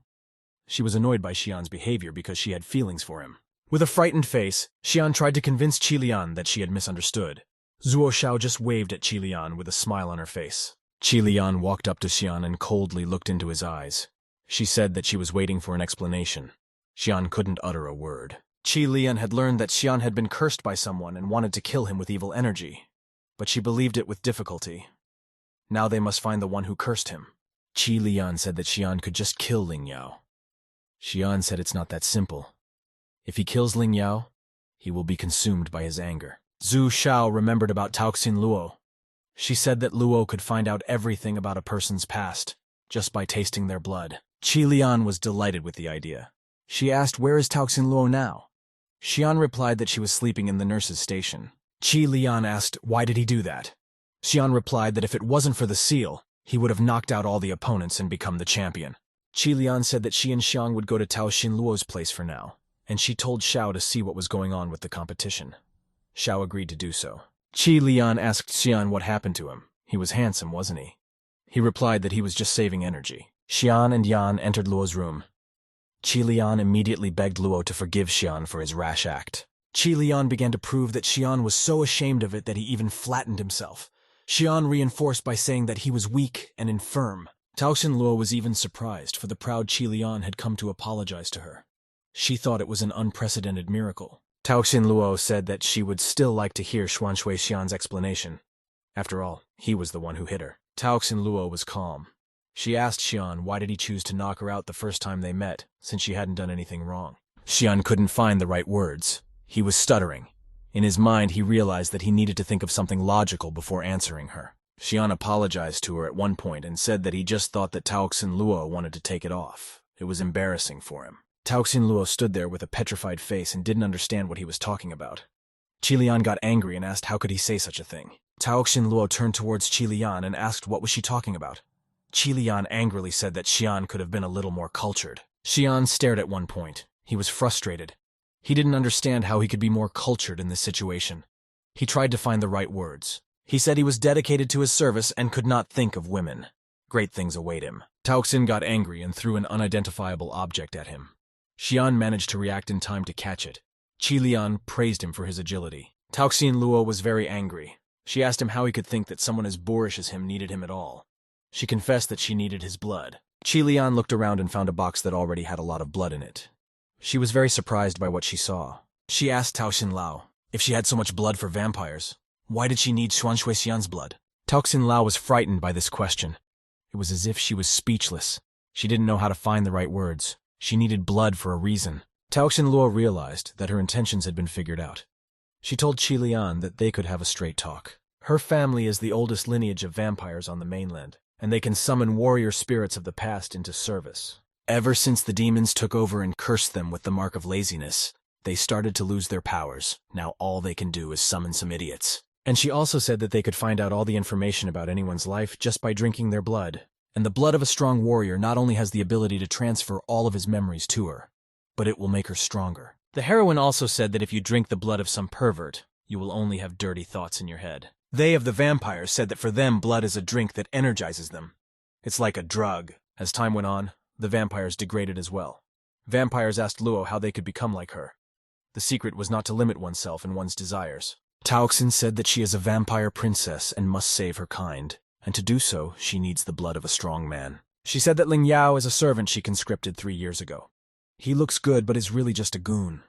She was annoyed by Xian's behavior because she had feelings for him. With a frightened face, Shuan tried to convince Qilian that she had misunderstood. Zhuo Xiao just waved at Qilian with a smile on her face. Qilian walked up to Shuan and coldly looked into his eyes. She said that she was waiting for an explanation. Shuan couldn't utter a word. Qilian had learned that Shuan had been cursed by someone and wanted to kill him with evil energy, but she believed it with difficulty. Now they must find the one who cursed him. Qilian said that Shuan could just kill Ling Yao. Shuan said it's not that simple. If he kills Ling Yao, he will be consumed by his anger. Zhu Xiao remembered about Taoxin Luo. She said that Luo could find out everything about a person's past, just by tasting their blood. Qilian was delighted with the idea. She asked, "Where is Taoxin Luo now?" Shuan replied that she was sleeping in the nurse's station. Qilian asked, "Why did he do that?" Shuan replied that if it wasn't for the seal, he would have knocked out all the opponents and become the champion. Qilian said that she and Xiang would go to Taoxin Luo's place for now, and she told Xiao to see what was going on with the competition. Xiao agreed to do so. Qilian asked Xian what happened to him. He was handsome, wasn't he? He replied that he was just saving energy. Xian and Yan entered Luo's room. Qilian immediately begged Luo to forgive Xian for his rash act. Qilian began to prove that Xian was so ashamed of it that he even flattened himself. Xian reinforced by saying that he was weak and infirm. Taoxin Luo was even surprised, for the proud Qilian had come to apologize to her. She thought it was an unprecedented miracle. Taoxin Luo said that she would still like to hear Xuan Shui Xian's explanation. After all, he was the one who hit her. Taoxin Luo was calm. She asked Xian why did he choose to knock her out the first time they met, since she hadn't done anything wrong. Xian couldn't find the right words. He was stuttering. In his mind, he realized that he needed to think of something logical before answering her. Xian apologized to her at one point and said that he just thought that Taoxin Luo wanted to take it off. It was embarrassing for him. Taoxin Luo stood there with a petrified face and didn't understand what he was talking about. Qilian got angry and asked how could he say such a thing. Taoxin Luo turned towards Qilian and asked what was she talking about. Qilian angrily said that Xian could have been a little more cultured. Xian stared at one point. He was frustrated. He didn't understand how he could be more cultured in this situation. He tried to find the right words. He said he was dedicated to his service and could not think of women. Great things await him. Taoxin got angry and threw an unidentifiable object at him. Xian managed to react in time to catch it. Qilian praised him for his agility. Taoxin Luo was very angry. She asked him how he could think that someone as boorish as him needed him at all. She confessed that she needed his blood. Qilian looked around and found a box that already had a lot of blood in it. She was very surprised by what she saw. She asked Taoxin Lao if she had so much blood for vampires. Why did she need Xuan Shui Xian's blood? Taoxin Lao was frightened by this question. It was as if she was speechless. She didn't know how to find the right words. She needed blood for a reason. Taoxin Luo realized that her intentions had been figured out. She told Qilian that they could have a straight talk. Her family is the oldest lineage of vampires on the mainland, and they can summon warrior spirits of the past into service. Ever since the demons took over and cursed them with the mark of laziness, they started to lose their powers. Now all they can do is summon some idiots. And she also said that they could find out all the information about anyone's life just by drinking their blood. And the blood of a strong warrior not only has the ability to transfer all of his memories to her, but it will make her stronger. The heroine also said that if you drink the blood of some pervert, you will only have dirty thoughts in your head. They of the vampires said that for them blood is a drink that energizes them. It's like a drug. As time went on, the vampires degraded as well. Vampires asked Luo how they could become like her. The secret was not to limit oneself and one's desires. Taoxin said that she is a vampire princess and must save her kind, and to do so, she needs the blood of a strong man. She said that Ling Yao is a servant she conscripted 3 years ago. He looks good, but is really just a goon.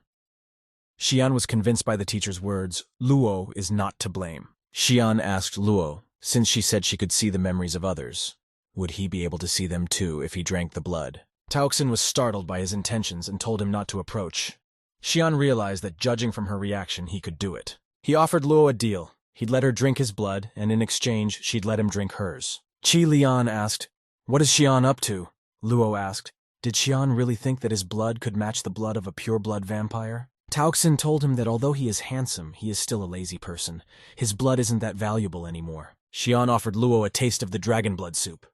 Xian was convinced by the teacher's words. Luo is not to blame. Xian asked Luo, since she said she could see the memories of others, would he be able to see them too if he drank the blood? Taoxin was startled by his intentions and told him not to approach. Xian realized that judging from her reaction, he could do it. He offered Luo a deal. He'd let her drink his blood, and in exchange, she'd let him drink hers. Qi Lian asked, "What is Xian up to?" Luo asked, "Did Xian really think that his blood could match the blood of a pure-blood vampire?" Taoxin told him that although he is handsome, he is still a lazy person. His blood isn't that valuable anymore. Xian offered Luo a taste of the dragon blood soup.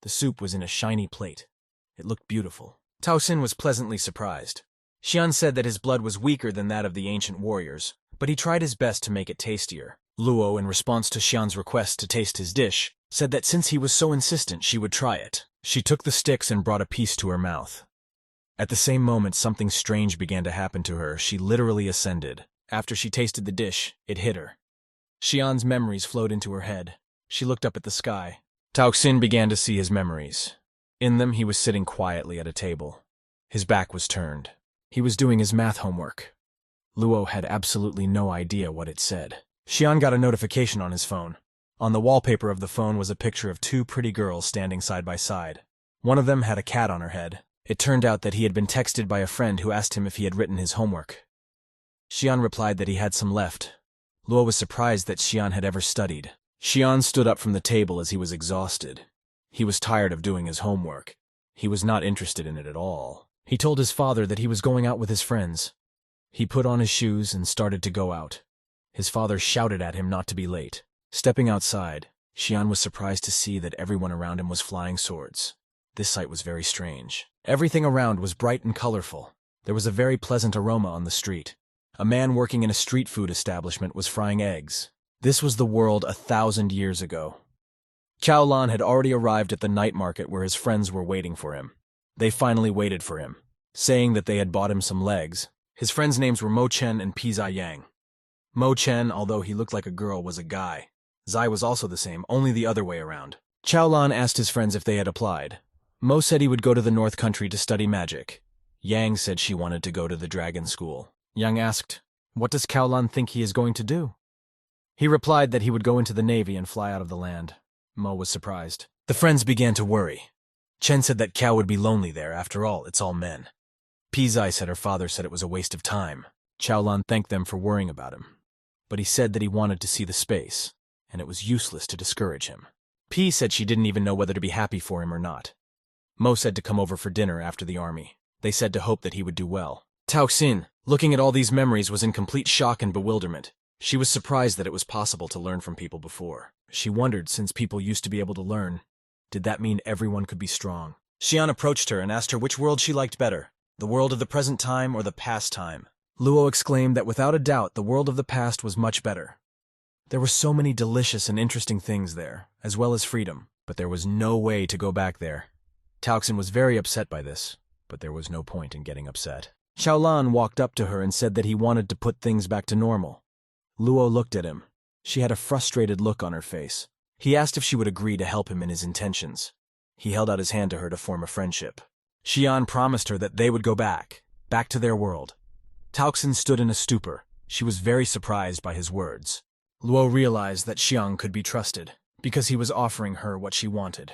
The soup was in a shiny plate. It looked beautiful. Taoxin was pleasantly surprised. Xian said that his blood was weaker than that of the ancient warriors, but he tried his best to make it tastier. Luo, in response to Xian's request to taste his dish, said that since he was so insistent, she would try it. She took the sticks and brought a piece to her mouth. At the same moment, something strange began to happen to her. She literally ascended. After she tasted the dish, it hit her. Xian's memories flowed into her head. She looked up at the sky. Taoxin began to see his memories. In them, he was sitting quietly at a table. His back was turned. He was doing his math homework. Luo had absolutely no idea what it said. Xian got a notification on his phone. On the wallpaper of the phone was a picture of two pretty girls standing side by side. One of them had a cat on her head. It turned out that he had been texted by a friend who asked him if he had written his homework. Xian replied that he had some left. Luo was surprised that Xian had ever studied. Xian stood up from the table as he was exhausted. He was tired of doing his homework. He was not interested in it at all. He told his father that he was going out with his friends. He put on his shoes and started to go out. His father shouted at him not to be late. Stepping outside, Xian was surprised to see that everyone around him was flying swords. This sight was very strange. Everything around was bright and colorful. There was a very pleasant aroma on the street. A man working in a street food establishment was frying eggs. This was the world 1,000 years ago. Cao Lan had already arrived at the night market where his friends were waiting for him. They finally waited for him, saying that they had bought him some legs. His friends' names were Mo Chen and Pi Zai Yang. Mo Chen, although he looked like a girl, was a guy. Zai was also the same, only the other way around. Cao Lan asked his friends if they had applied. Mo said he would go to the North Country to study magic. Yang said she wanted to go to the dragon school. Yang asked, "What does Cao Lan think he is going to do?" He replied that he would go into the Navy and fly out of the land. Mo was surprised. The friends began to worry. Chen said that Cao would be lonely there. After all, it's all men. Pizai said her father said it was a waste of time. Cao Lan thanked them for worrying about him. But he said that he wanted to see the space, and it was useless to discourage him. Pi said she didn't even know whether to be happy for him or not. Mo said to come over for dinner after the army. They said to hope that he would do well. Taoxin, looking at all these memories, was in complete shock and bewilderment. She was surprised that it was possible to learn from people before. She wondered, since people used to be able to learn, did that mean everyone could be strong? Xian approached her and asked her which world she liked better, the world of the present time or the past time. Luo exclaimed that without a doubt the world of the past was much better. There were so many delicious and interesting things there, as well as freedom, but there was no way to go back there. Taoxin was very upset by this, but there was no point in getting upset. Xiaolan walked up to her and said that he wanted to put things back to normal. Luo looked at him. She had a frustrated look on her face. He asked if she would agree to help him in his intentions. He held out his hand to her to form a friendship. Xian promised her that they would go back to their world. Taoxin stood in a stupor. She was very surprised by his words. Luo realized that Xiang could be trusted, because he was offering her what she wanted.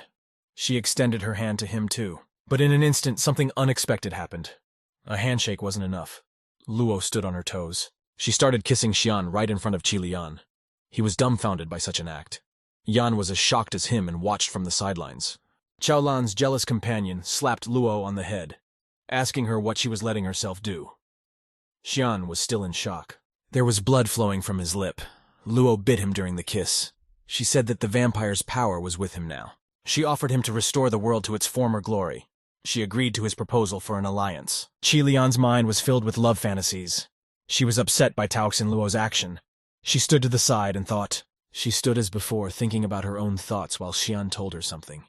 She extended her hand to him too. But in an instant, something unexpected happened. A handshake wasn't enough. Luo stood on her toes. She started kissing Xian right in front of Qi Lian. He was dumbfounded by such an act. Yan was as shocked as him and watched from the sidelines. Cao Lan's jealous companion slapped Luo on the head, asking her what she was letting herself do. Xian was still in shock. There was blood flowing from his lip. Luo bit him during the kiss. She said that the vampire's power was with him now. She offered him to restore the world to its former glory. She agreed to his proposal for an alliance. Qi Lian's mind was filled with love fantasies. She was upset by Taoxin Luo's action. She stood to the side and thought. She stood as before, thinking about her own thoughts while Xian told her something.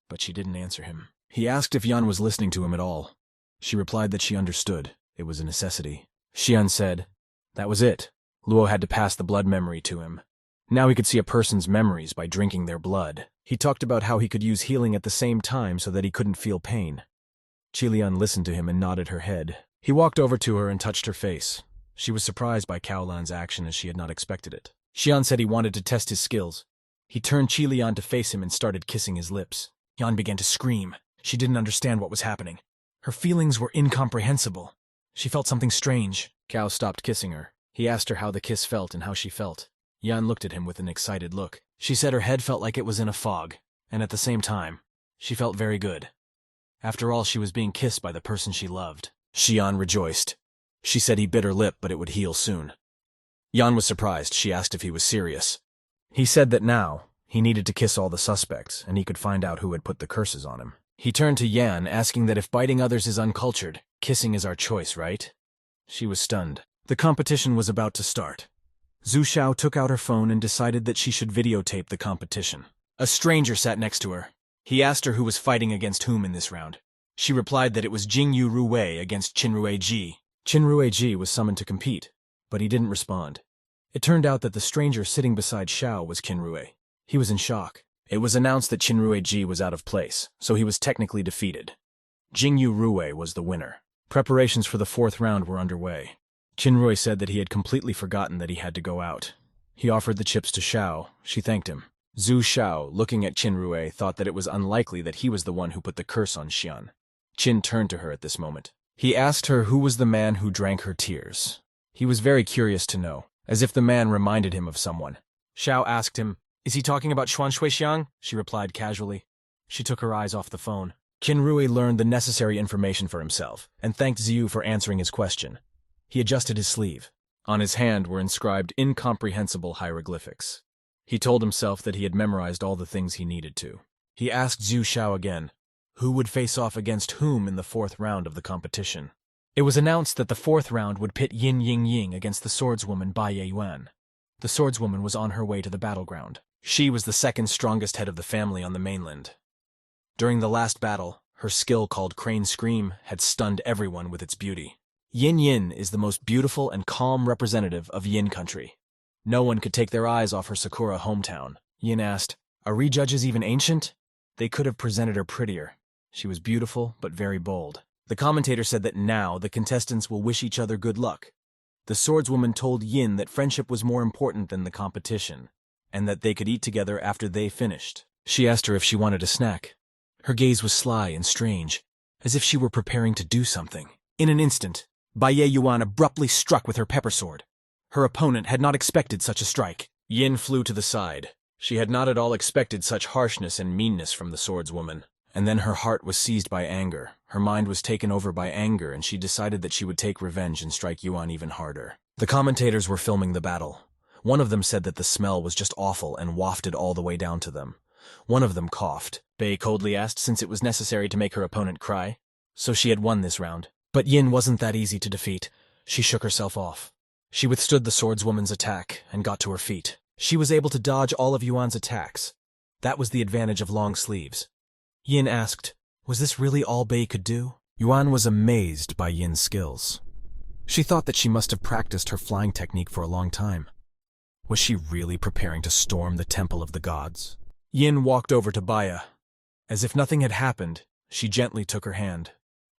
But she didn't answer him. He asked if Yan was listening to him at all. She replied that she understood. It was a necessity. Xian said, that was it. Luo had to pass the blood memory to him. Now he could see a person's memories by drinking their blood. He talked about how he could use healing at the same time so that he couldn't feel pain. Qi Lian listened to him and nodded her head. He walked over to her and touched her face. She was surprised by Cao Lan's action as she had not expected it. Xian said he wanted to test his skills. He turned Qi Lian to face him and started kissing his lips. Yan began to scream. She didn't understand what was happening. Her feelings were incomprehensible. She felt something strange. Cao stopped kissing her. He asked her how the kiss felt and how she felt. Yan looked at him with an excited look. She said her head felt like it was in a fog, and at the same time, she felt very good. After all, she was being kissed by the person she loved. Shuan rejoiced. She said he bit her lip, but it would heal soon. Yan was surprised. She asked if he was serious. He said that now, he needed to kiss all the suspects, and he could find out who had put the curses on him. He turned to Yan, asking that if biting others is uncultured, kissing is our choice, right? She was stunned. The competition was about to start. Zhu Xiao took out her phone and decided that she should videotape the competition. A stranger sat next to her. He asked her who was fighting against whom in this round. She replied that it was Jingyu Ruwei against Qinruei Ji. Qinruei Ji was summoned to compete, but he didn't respond. It turned out that the stranger sitting beside Xiao was Qinruei. He was in shock. It was announced that Qinruei Ji was out of place, so he was technically defeated. Jingyu Ruwei was the winner. Preparations for the fourth round were underway. Qinruei said that he had completely forgotten that he had to go out. He offered the chips to Xiao. She thanked him. Zhu Xiao, looking at Qinruei, thought that it was unlikely that he was the one who put the curse on Xian. Qin turned to her at this moment. He asked her who was the man who drank her tears. He was very curious to know, as if the man reminded him of someone. Xiao asked him, "Is he talking about Xuan Shuixiang?" She replied casually. She took her eyes off the phone. Qinruei learned the necessary information for himself, and thanked Ziyu for answering his question. He adjusted his sleeve. On his hand were inscribed incomprehensible hieroglyphics. He told himself that he had memorized all the things he needed to. He asked Zhu Xiao again, who would face off against whom in the fourth round of the competition. It was announced that the fourth round would pit Yin Ying Ying against the swordswoman Bai Yuan. The swordswoman was on her way to the battleground. She was the second strongest head of the family on the mainland. During the last battle, her skill called Crane Scream had stunned everyone with its beauty. Yin Yin is the most beautiful and calm representative of Yin country. No one could take their eyes off her Sakura hometown. Yin asked, "Are re-judges even ancient?" They could have presented her prettier. She was beautiful, but very bold. The commentator said that now the contestants will wish each other good luck. The swordswoman told Yin that friendship was more important than the competition, and that they could eat together after they finished. She asked her if she wanted a snack. Her gaze was sly and strange, as if she were preparing to do something. In an instant, Bai Yuan abruptly struck with her pepper sword. Her opponent had not expected such a strike. Yin flew to the side. She had not at all expected such harshness and meanness from the swordswoman. And then her heart was seized by anger. Her mind was taken over by anger, and she decided that she would take revenge and strike Yuan even harder. The commentators were filming the battle. One of them said that the smell was just awful and wafted all the way down to them. One of them coughed. Bei coldly asked since it was necessary to make her opponent cry. So she had won this round. But Yin wasn't that easy to defeat. She shook herself off. She withstood the swordswoman's attack and got to her feet. She was able to dodge all of Yuan's attacks. That was the advantage of long sleeves. Yin asked, was this really all Bei could do? Yuan was amazed by Yin's skills. She thought that she must have practiced her flying technique for a long time. Was she really preparing to storm the Temple of the Gods? Yin walked over to Baya. As if nothing had happened, she gently took her hand.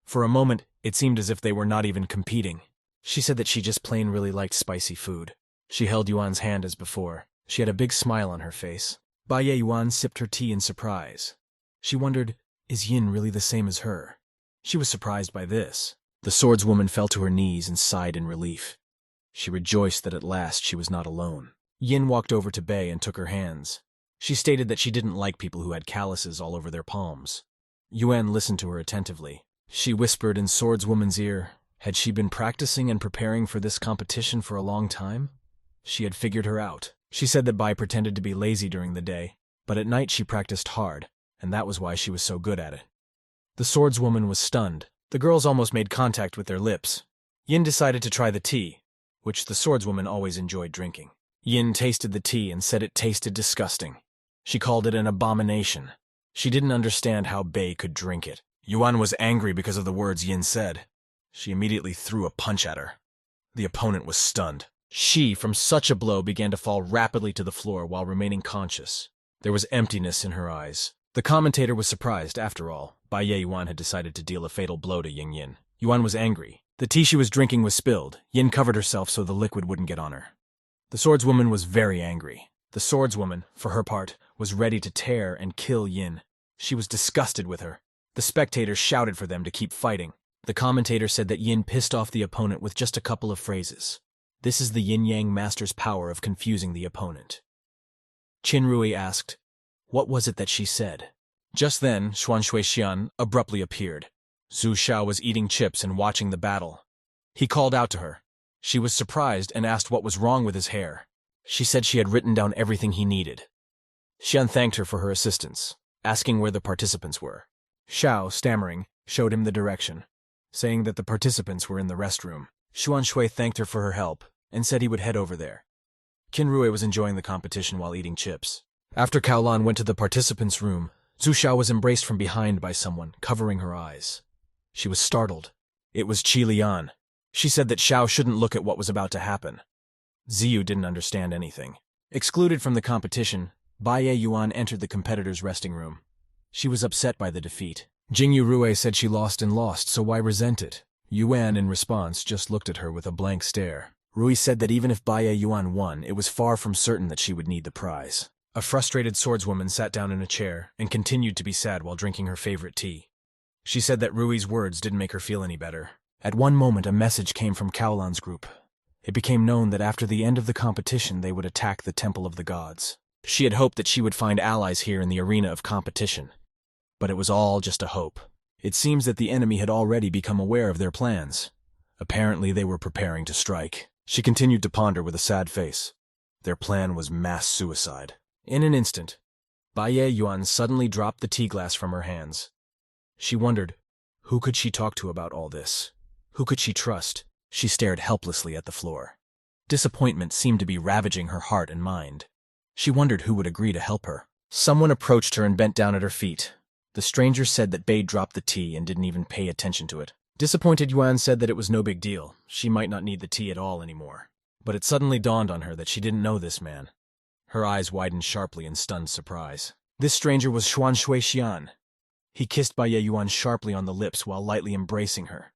For a moment, it seemed as if they were not even competing. She said that she just plain really liked spicy food. She held Yuan's hand as before. She had a big smile on her face. Bai Yuan sipped her tea in surprise. She wondered, is Yin really the same as her? She was surprised by this. The swordswoman fell to her knees and sighed in relief. She rejoiced that at last she was not alone. Yin walked over to Bei and took her hands. She stated that she didn't like people who had calluses all over their palms. Yuan listened to her attentively. She whispered in swordswoman's ear, had she been practicing and preparing for this competition for a long time? She had figured her out. She said that Bai pretended to be lazy during the day, but at night she practiced hard, and that was why she was so good at it. The swordswoman was stunned. The girls almost made contact with their lips. Yin decided to try the tea, which the swordswoman always enjoyed drinking. Yin tasted the tea and said it tasted disgusting. She called it an abomination. She didn't understand how Bei could drink it. Yuan was angry because of the words Yin said. She immediately threw a punch at her. The opponent was stunned. She, from such a blow, began to fall rapidly to the floor while remaining conscious. There was emptiness in her eyes. The commentator was surprised, after all. Bai Yuan had decided to deal a fatal blow to Ying Yin. Yuan was angry. The tea she was drinking was spilled. Yin covered herself so the liquid wouldn't get on her. The swordswoman was very angry. The swordswoman, for her part, was ready to tear and kill Yin. She was disgusted with her. The spectators shouted for them to keep fighting. The commentator said that Yin pissed off the opponent with just a couple of phrases. This is the yin-yang master's power of confusing the opponent. Qin Rui asked, "What was it that she said?" Just then, Shuan abruptly appeared. Zhu Xiao was eating chips and watching the battle. He called out to her. She was surprised and asked what was wrong with his hair. She said she had written down everything he needed. Xian thanked her for her assistance, asking where the participants were. Xiao, stammering, showed him the direction, saying that the participants were in the restroom. Xuan Shui thanked her for her help and said he would head over there. Qin Rui was enjoying the competition while eating chips. After Kaolan went to the participants' room, Zhu Xiao was embraced from behind by someone, covering her eyes. She was startled. It was Qi Lian. She said that Xiao shouldn't look at what was about to happen. Ziyu didn't understand anything. Excluded from the competition, Baiye Yuan entered the competitors' resting room. She was upset by the defeat. Jingyu Rui said she lost and lost, so why resent it? Yuan, in response, just looked at her with a blank stare. Rui said that even if Baiye Yuan won, it was far from certain that she would need the prize. A frustrated swordswoman sat down in a chair and continued to be sad while drinking her favorite tea. She said that Rui's words didn't make her feel any better. At one moment, a message came from Kaolan's group. It became known that after the end of the competition, they would attack the Temple of the Gods. She had hoped that she would find allies here in the arena of competition. But it was all just a hope. It seems that the enemy had already become aware of their plans. Apparently, they were preparing to strike. She continued to ponder with a sad face. Their plan was mass suicide. In an instant, Baiye Yuan suddenly dropped the tea glass from her hands. She wondered, who could she talk to about all this? Who could she trust? She stared helplessly at the floor. Disappointment seemed to be ravaging her heart and mind. She wondered who would agree to help her. Someone approached her and bent down at her feet. The stranger said that Bei dropped the tea and didn't even pay attention to it. Disappointed, Yuan said that it was no big deal. She might not need the tea at all anymore. But it suddenly dawned on her that she didn't know this man. Her eyes widened sharply in stunned surprise. This stranger was Xuan Shui Xian. He kissed Baiye Yuan sharply on the lips while lightly embracing her.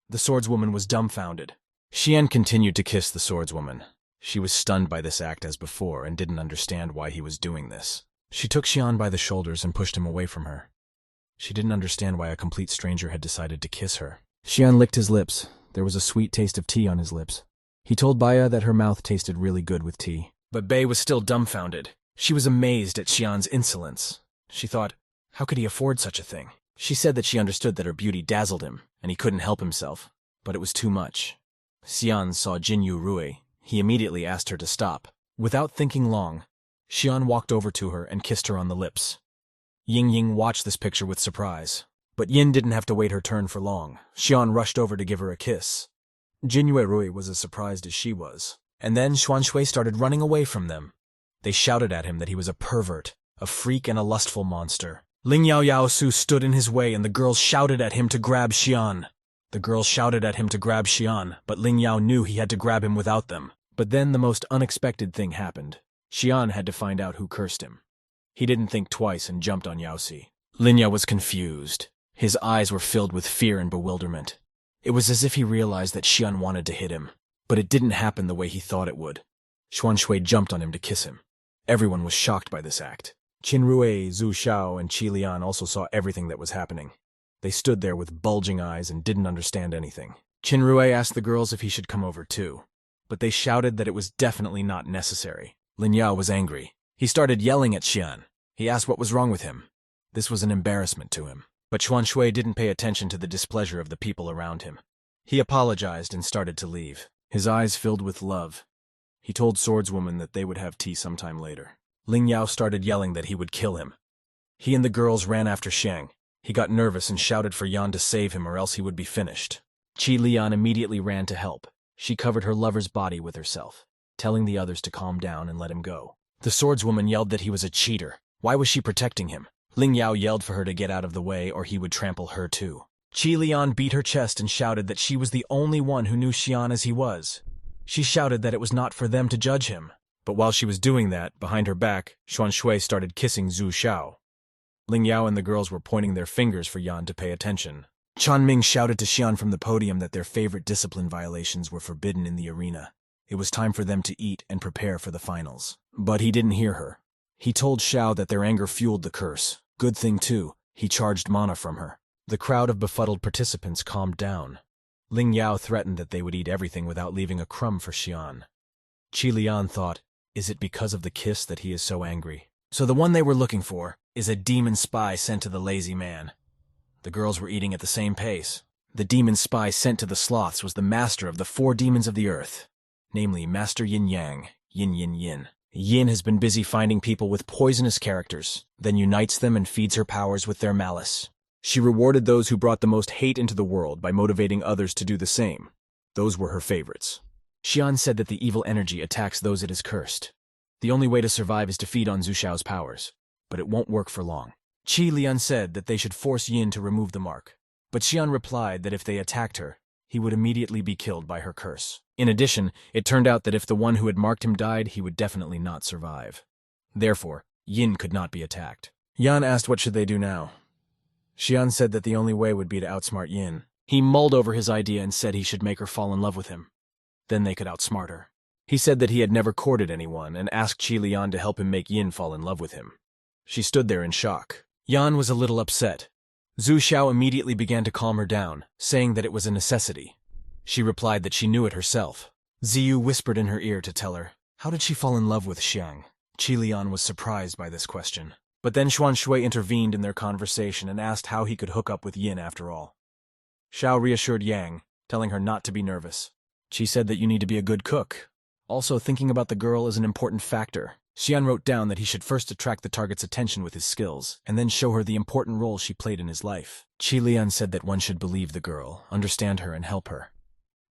The swordswoman was dumbfounded. Xian continued to kiss the swordswoman. She was stunned by this act as before and didn't understand why he was doing this. She took Xian by the shoulders and pushed him away from her. She didn't understand why a complete stranger had decided to kiss her. Xian licked his lips. There was a sweet taste of tea on his lips. He told Baiye that her mouth tasted really good with tea. But Bei was still dumbfounded. She was amazed at Xian's insolence. She thought, how could he afford such a thing? She said that she understood that her beauty dazzled him, and he couldn't help himself. But it was too much. Xian saw Jinyu Rui. He immediately asked her to stop. Without thinking long, Xian walked over to her and kissed her on the lips. Ying Ying watched this picture with surprise. But Yin didn't have to wait her turn for long. Xian rushed over to give her a kiss. Jinyu Rui was as surprised as she was. And then Xuan Shui started running away from them. They shouted at him that he was a pervert, a freak and a lustful monster. Ling Yao Yao Su stood in his way and the girls shouted at him to grab Xian. The girls shouted at him to grab Xian, but Ling Yao knew he had to grab him without them. But then the most unexpected thing happened. Xian had to find out who cursed him. He didn't think twice and jumped on Yaosi. Lin Yao was confused. His eyes were filled with fear and bewilderment. It was as if he realized that Xian wanted to hit him. But it didn't happen the way he thought it would. Xuan Shui jumped on him to kiss him. Everyone was shocked by this act. Qin Rui, Zhu Xiao, and Qi Lian also saw everything that was happening. They stood there with bulging eyes and didn't understand anything. Qin Rui asked the girls if he should come over too. But they shouted that it was definitely not necessary. Lin Yao was angry. He started yelling at Xian. He asked what was wrong with him. This was an embarrassment to him. But Xuan Shui didn't pay attention to the displeasure of the people around him. He apologized and started to leave. His eyes filled with love. He told Swordswoman that they would have tea sometime later. Ling Yao started yelling that he would kill him. He and the girls ran after Sheng. He got nervous and shouted for Yan to save him or else he would be finished. Qi Lian immediately ran to help. She covered her lover's body with herself, telling the others to calm down and let him go. The swordswoman yelled that he was a cheater. Why was she protecting him? Ling Yao yelled for her to get out of the way or he would trample her too. Qi Lian beat her chest and shouted that she was the only one who knew Xian as he was. She shouted that it was not for them to judge him. But while she was doing that, behind her back, Xuan Shui started kissing Zhu Xiao. Ling Yao and the girls were pointing their fingers for Yan to pay attention. Chan Ming shouted to Xian from the podium that their favorite discipline violations were forbidden in the arena. It was time for them to eat and prepare for the finals. But he didn't hear her. He told Xiao that their anger fueled the curse. Good thing too, he charged mana from her. The crowd of befuddled participants calmed down. Ling Yao threatened that they would eat everything without leaving a crumb for Xian. Qi Lian thought, is it because of the kiss that he is so angry? So the one they were looking for is a demon spy sent to the lazy man. The girls were eating at the same pace. The demon spy sent to the sloths was the master of the 4 demons of the earth, namely Master Yin Yang, Yin Yin Yin. Yin has been busy finding people with poisonous characters, then unites them and feeds her powers with their malice. She rewarded those who brought the most hate into the world by motivating others to do the same. Those were her favorites. Xian said that the evil energy attacks those it has cursed. The only way to survive is to feed on Zhu Xiao's powers, but it won't work for long. Qi Lian said that they should force Yin to remove the mark, but Xian replied that if they attacked her, he would immediately be killed by her curse. In addition, it turned out that if the one who had marked him died, he would definitely not survive. Therefore, Yin could not be attacked. Yan asked what should they do now. Xian said that the only way would be to outsmart Yin. He mulled over his idea and said he should make her fall in love with him. Then they could outsmart her. He said that he had never courted anyone and asked Qi Lian to help him make Yin fall in love with him. She stood there in shock. Yan was a little upset. Zhu Xiao immediately began to calm her down, saying that it was a necessity. She replied that she knew it herself. Ziyu whispered in her ear to tell her, how did she fall in love with Xiang? Qi Lian was surprised by this question. But then Xuan Shui intervened in their conversation and asked how he could hook up with Yin after all. Xiao reassured Yang, telling her not to be nervous. She said that you need to be a good cook. Also, thinking about the girl is an important factor. Xian wrote down that he should first attract the target's attention with his skills, and then show her the important role she played in his life. Qi Lian said that one should believe the girl, understand her, and help her.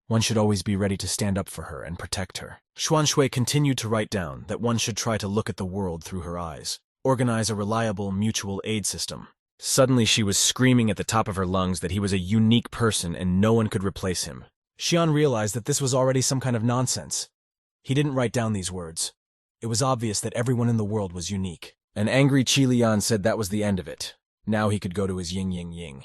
One should always be ready to stand up for her and protect her. Xuan Shui continued to write down that one should try to look at the world through her eyes, organize a reliable mutual aid system. Suddenly she was screaming at the top of her lungs that he was a unique person and no one could replace him. Xian realized that this was already some kind of nonsense. He didn't write down these words. It was obvious that everyone in the world was unique. An angry Qi Lian said that was the end of it. Now he could go to his yin yin yin.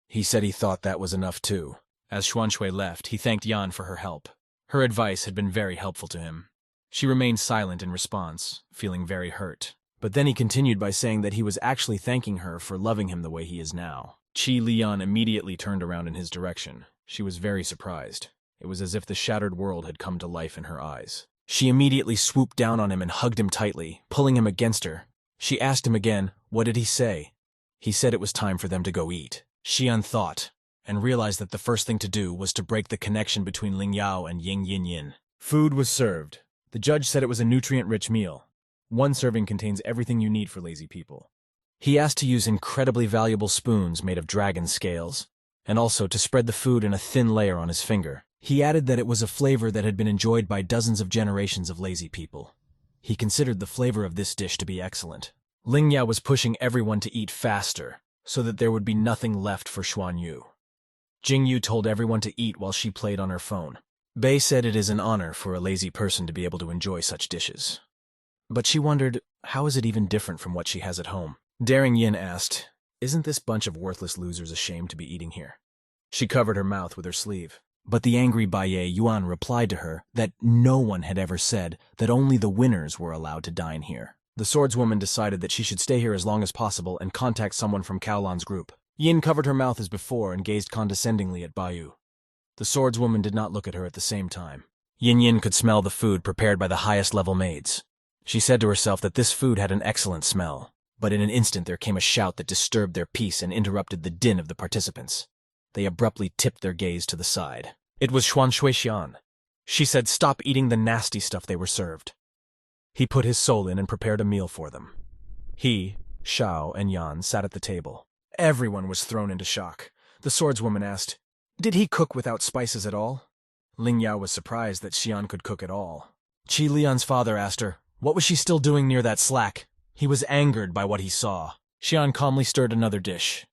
He said he thought that was enough too. As Xuan Shui left, he thanked Yan for her help. Her advice had been very helpful to him. She remained silent in response, feeling very hurt. But then he continued by saying that he was actually thanking her for loving him the way he is now. Qi Lian immediately turned around in his direction. She was very surprised. It was as if the shattered world had come to life in her eyes. She immediately swooped down on him and hugged him tightly, pulling him against her. She asked him again, what did he say? He said it was time for them to go eat. Xian thought, and realized that the first thing to do was to break the connection between Ling Yao and Ying Yin Yin. Food was served. The judge said it was a nutrient-rich meal. One serving contains everything you need for lazy people. He asked to use incredibly valuable spoons made of dragon scales, and also to spread the food in a thin layer on his finger. He added that it was a flavor that had been enjoyed by dozens of generations of lazy people. He considered the flavor of this dish to be excellent. Ling Yao was pushing everyone to eat faster, so that there would be nothing left for Xuan Yu. Jing Yu told everyone to eat while she played on her phone. Bei said it is an honor for a lazy person to be able to enjoy such dishes. But she wondered, how is it even different from what she has at home? Daring Yin asked, isn't this bunch of worthless losers ashamed to be eating here? She covered her mouth with her sleeve. But the angry Baiye Yuan replied to her that no one had ever said that only the winners were allowed to dine here. The swordswoman decided that she should stay here as long as possible and contact someone from Kaolan's group. Yin covered her mouth as before and gazed condescendingly at Baiyu. The swordswoman did not look at her at the same time. Yin Yin could smell the food prepared by the highest level maids. She said to herself that this food had an excellent smell, but in an instant there came a shout that disturbed their peace and interrupted the din of the participants. They abruptly tipped their gaze to the side. It was Xuan Shui Xian. She said stop eating the nasty stuff they were served. He put his soul in and prepared a meal for them. He, Xiao, and Yan sat at the table. Everyone was thrown into shock. The swordswoman asked, did he cook without spices at all? Ling Yao was surprised that Xian could cook at all. Qi Lian's father asked her, what was she still doing near that slack? He was angered by what he saw. Xian calmly stirred another dish.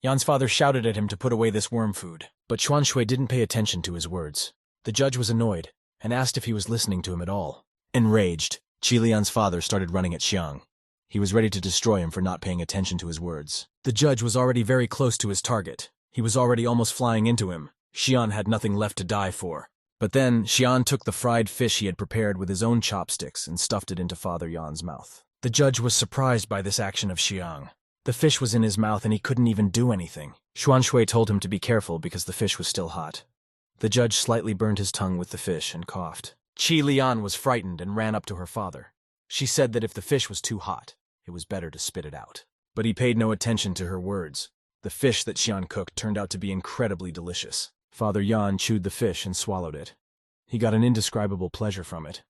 Yan's father shouted at him to put away this worm food, but Xuan Shui didn't pay attention to his words. The judge was annoyed and asked if he was listening to him at all. Enraged, Qi Lian's father started running at Xiang. He was ready to destroy him for not paying attention to his words. The judge was already very close to his target. He was already almost flying into him. Xian had nothing left to die for. But then, Xian took the fried fish he had prepared with his own chopsticks and stuffed it into Father Yan's mouth. The judge was surprised by this action of Xiang. The fish was in his mouth and he couldn't even do anything. Xuan Shui told him to be careful because the fish was still hot. The judge slightly burned his tongue with the fish and coughed. Qi Lian was frightened and ran up to her father. She said that if the fish was too hot, it was better to spit it out. But he paid no attention to her words. The fish that Shuan cooked turned out to be incredibly delicious. Father Yan chewed the fish and swallowed it. He got an indescribable pleasure from it.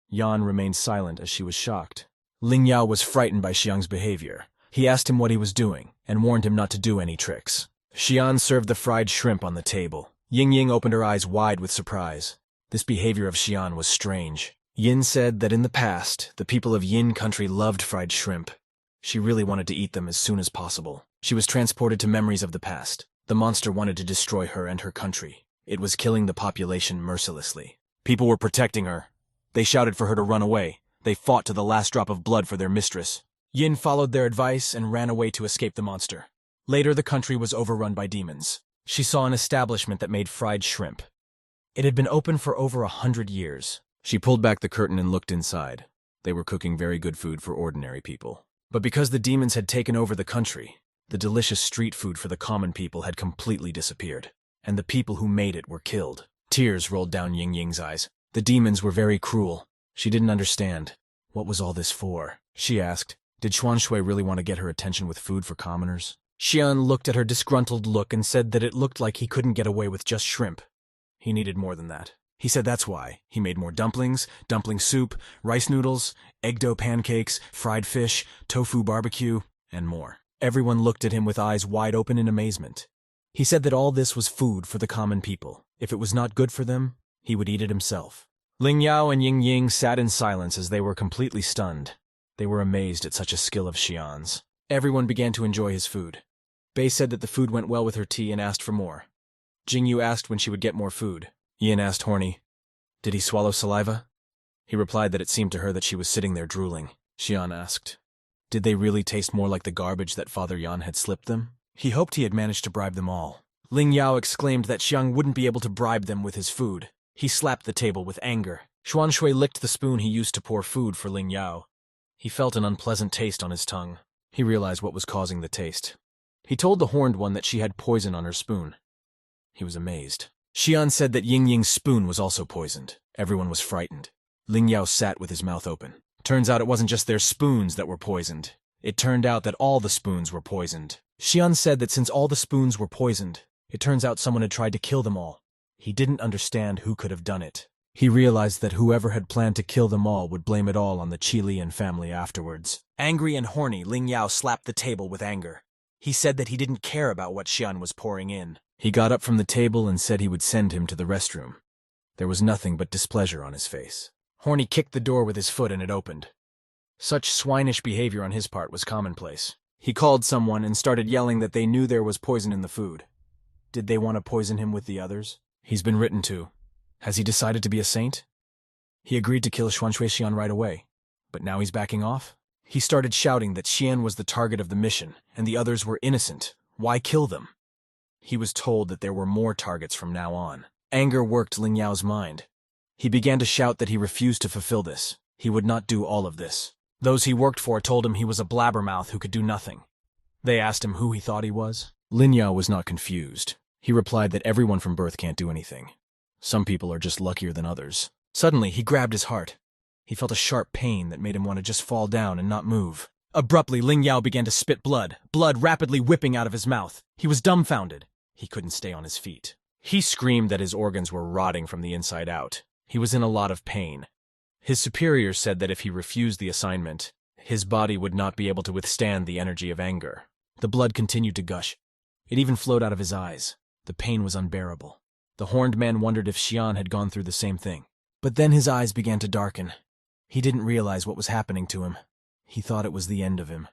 Yan remained silent as she was shocked. Ling Yao was frightened by Xiang's behavior. He asked him what he was doing and warned him not to do any tricks. Xian served the fried shrimp on the table. Ying opened her eyes wide with surprise. This behavior of Xian was strange. Yin said that in the past, the people of Yin country loved fried shrimp. She really wanted to eat them as soon as possible. She was transported to memories of the past. The monster wanted to destroy her and her country. It was killing the population mercilessly. People were protecting her. They shouted for her to run away. They fought to the last drop of blood for their mistress. Yin followed their advice and ran away to escape the monster. Later, the country was overrun by demons. She saw an establishment that made fried shrimp. It had been open for over 100 years. She pulled back the curtain and looked inside. They were cooking very good food for ordinary people. But because the demons had taken over the country, the delicious street food for the common people had completely disappeared, and the people who made it were killed. Tears rolled down Ying's eyes. The demons were very cruel. She didn't understand. What was all this for? She asked. Did Xuan Shui really want to get her attention with food for commoners? Xian looked at her disgruntled look and said that it looked like he couldn't get away with just shrimp. He needed more than that. He said that's why. He made more dumplings, dumpling soup, rice noodles, egg dough pancakes, fried fish, tofu barbecue, and more. Everyone looked at him with eyes wide open in amazement. He said that all this was food for the common people. If it was not good for them, he would eat it himself. Ling Yao and Ying sat in silence as they were completely stunned. They were amazed at such a skill of Xian's. Everyone began to enjoy his food. Bei said that the food went well with her tea and asked for more. Jingyu asked when she would get more food. Yin asked Horny, did he swallow saliva? He replied that it seemed to her that she was sitting there drooling. Xian asked, did they really taste more like the garbage that Father Yan had slipped them? He hoped he had managed to bribe them all. Ling Yao exclaimed that Xiang wouldn't be able to bribe them with his food. He slapped the table with anger. Xuan Shui licked the spoon he used to pour food for Ling Yao. He felt an unpleasant taste on his tongue. He realized what was causing the taste. He told the horned one that she had poison on her spoon. He was amazed. Xian said that Ying's spoon was also poisoned. Everyone was frightened. Ling Yao sat with his mouth open. Turns out it wasn't just their spoons that were poisoned. It turned out that all the spoons were poisoned. Xian said that since all the spoons were poisoned, it turns out someone had tried to kill them all. He didn't understand who could have done it. He realized that whoever had planned to kill them all would blame it all on the Qilian family afterwards. Angry and horny, Ling Yao slapped the table with anger. He said that he didn't care about what Xian was pouring in. He got up from the table and said he would send him to the restroom. There was nothing but displeasure on his face. Horny kicked the door with his foot and it opened. Such swinish behavior on his part was commonplace. He called someone and started yelling that they knew there was poison in the food. Did they want to poison him with the others? He's been written to. Has he decided to be a saint? He agreed to kill Xuan Shui Xian right away, but now he's backing off? He started shouting that Xian was the target of the mission, and the others were innocent. Why kill them? He was told that there were more targets from now on. Anger worked Ling Yao's mind. He began to shout that he refused to fulfill this. He would not do all of this. Those he worked for told him he was a blabbermouth who could do nothing. They asked him who he thought he was. Lin Yao was not confused. He replied that everyone from birth can't do anything. Some people are just luckier than others. Suddenly, he grabbed his heart. He felt a sharp pain that made him want to just fall down and not move. Abruptly, Ling Yao began to spit blood rapidly whipping out of his mouth. He was dumbfounded. He couldn't stay on his feet. He screamed that his organs were rotting from the inside out. He was in a lot of pain. His superiors said that if he refused the assignment, his body would not be able to withstand the energy of anger. The blood continued to gush. It even flowed out of his eyes. The pain was unbearable. The horned man wondered if Xian had gone through the same thing. But then his eyes began to darken. He didn't realize what was happening to him. He thought it was the end of him.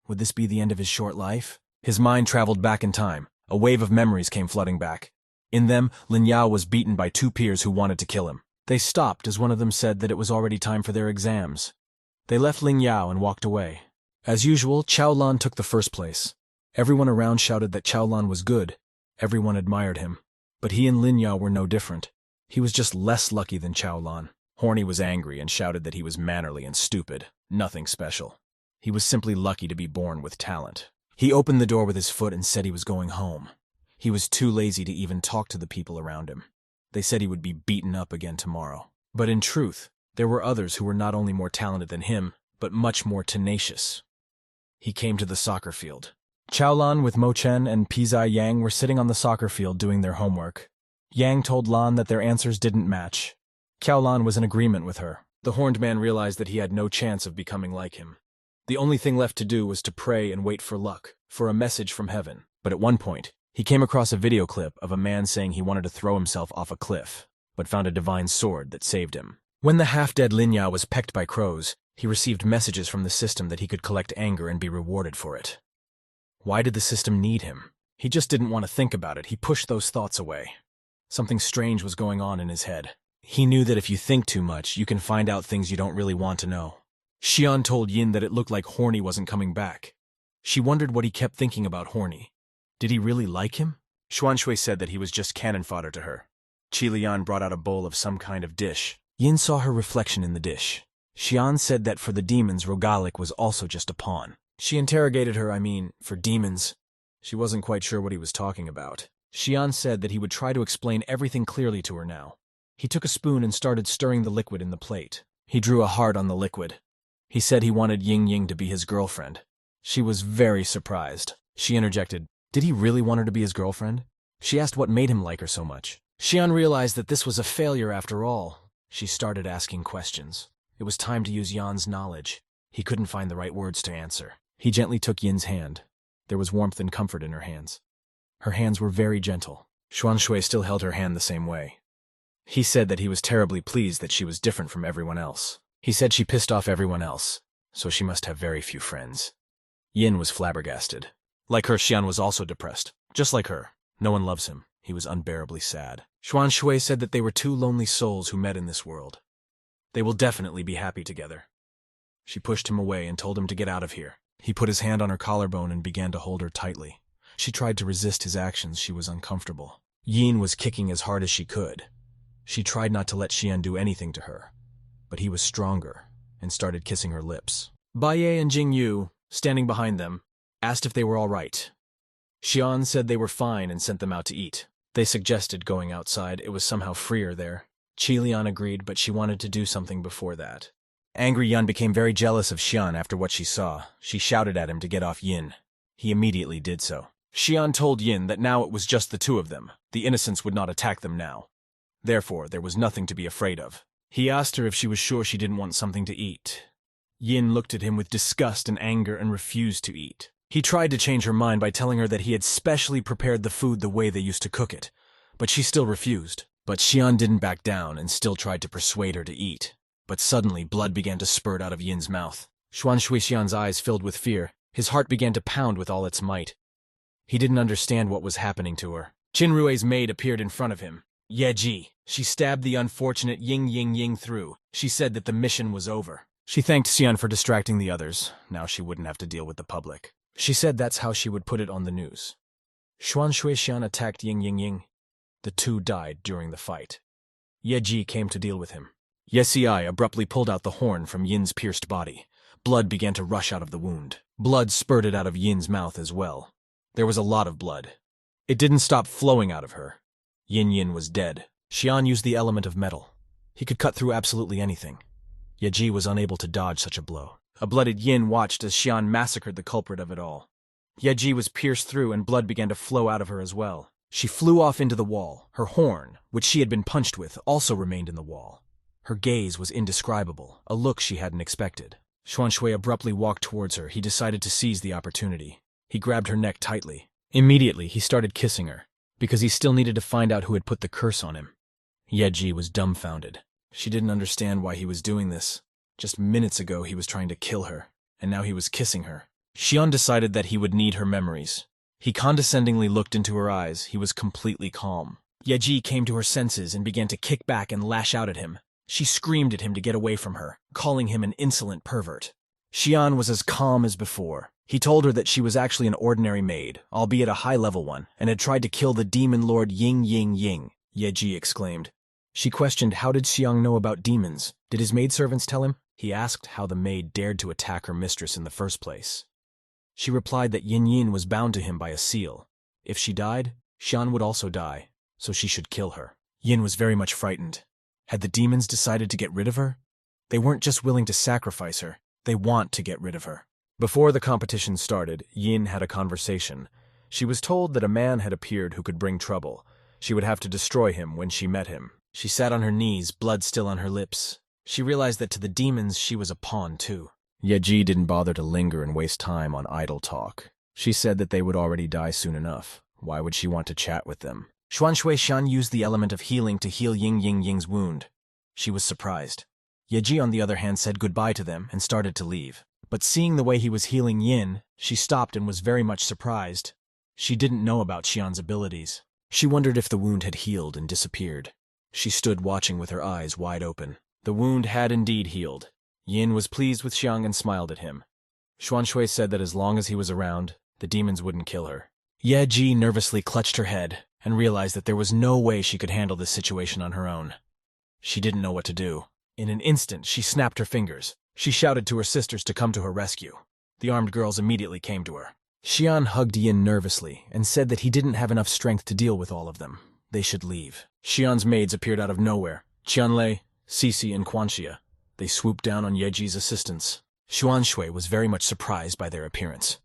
Would this be the end of his short life? His mind traveled back in time. A wave of memories came flooding back. In them, Lin Yao was beaten by two peers who wanted to kill him. They stopped as one of them said that it was already time for their exams. They left Ling Yao and walked away. As usual, Chao Lan took the first place. Everyone around shouted that Chao Lan was good. Everyone admired him. But he and Lin Yao were no different. He was just less lucky than Chao Lan. Horny was angry and shouted that he was mannerly and stupid. Nothing special. He was simply lucky to be born with talent. He opened the door with his foot and said he was going home. He was too lazy to even talk to the people around him. They said he would be beaten up again tomorrow. But in truth, there were others who were not only more talented than him, but much more tenacious. He came to the soccer field. Chaolan with Mo Chen and Pizai Yang were sitting on the soccer field doing their homework. Yang told Lan that their answers didn't match. Chaolan was in agreement with her. The horned man realized that he had no chance of becoming like him. The only thing left to do was to pray and wait for luck, for a message from heaven. But at one point, he came across a video clip of a man saying he wanted to throw himself off a cliff, but found a divine sword that saved him. When the half-dead Linya was pecked by crows, he received messages from the system that he could collect anger and be rewarded for it. Why did the system need him? He just didn't want to think about it. He pushed those thoughts away. Something strange was going on in his head. He knew that if you think too much, you can find out things you don't really want to know. Shuan told Yin that it looked like Horny wasn't coming back. She wondered what he kept thinking about Horny. Did he really like him? Xuan Shui said that he was just cannon fodder to her. Qi Lian brought out a bowl of some kind of dish. Yin saw her reflection in the dish. Xian said that for the demons, Rogalik was also just a pawn. She interrogated her, for demons. She wasn't quite sure what he was talking about. Xian said that he would try to explain everything clearly to her now. He took a spoon and started stirring the liquid in the plate. He drew a heart on the liquid. He said he wanted Ying Ying to be his girlfriend. She was very surprised. She interjected, "Did he really want her to be his girlfriend?" She asked what made him like her so much. Xian realized that this was a failure after all. She started asking questions. It was time to use Yan's knowledge. He couldn't find the right words to answer. He gently took Yin's hand. There was warmth and comfort in her hands. Her hands were very gentle. Xuan Shui still held her hand the same way. He said that he was terribly pleased that she was different from everyone else. He said she pissed off everyone else, so she must have very few friends. Yin was flabbergasted. Like her, Xian was also depressed. Just like her. No one loves him. He was unbearably sad. Xuan Shui said that they were two lonely souls who met in this world. They will definitely be happy together. She pushed him away and told him to get out of here. He put his hand on her collarbone and began to hold her tightly. She tried to resist his actions. She was uncomfortable. Yin was kicking as hard as she could. She tried not to let Xian do anything to her, but he was stronger and started kissing her lips. Baiye and Jing Yu, standing behind them, asked if they were all right. Xian said they were fine and sent them out to eat. They suggested going outside. It was somehow freer there. Qi Lian agreed, but she wanted to do something before that. Angry Yun became very jealous of Xian after what she saw. She shouted at him to get off Yin. He immediately did so. Xian told Yin that now it was just the two of them. The innocents would not attack them now. Therefore, there was nothing to be afraid of. He asked her if she was sure she didn't want something to eat. Yin looked at him with disgust and anger and refused to eat. He tried to change her mind by telling her that he had specially prepared the food the way they used to cook it, but she still refused. But Xian didn't back down and still tried to persuade her to eat. But suddenly, blood began to spurt out of Yin's mouth. Xuan Shui Xian's eyes filled with fear. His heart began to pound with all its might. He didn't understand what was happening to her. Qin Rui's maid appeared in front of him. Ye Ji. She stabbed the unfortunate Ying Ying through. She said that the mission was over. She thanked Xian for distracting the others. Now she wouldn't have to deal with the public. She said that's how she would put it on the news. Xuan Shui Xian attacked Ying Ying. The two died during the fight. Ye Ji came to deal with him. Ye Si abruptly pulled out the horn from Yin's pierced body. Blood began to rush out of the wound. Blood spurted out of Yin's mouth as well. There was a lot of blood. It didn't stop flowing out of her. Yin was dead. Xian used the element of metal. He could cut through absolutely anything. Ye Ji was unable to dodge such a blow. A blooded Yin watched as Xian massacred the culprit of it all. Ye Ji was pierced through and blood began to flow out of her as well. She flew off into the wall. Her horn, which she had been punched with, also remained in the wall. Her gaze was indescribable, a look she hadn't expected. Xuan Shui abruptly walked towards her. He decided to seize the opportunity. He grabbed her neck tightly. Immediately, he started kissing her, because he still needed to find out who had put the curse on him. Ye Ji was dumbfounded. She didn't understand why he was doing this. Just minutes ago, he was trying to kill her, and now he was kissing her. Xian decided that he would need her memories. He condescendingly looked into her eyes. He was completely calm. Ye Ji came to her senses and began to kick back and lash out at him. She screamed at him to get away from her, calling him an insolent pervert. Xian was as calm as before. He told her that she was actually an ordinary maid, albeit a high-level one, and had tried to kill the demon lord Ying Ying, Ye Ji exclaimed. She questioned how did Xiang know about demons. Did his maidservants tell him? He asked how the maid dared to attack her mistress in the first place. She replied that Yin was bound to him by a seal. If she died, Shuan would also die, so she should kill her. Yin was very much frightened. Had the demons decided to get rid of her? They weren't just willing to sacrifice her, they want to get rid of her. Before the competition started, Yin had a conversation. She was told that a man had appeared who could bring trouble. She would have to destroy him when she met him. She sat on her knees, blood still on her lips. She realized that to the demons she was a pawn too. Yeji didn't bother to linger and waste time on idle talk. She said that they would already die soon enough. Why would she want to chat with them? Shuan used the element of healing to heal Ying's wound. She was surprised. Yeji, on the other hand, said goodbye to them and started to leave. But seeing the way he was healing Yin, she stopped and was very much surprised. She didn't know about Xian's abilities. She wondered if the wound had healed and disappeared. She stood watching with her eyes wide open. The wound had indeed healed. Yin was pleased with Xiang and smiled at him. Shuan said that as long as he was around, the demons wouldn't kill her. Yeji nervously clutched her head and realized that there was no way she could handle this situation on her own. She didn't know what to do. In an instant, she snapped her fingers. She shouted to her sisters to come to her rescue. The armed girls immediately came to her. Xian hugged Yin nervously and said that he didn't have enough strength to deal with all of them. They should leave. Xian's maids appeared out of nowhere. Qianlei, Cici, and Quanxia. They swooped down on Yeji's assistance. Shuan was very much surprised by their appearance.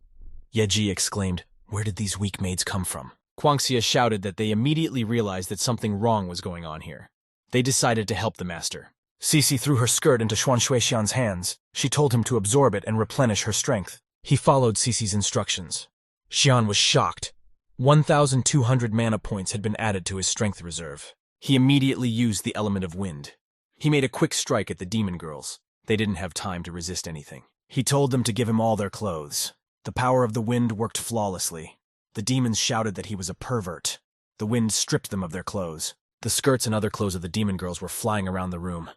Yeji exclaimed, "Where did these weak maids come from?" Quanxia shouted that they immediately realized that something wrong was going on here. They decided to help the master. Cici threw her skirt into Xian's hands. She told him to absorb it and replenish her strength. He followed Cici's instructions. Xian was shocked. 1,200 mana points had been added to his strength reserve. He immediately used the element of wind. He made a quick strike at the demon girls. They didn't have time to resist anything. He told them to give him all their clothes. The power of the wind worked flawlessly. The demons shouted that he was a pervert. The wind stripped them of their clothes. The skirts and other clothes of the demon girls were flying around the room.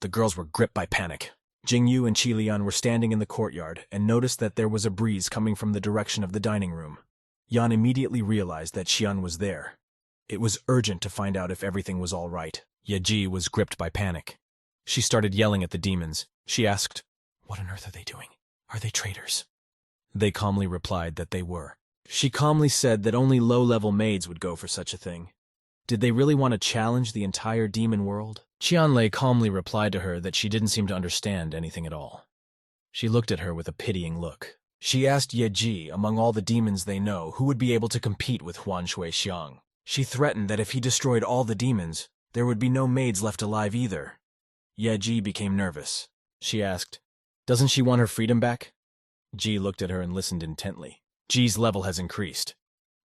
The girls were gripped by panic. Jingyu and Qilian were standing in the courtyard and noticed that there was a breeze coming from the direction of the dining room. Yan immediately realized that Xian was there. It was urgent to find out if everything was all right. Yeji was gripped by panic. She started yelling at the demons. She asked, "What on earth are they doing? Are they traitors?" They calmly replied that they were. She calmly said that only low-level maids would go for such a thing. Did they really want to challenge the entire demon world? Qianlei calmly replied to her that she didn't seem to understand anything at all. She looked at her with a pitying look. She asked Yeji, among all the demons they know, who would be able to compete with Xiang. She threatened that if he destroyed all the demons, there would be no maids left alive either. Yeji became nervous. She asked, "Doesn't she want her freedom back?" Ji looked at her and listened intently. Ji's level has increased.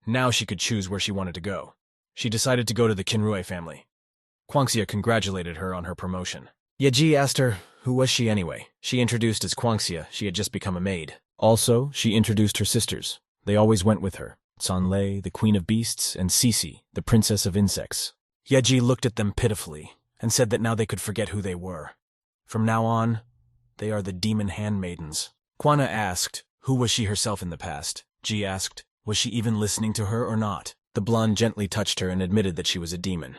Now she could choose where she wanted to go. She decided to go to the Qinrui family. Quanxia congratulated her on her promotion. Yeji asked her, who was she anyway? She introduced as Quanxia. She had just become a maid. Also, she introduced her sisters. They always went with her. Canlei, the queen of beasts, and Cici, the princess of insects. Yeji looked at them pitifully and said that now they could forget who they were. From now on, they are the demon handmaidens. Quanna asked, who was she herself in the past? Ji asked, was she even listening to her or not? The blonde gently touched her and admitted that she was a demon.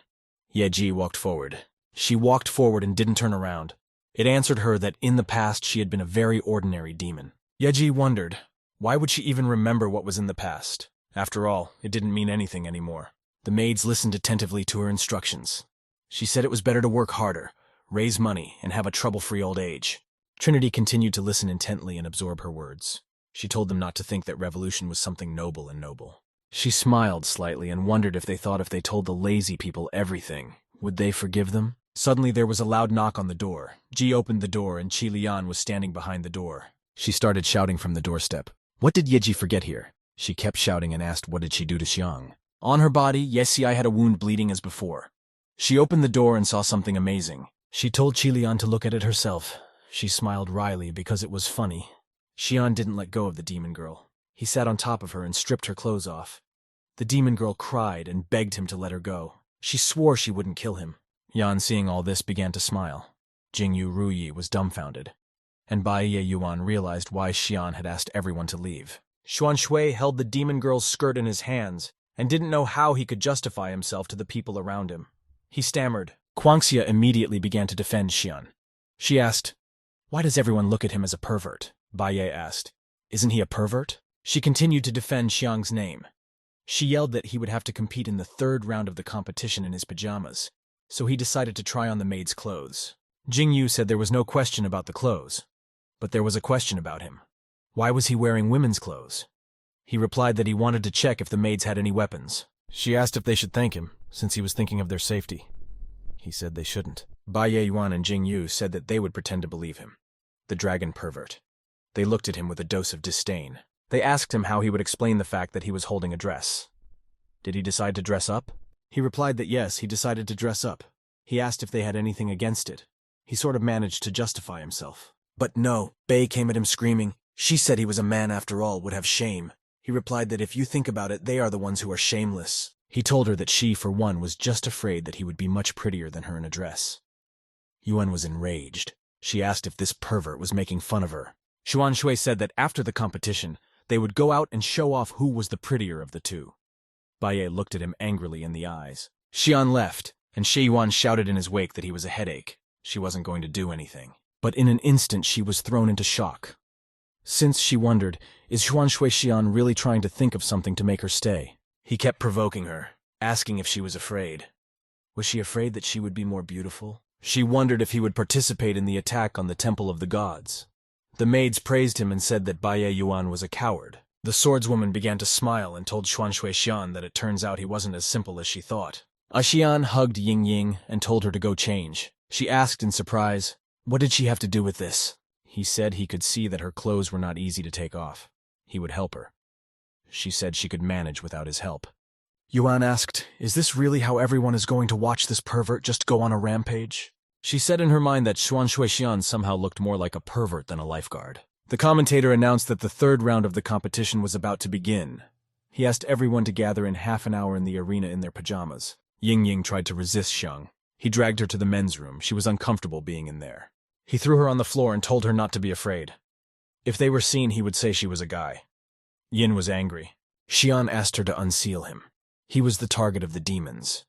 Yeji walked forward. She walked forward and didn't turn around. It answered her that in the past she had been a very ordinary demon. Yeji wondered, why would she even remember what was in the past? After all, it didn't mean anything anymore. The maids listened attentively to her instructions. She said it was better to work harder, raise money, and have a trouble-free old age. Trinity continued to listen intently and absorb her words. She told them not to think that revolution was something noble and noble. She smiled slightly and wondered if they thought if they told the lazy people everything, would they forgive them? Suddenly there was a loud knock on the door. Ji opened the door and Qilian was standing behind the door. She started shouting from the doorstep. What did Yeji forget here? She kept shouting and asked what did she do to Xiang. On her body, Yesiai had a wound bleeding as before. She opened the door and saw something amazing. She told Qilian to look at it herself. She smiled wryly because it was funny. Xian didn't let go of the demon girl. He sat on top of her and stripped her clothes off. The demon girl cried and begged him to let her go. She swore she wouldn't kill him. Yan, seeing all this, began to smile. Jingyu Ruyi was dumbfounded. And Bai Ye Yuan realized why Xian had asked everyone to leave. Xuan held the demon girl's skirt in his hands and didn't know how he could justify himself to the people around him. He stammered. Quanxia immediately began to defend Xian. She asked, why does everyone look at him as a pervert? Bai Ye asked, isn't he a pervert? She continued to defend Xiang's name. She yelled that he would have to compete in the third round of the competition in his pajamas, so he decided to try on the maid's clothes. Jingyu said there was no question about the clothes, but there was a question about him. Why was he wearing women's clothes? He replied that he wanted to check if the maids had any weapons. She asked if they should thank him, since he was thinking of their safety. He said they shouldn't. Bai Yuan and Jingyu said that they would pretend to believe him. The dragon pervert. They looked at him with a dose of disdain. They asked him how he would explain the fact that he was holding a dress. Did he decide to dress up? He replied that yes, he decided to dress up. He asked if they had anything against it. He sort of managed to justify himself. But no, Bei came at him screaming. She said he was a man after all, would have shame. He replied that if you think about it, they are the ones who are shameless. He told her that she, for one, was just afraid that he would be much prettier than her in a dress. Yuan was enraged. She asked if this pervert was making fun of her. Xuan Shui said that after the competition, they would go out and show off who was the prettier of the two. Bai looked at him angrily in the eyes. Xian left, and Shi Yuan shouted in his wake that he was a headache. She wasn't going to do anything. But in an instant she was thrown into shock. Since she wondered, is Xuan Shui Xian really trying to think of something to make her stay? He kept provoking her, asking if she was afraid. Was she afraid that she would be more beautiful? She wondered if he would participate in the attack on the Temple of the Gods. The maids praised him and said that Bai Yuan was a coward. The swordswoman began to smile and told Xuan Shui Xian that it turns out he wasn't as simple as she thought. Xian hugged Ying Ying and told her to go change. She asked in surprise, what did she have to do with this? He said he could see that her clothes were not easy to take off. He would help her. She said she could manage without his help. Yuan asked, is this really how everyone is going to watch this pervert just go on a rampage? She said in her mind that Xuan Shui Xian somehow looked more like a pervert than a lifeguard. The commentator announced that the third round of the competition was about to begin. He asked everyone to gather in half an hour in the arena in their pajamas. Ying Ying tried to resist Xiang. He dragged her to the men's room. She was uncomfortable being in there. He threw her on the floor and told her not to be afraid. If they were seen, he would say she was a guy. Yin was angry. Xian asked her to unseal him. He was the target of the demons.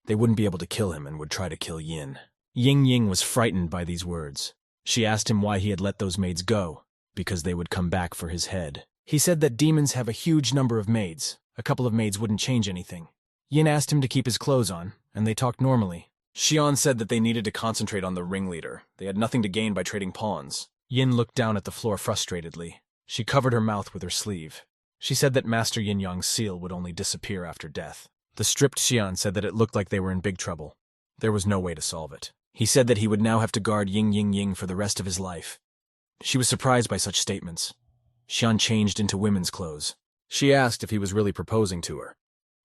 They wouldn't be able to kill him and would try to kill Yin. Ying Ying was frightened by these words. She asked him why he had let those maids go, because they would come back for his head. He said that demons have a huge number of maids. A couple of maids wouldn't change anything. Yin asked him to keep his clothes on, and they talked normally. Xian said that they needed to concentrate on the ringleader. They had nothing to gain by trading pawns. Yin looked down at the floor frustratedly. She covered her mouth with her sleeve. She said that Master Yin Yang's seal would only disappear after death. The stripped Xian said that it looked like they were in big trouble. There was no way to solve it. He said that he would now have to guard Ying Ying Ying for the rest of his life. She was surprised by such statements. Xian changed into women's clothes. She asked if he was really proposing to her.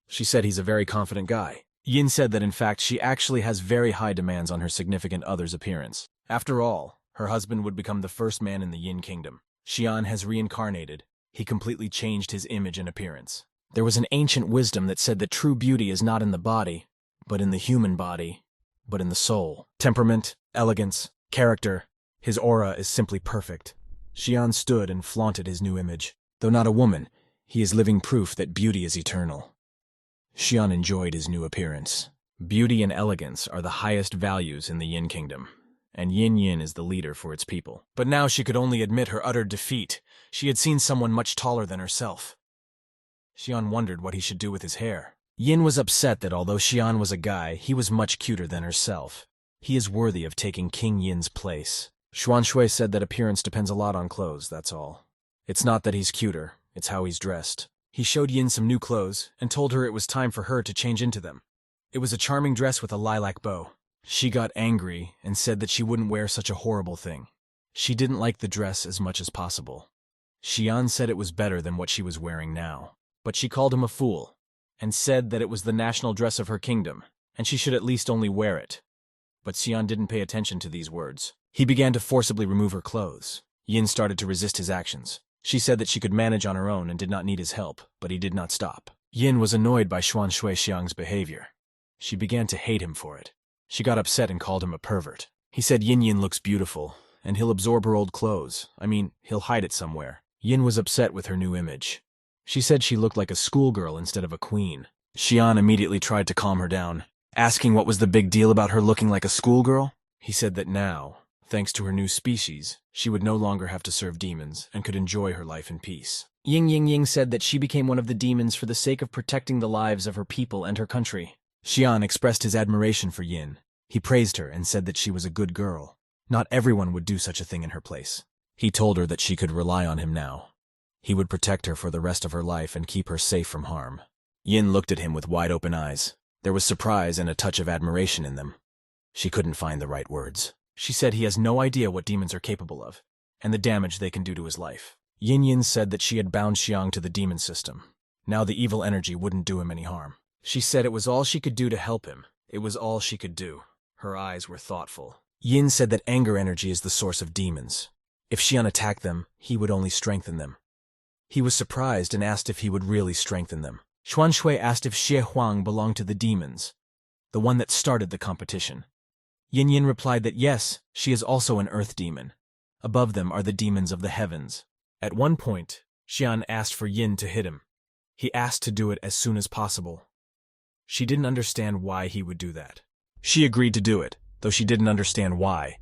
She said he's a very confident guy. Yin said that in fact she actually has very high demands on her significant other's appearance. After all, her husband would become the first man in the Yin kingdom. Xian has reincarnated. He completely changed his image and appearance. There was an ancient wisdom that said that true beauty is not in the body, but in the human body, but in the soul. Temperament, elegance, character. His aura is simply perfect. Xian stood and flaunted his new image. Though not a woman, he is living proof that beauty is eternal. Xian enjoyed his new appearance. Beauty and elegance are the highest values in the Yin kingdom, and Yin Yin is the leader for its people. But now she could only admit her utter defeat. She had seen someone much taller than herself. Xian wondered what he should do with his hair. Yin was upset that although Xian was a guy, he was much cuter than herself. He is worthy of taking King Yin's place. Xuan Shui said that appearance depends a lot on clothes, that's all. It's not that he's cuter, it's how he's dressed. He showed Yin some new clothes and told her it was time for her to change into them. It was a charming dress with a lilac bow. She got angry and said that she wouldn't wear such a horrible thing. She didn't like the dress as much as possible. Xian said it was better than what she was wearing now. But she called him a fool, and said that it was the national dress of her kingdom, and she should at least only wear it. But Xian didn't pay attention to these words. He began to forcibly remove her clothes. Yin started to resist his actions. She said that she could manage on her own and did not need his help, but he did not stop. Yin was annoyed by Xuan Shui Xiang's behavior. She began to hate him for it. She got upset and called him a pervert. He said Yin Yin looks beautiful, and he'll absorb her old clothes. He'll hide it somewhere. Yin was upset with her new image. She said she looked like a schoolgirl instead of a queen. Xian immediately tried to calm her down, asking what was the big deal about her looking like a schoolgirl. He said that now, thanks to her new species, she would no longer have to serve demons and could enjoy her life in peace. Ying said that she became one of the demons for the sake of protecting the lives of her people and her country. Shuan expressed his admiration for Yin. He praised her and said that she was a good girl. Not everyone would do such a thing in her place. He told her that she could rely on him now. He would protect her for the rest of her life and keep her safe from harm. Yin looked at him with wide-open eyes. There was surprise and a touch of admiration in them. She couldn't find the right words. She said he has no idea what demons are capable of, and the damage they can do to his life. Yin said that she had bound Xiang to the demon system. Now the evil energy wouldn't do him any harm. She said it was all she could do to help him. It was all she could do. Her eyes were thoughtful. Yin said that anger energy is the source of demons. If Xian attacked them, he would only strengthen them. He was surprised and asked if he would really strengthen them. Xuan Shui asked if Xie Huang belonged to the demons, the one that started the competition. Yin replied that yes, she is also an earth demon. Above them are the demons of the heavens. At one point, Xian asked for Yin to hit him. He asked to do it as soon as possible. She didn't understand why he would do that. She agreed to do it, though she didn't understand why.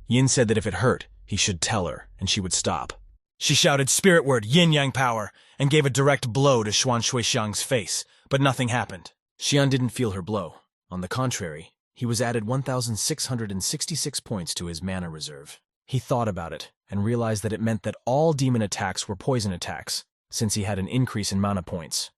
Yin said that if it hurt, he should tell her, and she would stop. She shouted spirit word yin-yang power and gave a direct blow to Xuan Shuixiang's face, but nothing happened. Xian didn't feel her blow. On the contrary, he was added 1,666 points to his mana reserve. He thought about it and realized that it meant that all demon attacks were poison attacks, since he had an increase in mana points.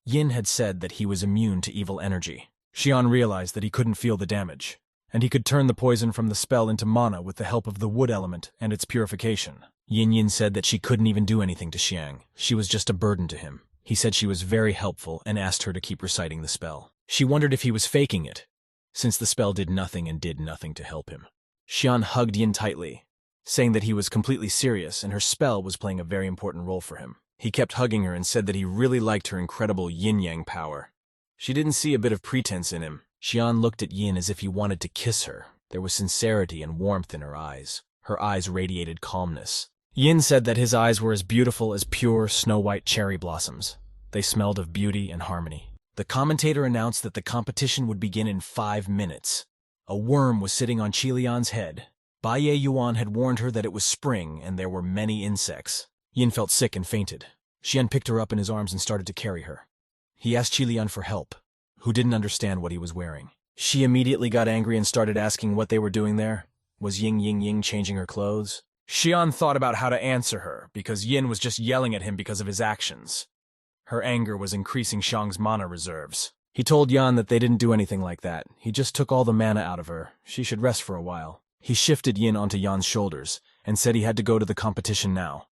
Yin had said that he was immune to evil energy. Xian realized that he couldn't feel the damage, and he could turn the poison from the spell into mana with the help of the wood element and its purification. Yin said that she couldn't even do anything to Xiang. She was just a burden to him. He said she was very helpful and asked her to keep reciting the spell. She wondered if he was faking it, since the spell did nothing and did nothing to help him. Xian hugged Yin tightly, saying that he was completely serious and her spell was playing a very important role for him. He kept hugging her and said that he really liked her incredible yin-yang power. She didn't see a bit of pretense in him. Xian looked at Yin as if he wanted to kiss her. There was sincerity and warmth in her eyes. Her eyes radiated calmness. Yin said that his eyes were as beautiful as pure snow-white cherry blossoms. They smelled of beauty and harmony. The commentator announced that the competition would begin in 5 minutes. A worm was sitting on Qilian's head. Bai Yuan had warned her that it was spring and there were many insects. Yin felt sick and fainted. Xian picked her up in his arms and started to carry her. He asked Qilian for help, who didn't understand what he was wearing. She immediately got angry and started asking what they were doing there. Was Ying changing her clothes? Xian thought about how to answer her, because Yin was just yelling at him because of his actions. Her anger was increasing Xiang's mana reserves. He told Yan that they didn't do anything like that. He just took all the mana out of her. She should rest for a while. He shifted Yin onto Yan's shoulders and said he had to go to the competition now.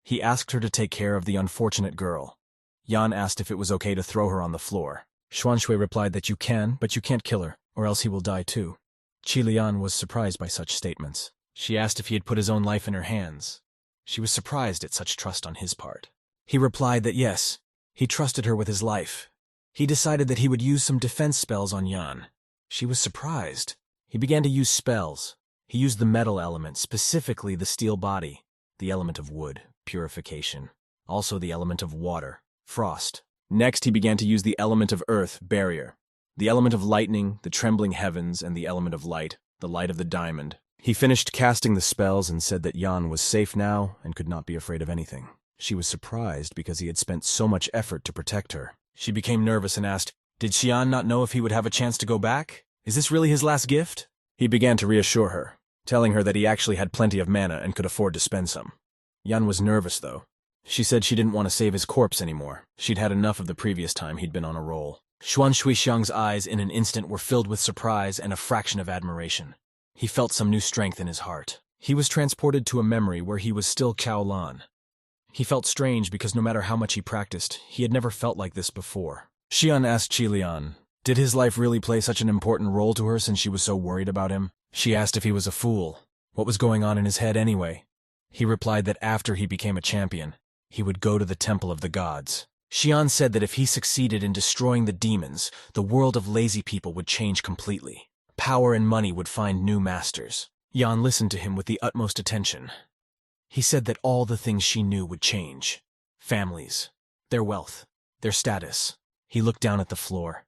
He asked her to take care of the unfortunate girl. Yan asked if it was okay to throw her on the floor. Xuan Shui replied that you can, but you can't kill her, or else he will die too. Qilian was surprised by such statements. She asked if he had put his own life in her hands. She was surprised at such trust on his part. He replied that yes, he trusted her with his life. He decided that he would use some defense spells on Yan. She was surprised. He began to use spells. He used the metal element, specifically the steel body, the element of wood, purification, also the element of water, frost. Next, he began to use the element of earth, barrier, the element of lightning, the trembling heavens, and the element of light, the light of the diamond. He finished casting the spells and said that Yan was safe now and could not be afraid of anything. She was surprised because he had spent so much effort to protect her. She became nervous and asked, did Xian not know if he would have a chance to go back? Is this really his last gift? He began to reassure her, telling her that he actually had plenty of mana and could afford to spend some. Yan was nervous, though. She said she didn't want to save his corpse anymore. She'd had enough of the previous time he'd been on a roll. Xuan Shuixiang's eyes in an instant were filled with surprise and a fraction of admiration. He felt some new strength in his heart. He was transported to a memory where he was still Cao Lan. He felt strange because no matter how much he practiced, he had never felt like this before. Xian asked Qilian, did his life really play such an important role to her since she was so worried about him? She asked if he was a fool. What was going on in his head anyway? He replied that after he became a champion, he would go to the Temple of the Gods. Xian said that if he succeeded in destroying the demons, the world of lazy people would change completely. Power and money would find new masters. Yan listened to him with the utmost attention. He said that all the things she knew would change. Families, their wealth, their status. He looked down at the floor.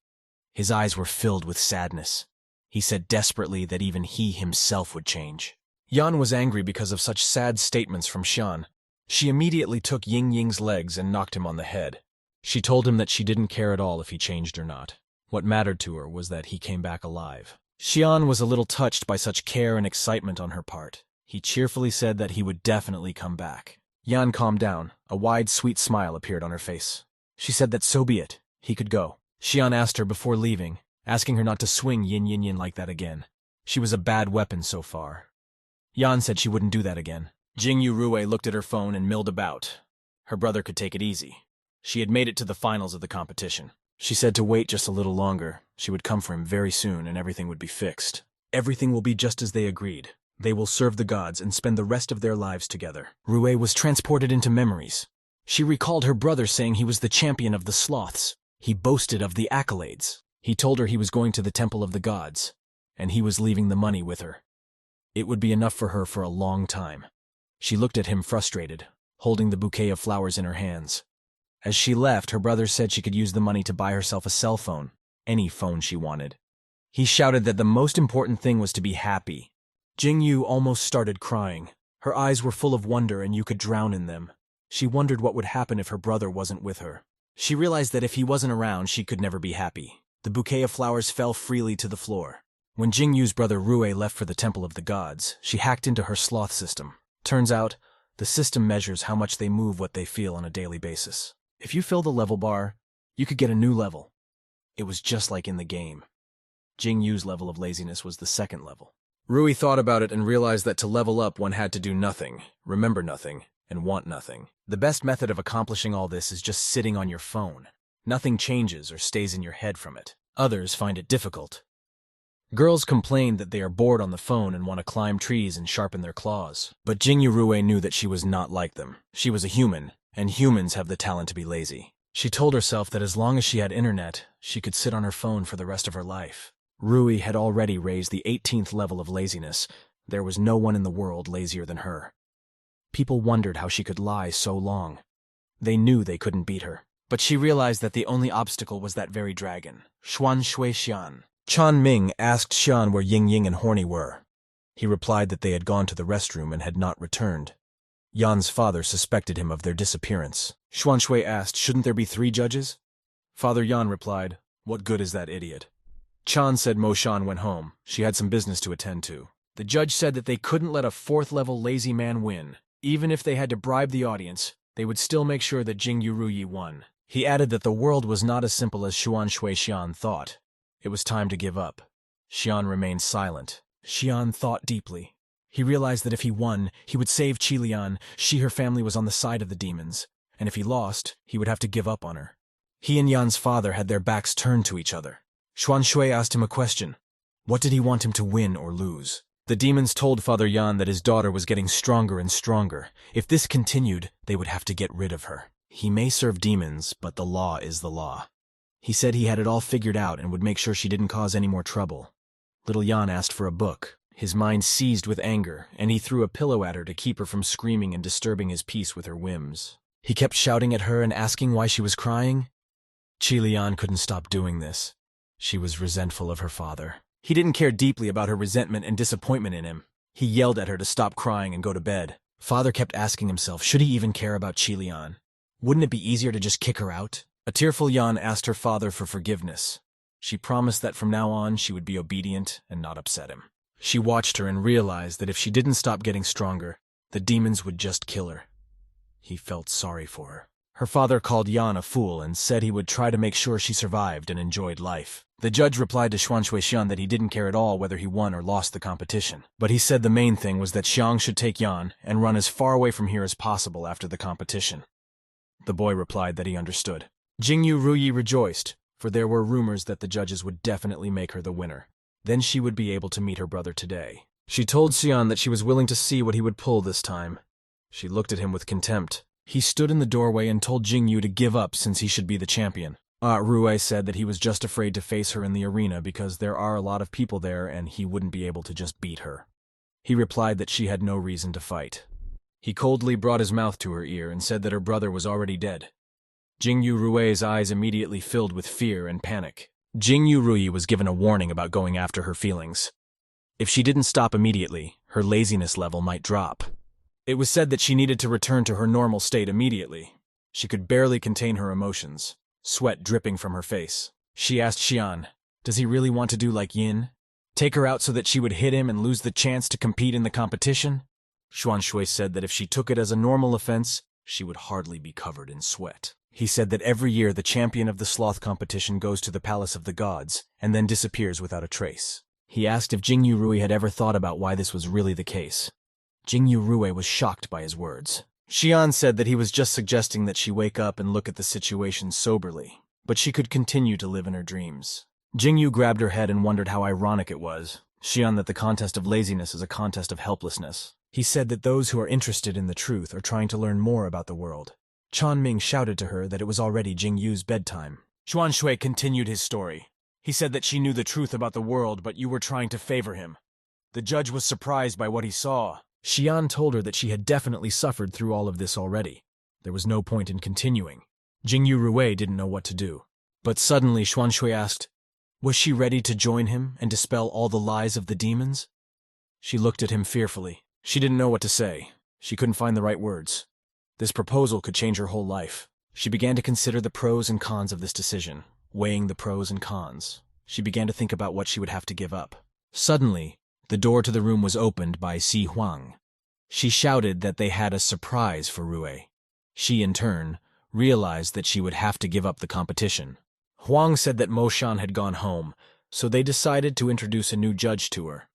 His eyes were filled with sadness. He said desperately that even he himself would change. Yan was angry because of such sad statements from Xian. She immediately took Ying Ying's legs and knocked him on the head. She told him that she didn't care at all if he changed or not. What mattered to her was that he came back alive. Shuan was a little touched by such care and excitement on her part. He cheerfully said that he would definitely come back. Yan calmed down. A wide, sweet smile appeared on her face. She said that so be it. He could go. Shuan asked her before leaving, asking her not to swing Yin Yin Yin like that again. She was a bad weapon so far. Yan said she wouldn't do that again. Jingyu Rui looked at her phone and milled about. Her brother could take it easy. She had made it to the finals of the competition. She said to wait just a little longer. She would come for him very soon and everything would be fixed. Everything will be just as they agreed. They will serve the gods and spend the rest of their lives together. Rui was transported into memories. She recalled her brother saying he was the champion of the sloths. He boasted of the accolades. He told her he was going to the temple of the gods, and he was leaving the money with her. It would be enough for her for a long time. She looked at him frustrated, holding the bouquet of flowers in her hands. As she left, her brother said she could use the money to buy herself a cell phone, any phone she wanted. He shouted that the most important thing was to be happy. Jingyu almost started crying. Her eyes were full of wonder and you could drown in them. She wondered what would happen if her brother wasn't with her. She realized that if he wasn't around, she could never be happy. The bouquet of flowers fell freely to the floor. When Jingyu's brother Rui left for the Temple of the Gods, she hacked into her sloth system. Turns out, the system measures how much they move what they feel on a daily basis. If you fill the level bar, you could get a new level. It was just like in the game. Jingyu's level of laziness was the second level. Rui thought about it and realized that to level up one had to do nothing, remember nothing, and want nothing. The best method of accomplishing all this is just sitting on your phone. Nothing changes or stays in your head from it. Others find it difficult. Girls complain that they are bored on the phone and want to climb trees and sharpen their claws. But Jingyu Rui knew that she was not like them. She was a human, and humans have the talent to be lazy. She told herself that as long as she had internet, she could sit on her phone for the rest of her life. Rui had already raised the 18th level of laziness. There was no one in the world lazier than her. People wondered how she could lie so long. They knew they couldn't beat her. But she realized that the only obstacle was that very dragon, Shuan Shui Xian. Chan Ming asked Shuan where Ying Ying and Horny were. He replied that they had gone to the restroom and had not returned. Yan's father suspected him of their disappearance. Shuan Shui asked, shouldn't there be 3 judges? Father Yan replied, what good is that idiot? Chan said Mo Shan went home. She had some business to attend to. The judge said that they couldn't let a 4th-level lazy man win. Even if they had to bribe the audience, they would still make sure that Jingyu Ruyi won. He added that the world was not as simple as Shuan Shui Xian thought. It was time to give up. Xian remained silent. Xian thought deeply. He realized that if he won, he would save Qilian. Her family was on the side of the demons. And if he lost, he would have to give up on her. He and Yan's father had their backs turned to each other. Xuan Shui asked him a question. What did he want him to win or lose? The demons told Father Yan that his daughter was getting stronger and stronger. If this continued, they would have to get rid of her. He may serve demons, but the law is the law. He said he had it all figured out and would make sure she didn't cause any more trouble. Little Yan asked for a book. His mind seized with anger, and he threw a pillow at her to keep her from screaming and disturbing his peace with her whims. He kept shouting at her and asking why she was crying. Qilian couldn't stop doing this. She was resentful of her father. He didn't care deeply about her resentment and disappointment in him. He yelled at her to stop crying and go to bed. Father kept asking himself, should he even care about Qilian? Wouldn't it be easier to just kick her out? A tearful Yan asked her father for forgiveness. She promised that from now on she would be obedient and not upset him. She watched her and realized that if she didn't stop getting stronger, the demons would just kill her. He felt sorry for her. Her father called Yan a fool and said he would try to make sure she survived and enjoyed life. The judge replied to Xuan Shui Xian that he didn't care at all whether he won or lost the competition. But he said the main thing was that Xiang should take Yan and run as far away from here as possible after the competition. The boy replied that he understood. Jingyu Ruyi rejoiced, for there were rumors that the judges would definitely make her the winner. Then she would be able to meet her brother today. She told Xian that she was willing to see what he would pull this time. She looked at him with contempt. He stood in the doorway and told Jingyu to give up since he should be the champion. Rui said that he was just afraid to face her in the arena because there are a lot of people there and he wouldn't be able to just beat her. He replied that she had no reason to fight. He coldly brought his mouth to her ear and said that her brother was already dead. Jingyu Rui's eyes immediately filled with fear and panic. Jingyu Rui was given a warning about going after her feelings. If she didn't stop immediately, her laziness level might drop. It was said that she needed to return to her normal state immediately. She could barely contain her emotions, sweat dripping from her face. She asked Shuan, does he really want to do like Yin? Take her out so that she would hit him and lose the chance to compete in the competition? Xuan Shui said that if she took it as a normal offense, she would hardly be covered in sweat. He said that every year the champion of the sloth competition goes to the palace of the gods and then disappears without a trace. He asked if Jingyu Rui had ever thought about why this was really the case. Jingyu Rui was shocked by his words. Xian said that he was just suggesting that she wake up and look at the situation soberly, but she could continue to live in her dreams. Jingyu grabbed her head and wondered how ironic it was, Xian, that the contest of laziness is a contest of helplessness. He said that those who are interested in the truth are trying to learn more about the world. Chan Ming shouted to her that it was already Jingyu's bedtime. Xuan Shui continued his story. He said that she knew the truth about the world, but you were trying to favor him. The judge was surprised by what he saw. Xian told her that she had definitely suffered through all of this already. There was no point in continuing. Jingyu Rui didn't know what to do. But suddenly Xuan Shui asked, was she ready to join him and dispel all the lies of the demons? She looked at him fearfully. She didn't know what to say. She couldn't find the right words. This proposal could change her whole life. She began to consider the pros and cons of this decision, weighing the pros and cons. She began to think about what she would have to give up. Suddenly, the door to the room was opened by Si Huang. She shouted that they had a surprise for Rui. She, in turn, realized that she would have to give up the competition. Huang said that Mo Shan had gone home, so they decided to introduce a new judge to her.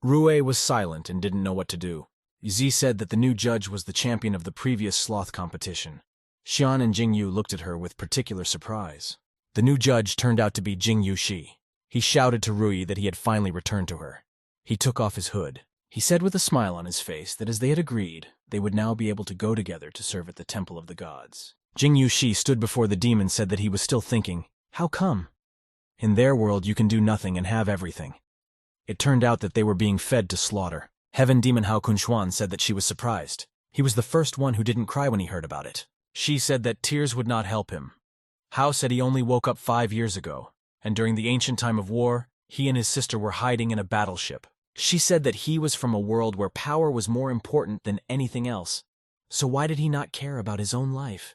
Rui was silent and didn't know what to do. Zi said that the new judge was the champion of the previous sloth competition. Xian and Jingyu looked at her with particular surprise. The new judge turned out to be Jingyu Shi. He shouted to Rui that he had finally returned to her. He took off his hood. He said with a smile on his face that as they had agreed, they would now be able to go together to serve at the temple of the gods. Jingyu Shi stood before the demon and said that he was still thinking, how come? In their world you can do nothing and have everything. It turned out that they were being fed to slaughter. Heaven demon Hao Kunshuan said that she was surprised. He was the first one who didn't cry when he heard about it. She said that tears would not help him. Hao said he only woke up 5 years ago, and during the ancient time of war, he and his sister were hiding in a battleship. She said that he was from a world where power was more important than anything else. So why did he not care about his own life?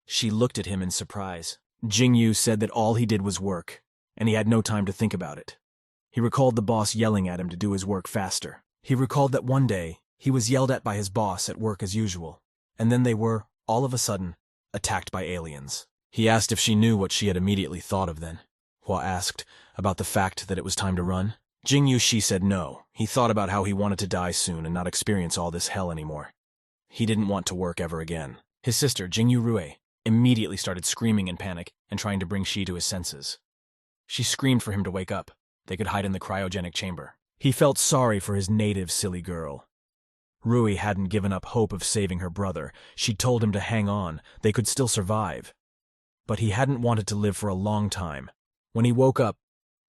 She looked at him in surprise. Jingyu said that all he did was work, and he had no time to think about it. He recalled the boss yelling at him to do his work faster. He recalled that one day, he was yelled at by his boss at work as usual, and then they were, all of a sudden, attacked by aliens. He asked if she knew what she had immediately thought of then. Hua asked about the fact that it was time to run. Jingyu Shi said no. He thought about how he wanted to die soon and not experience all this hell anymore. He didn't want to work ever again. His sister, Jingyu Rui, immediately started screaming in panic and trying to bring Shi to his senses. She screamed for him to wake up. They could hide in the cryogenic chamber. He felt sorry for his native silly girl. Rui hadn't given up hope of saving her brother. She'd told him to hang on. They could still survive. But he hadn't wanted to live for a long time. When he woke up,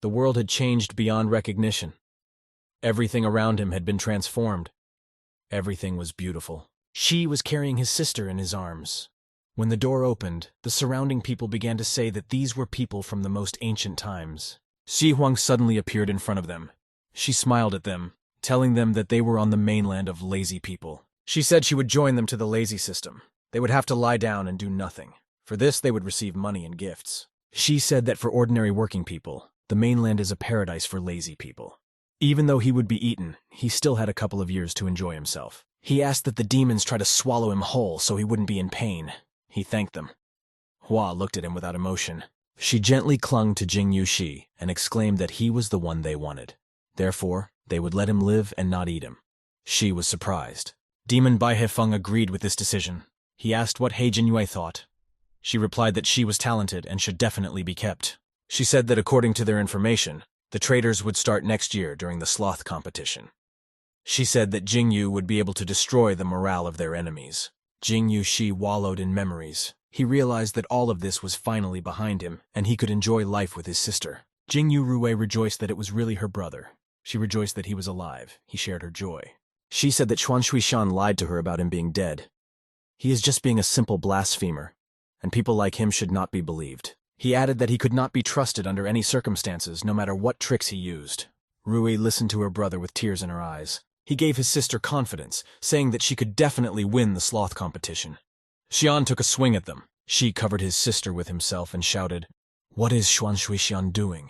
the world had changed beyond recognition. Everything around him had been transformed. Everything was beautiful. Shi was carrying his sister in his arms. When the door opened, the surrounding people began to say that these were people from the most ancient times. Si Huang suddenly appeared in front of them. She smiled at them, telling them that they were on the mainland of lazy people. She said she would join them to the lazy system. They would have to lie down and do nothing. For this, they would receive money and gifts. She said that for ordinary working people, the mainland is a paradise for lazy people. Even though he would be eaten, he still had a couple of years to enjoy himself. He asked that the demons try to swallow him whole so he wouldn't be in pain. He thanked them. Hua looked at him without emotion. She gently clung to Jingyu Shi and exclaimed that he was the one they wanted. Therefore, they would let him live and not eat him. Shi was surprised. Demon Bai Hefeng agreed with this decision. He asked what He Jinyue thought. She replied that she was talented and should definitely be kept. She said that according to their information, the traders would start next year during the sloth competition. She said that Jingyu would be able to destroy the morale of their enemies. Jingyu Shi wallowed in memories. He realized that all of this was finally behind him, and he could enjoy life with his sister. Jingyu Rui rejoiced that it was really her brother. She rejoiced that he was alive. He shared her joy. She said that Xuan Shui Shan lied to her about him being dead. He is just being a simple blasphemer, and people like him should not be believed. He added that he could not be trusted under any circumstances, no matter what tricks he used. Rui listened to her brother with tears in her eyes. He gave his sister confidence, saying that she could definitely win the sloth competition. Shuan took a swing at them. She covered his sister with himself and shouted, "What is Shuan doing?"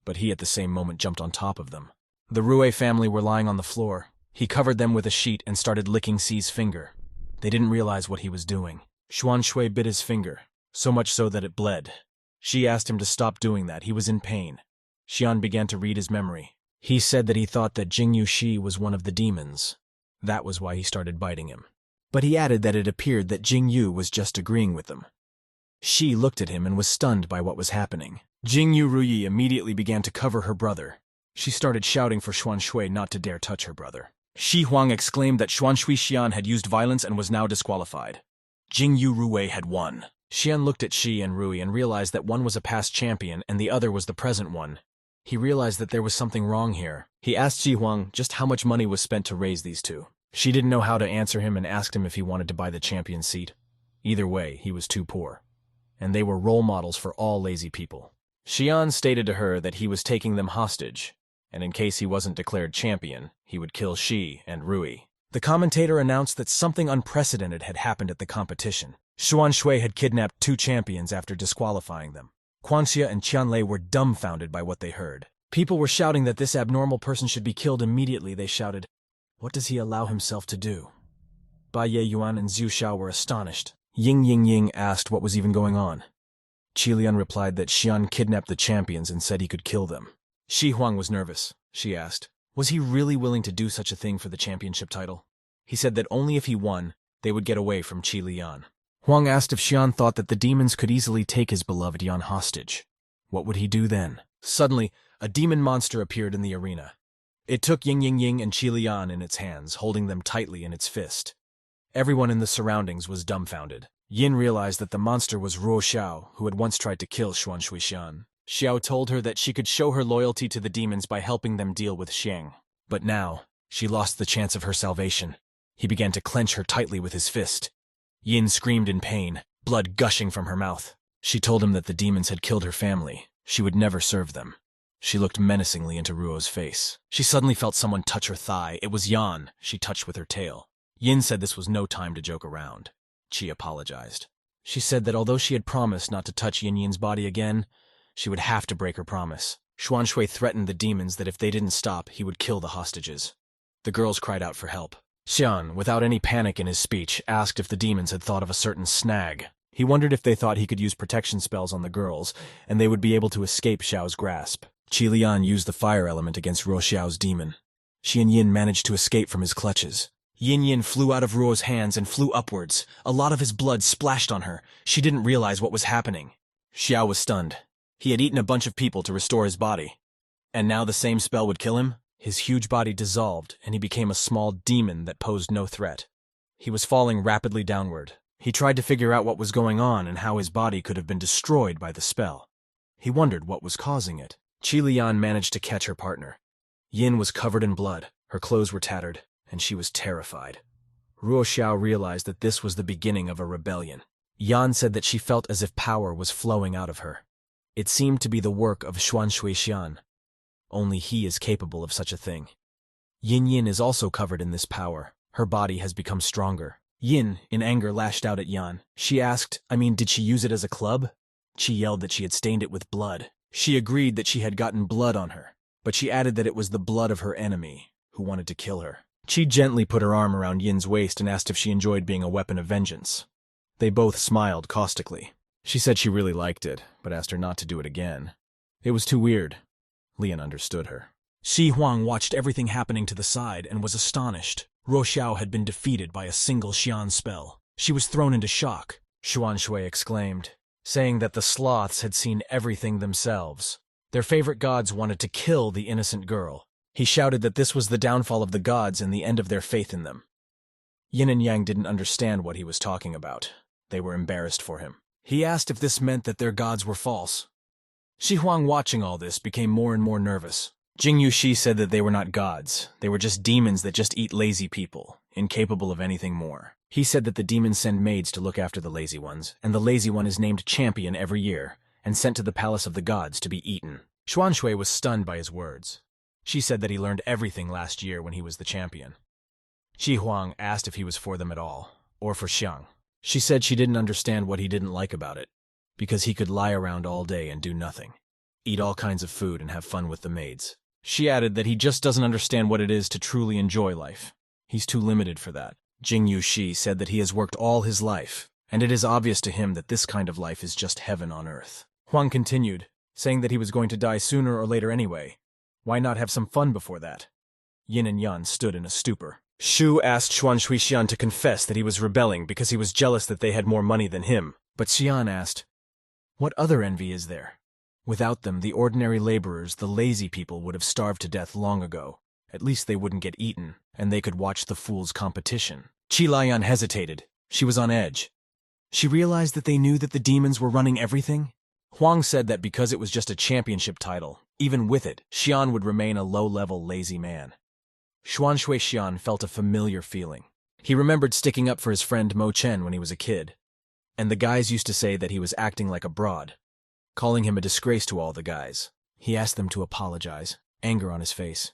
But he at the same moment jumped on top of them. The Rue family were lying on the floor. He covered them with a sheet and started licking C's finger. They didn't realize what he was doing. Shuan bit his finger, so much so that it bled. She asked him to stop doing that. He was in pain. Xian began to read his memory. He said that he thought that Jingyu Shi was one of the demons. That was why he started biting him. But he added that it appeared that Jingyu was just agreeing with them. Shi looked at him and was stunned by what was happening. Jingyu Ruyi immediately began to cover her brother. She started shouting for Xuan Shui not to dare touch her brother. Shi Huang exclaimed that Xuan Shui Xian had used violence and was now disqualified. Jingyu Rui had won. Xian looked at Shi and Rui and realized that one was a past champion and the other was the present one. He realized that there was something wrong here. He asked Shi Huang just how much money was spent to raise these two. She didn't know how to answer him and asked him if he wanted to buy the champion seat. Either way, he was too poor. And they were role models for all lazy people. Xian stated to her that he was taking them hostage, and in case he wasn't declared champion, he would kill Shi and Rui. The commentator announced that something unprecedented had happened at the competition. Xuan Shui had kidnapped 2 champions after disqualifying them. Quanxia and Qianlei were dumbfounded by what they heard. People were shouting that this abnormal person should be killed immediately. They shouted, "What does he allow himself to do?" Bai Ye Yuan and Zhu Xiao were astonished. Ying Ying asked what was even going on. Qilian replied that Xian kidnapped the champions and said he could kill them. Shi Huang was nervous. She asked, was he really willing to do such a thing for the championship title? He said that only if he won, they would get away from Qilian. Huang asked if Xian thought that the demons could easily take his beloved Yan hostage. What would he do then? Suddenly, a demon monster appeared in the arena. It took Ying and Qilian in its hands, holding them tightly in its fist. Everyone in the surroundings was dumbfounded. Yin realized that the monster was Ruo Xiao, who had once tried to kill Xuan Xian. Xiao told her that she could show her loyalty to the demons by helping them deal with Xiang. But now, she lost the chance of her salvation. He began to clench her tightly with his fist. Yin screamed in pain, blood gushing from her mouth. She told him that the demons had killed her family. She would never serve them. She looked menacingly into Ruo's face. She suddenly felt someone touch her thigh. It was Yan, she touched with her tail. Yin said this was no time to joke around. Qi apologized. She said that although she had promised not to touch Yin Yin's body again, she would have to break her promise. Xuan Shui threatened the demons that if they didn't stop, he would kill the hostages. The girls cried out for help. Xian, without any panic in his speech, asked if the demons had thought of a certain snag. He wondered if they thought he could use protection spells on the girls, and they would be able to escape Xiao's grasp. Qilian used the fire element against Ruo Xiao's demon. Shi and Yin managed to escape from his clutches. Yin flew out of Ruo's hands and flew upwards. A lot of his blood splashed on her. She didn't realize what was happening. Xiao was stunned. He had eaten a bunch of people to restore his body. And now the same spell would kill him? His huge body dissolved, and he became a small demon that posed no threat. He was falling rapidly downward. He tried to figure out what was going on and how his body could have been destroyed by the spell. He wondered what was causing it. Qilian managed to catch her partner. Yin was covered in blood. Her clothes were tattered, and she was terrified. Ruo Xiao realized that this was the beginning of a rebellion. Yan said that she felt as if power was flowing out of her. It seemed to be the work of Xuan Xian. Only he is capable of such a thing. Yin is also covered in this power. Her body has become stronger. Yin, in anger, lashed out at Yan. She asked, did she use it as a club? She yelled that she had stained it with blood. She agreed that she had gotten blood on her, but she added that it was the blood of her enemy, who wanted to kill her. Qi gently put her arm around Yin's waist and asked if she enjoyed being a weapon of vengeance. They both smiled caustically. She said she really liked it, but asked her not to do it again. It was too weird. Lian understood her. Xi Huang watched everything happening to the side and was astonished. Ruo Xiao had been defeated by a single Xian spell. She was thrown into shock. Xuan Shui exclaimed, saying that the sloths had seen everything themselves. Their favorite gods wanted to kill the innocent girl. He shouted that this was the downfall of the gods and the end of their faith in them. Yin and Yang didn't understand what he was talking about. They were embarrassed for him. He asked if this meant that their gods were false. Xi Huang, watching all this, became more and more nervous. Jingyu Shi said that they were not gods. They were just demons that just eat lazy people, incapable of anything more. He said that the demons send maids to look after the lazy ones, and the lazy one is named champion every year, and sent to the palace of the gods to be eaten. Xuan Shui was stunned by his words. She said that he learned everything last year when he was the champion. Shi Huang asked if he was for them at all, or for Xiang. She said she didn't understand what he didn't like about it, because he could lie around all day and do nothing, eat all kinds of food and have fun with the maids. She added that he just doesn't understand what it is to truly enjoy life. He's too limited for that. Jing Yuxi said that he has worked all his life, and it is obvious to him that this kind of life is just heaven on earth. Huang continued, saying that he was going to die sooner or later anyway. Why not have some fun before that? Yin and Yan stood in a stupor. Shu asked Xuan Shuixian to confess that he was rebelling because he was jealous that they had more money than him. But Xian asked, "What other envy is there? Without them, the ordinary laborers, the lazy people, would have starved to death long ago. At least they wouldn't get eaten, and they could watch the fools' competition." Qi Lian hesitated. She was on edge. She realized that they knew that the demons were running everything. Huang said that because it was just a championship title, even with it, Xian would remain a low-level, lazy man. Xuan Shuixian felt a familiar feeling. He remembered sticking up for his friend Mo Chen when he was a kid, and the guys used to say that he was acting like a broad, calling him a disgrace to all the guys. He asked them to apologize, anger on his face,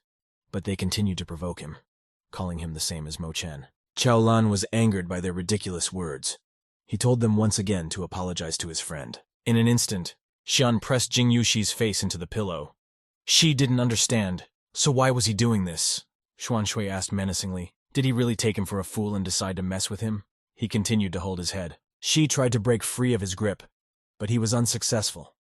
but they continued to provoke him, calling him the same as Mo Chen. Chao Lan was angered by their ridiculous words. He told them once again to apologize to his friend. In an instant, Xian pressed Jing Yuxi's face into the pillow. She didn't understand, so why was he doing this? Xuan Shui asked menacingly. Did he really take him for a fool and decide to mess with him? He continued to hold his head. She tried to break free of his grip, but he was unsuccessful.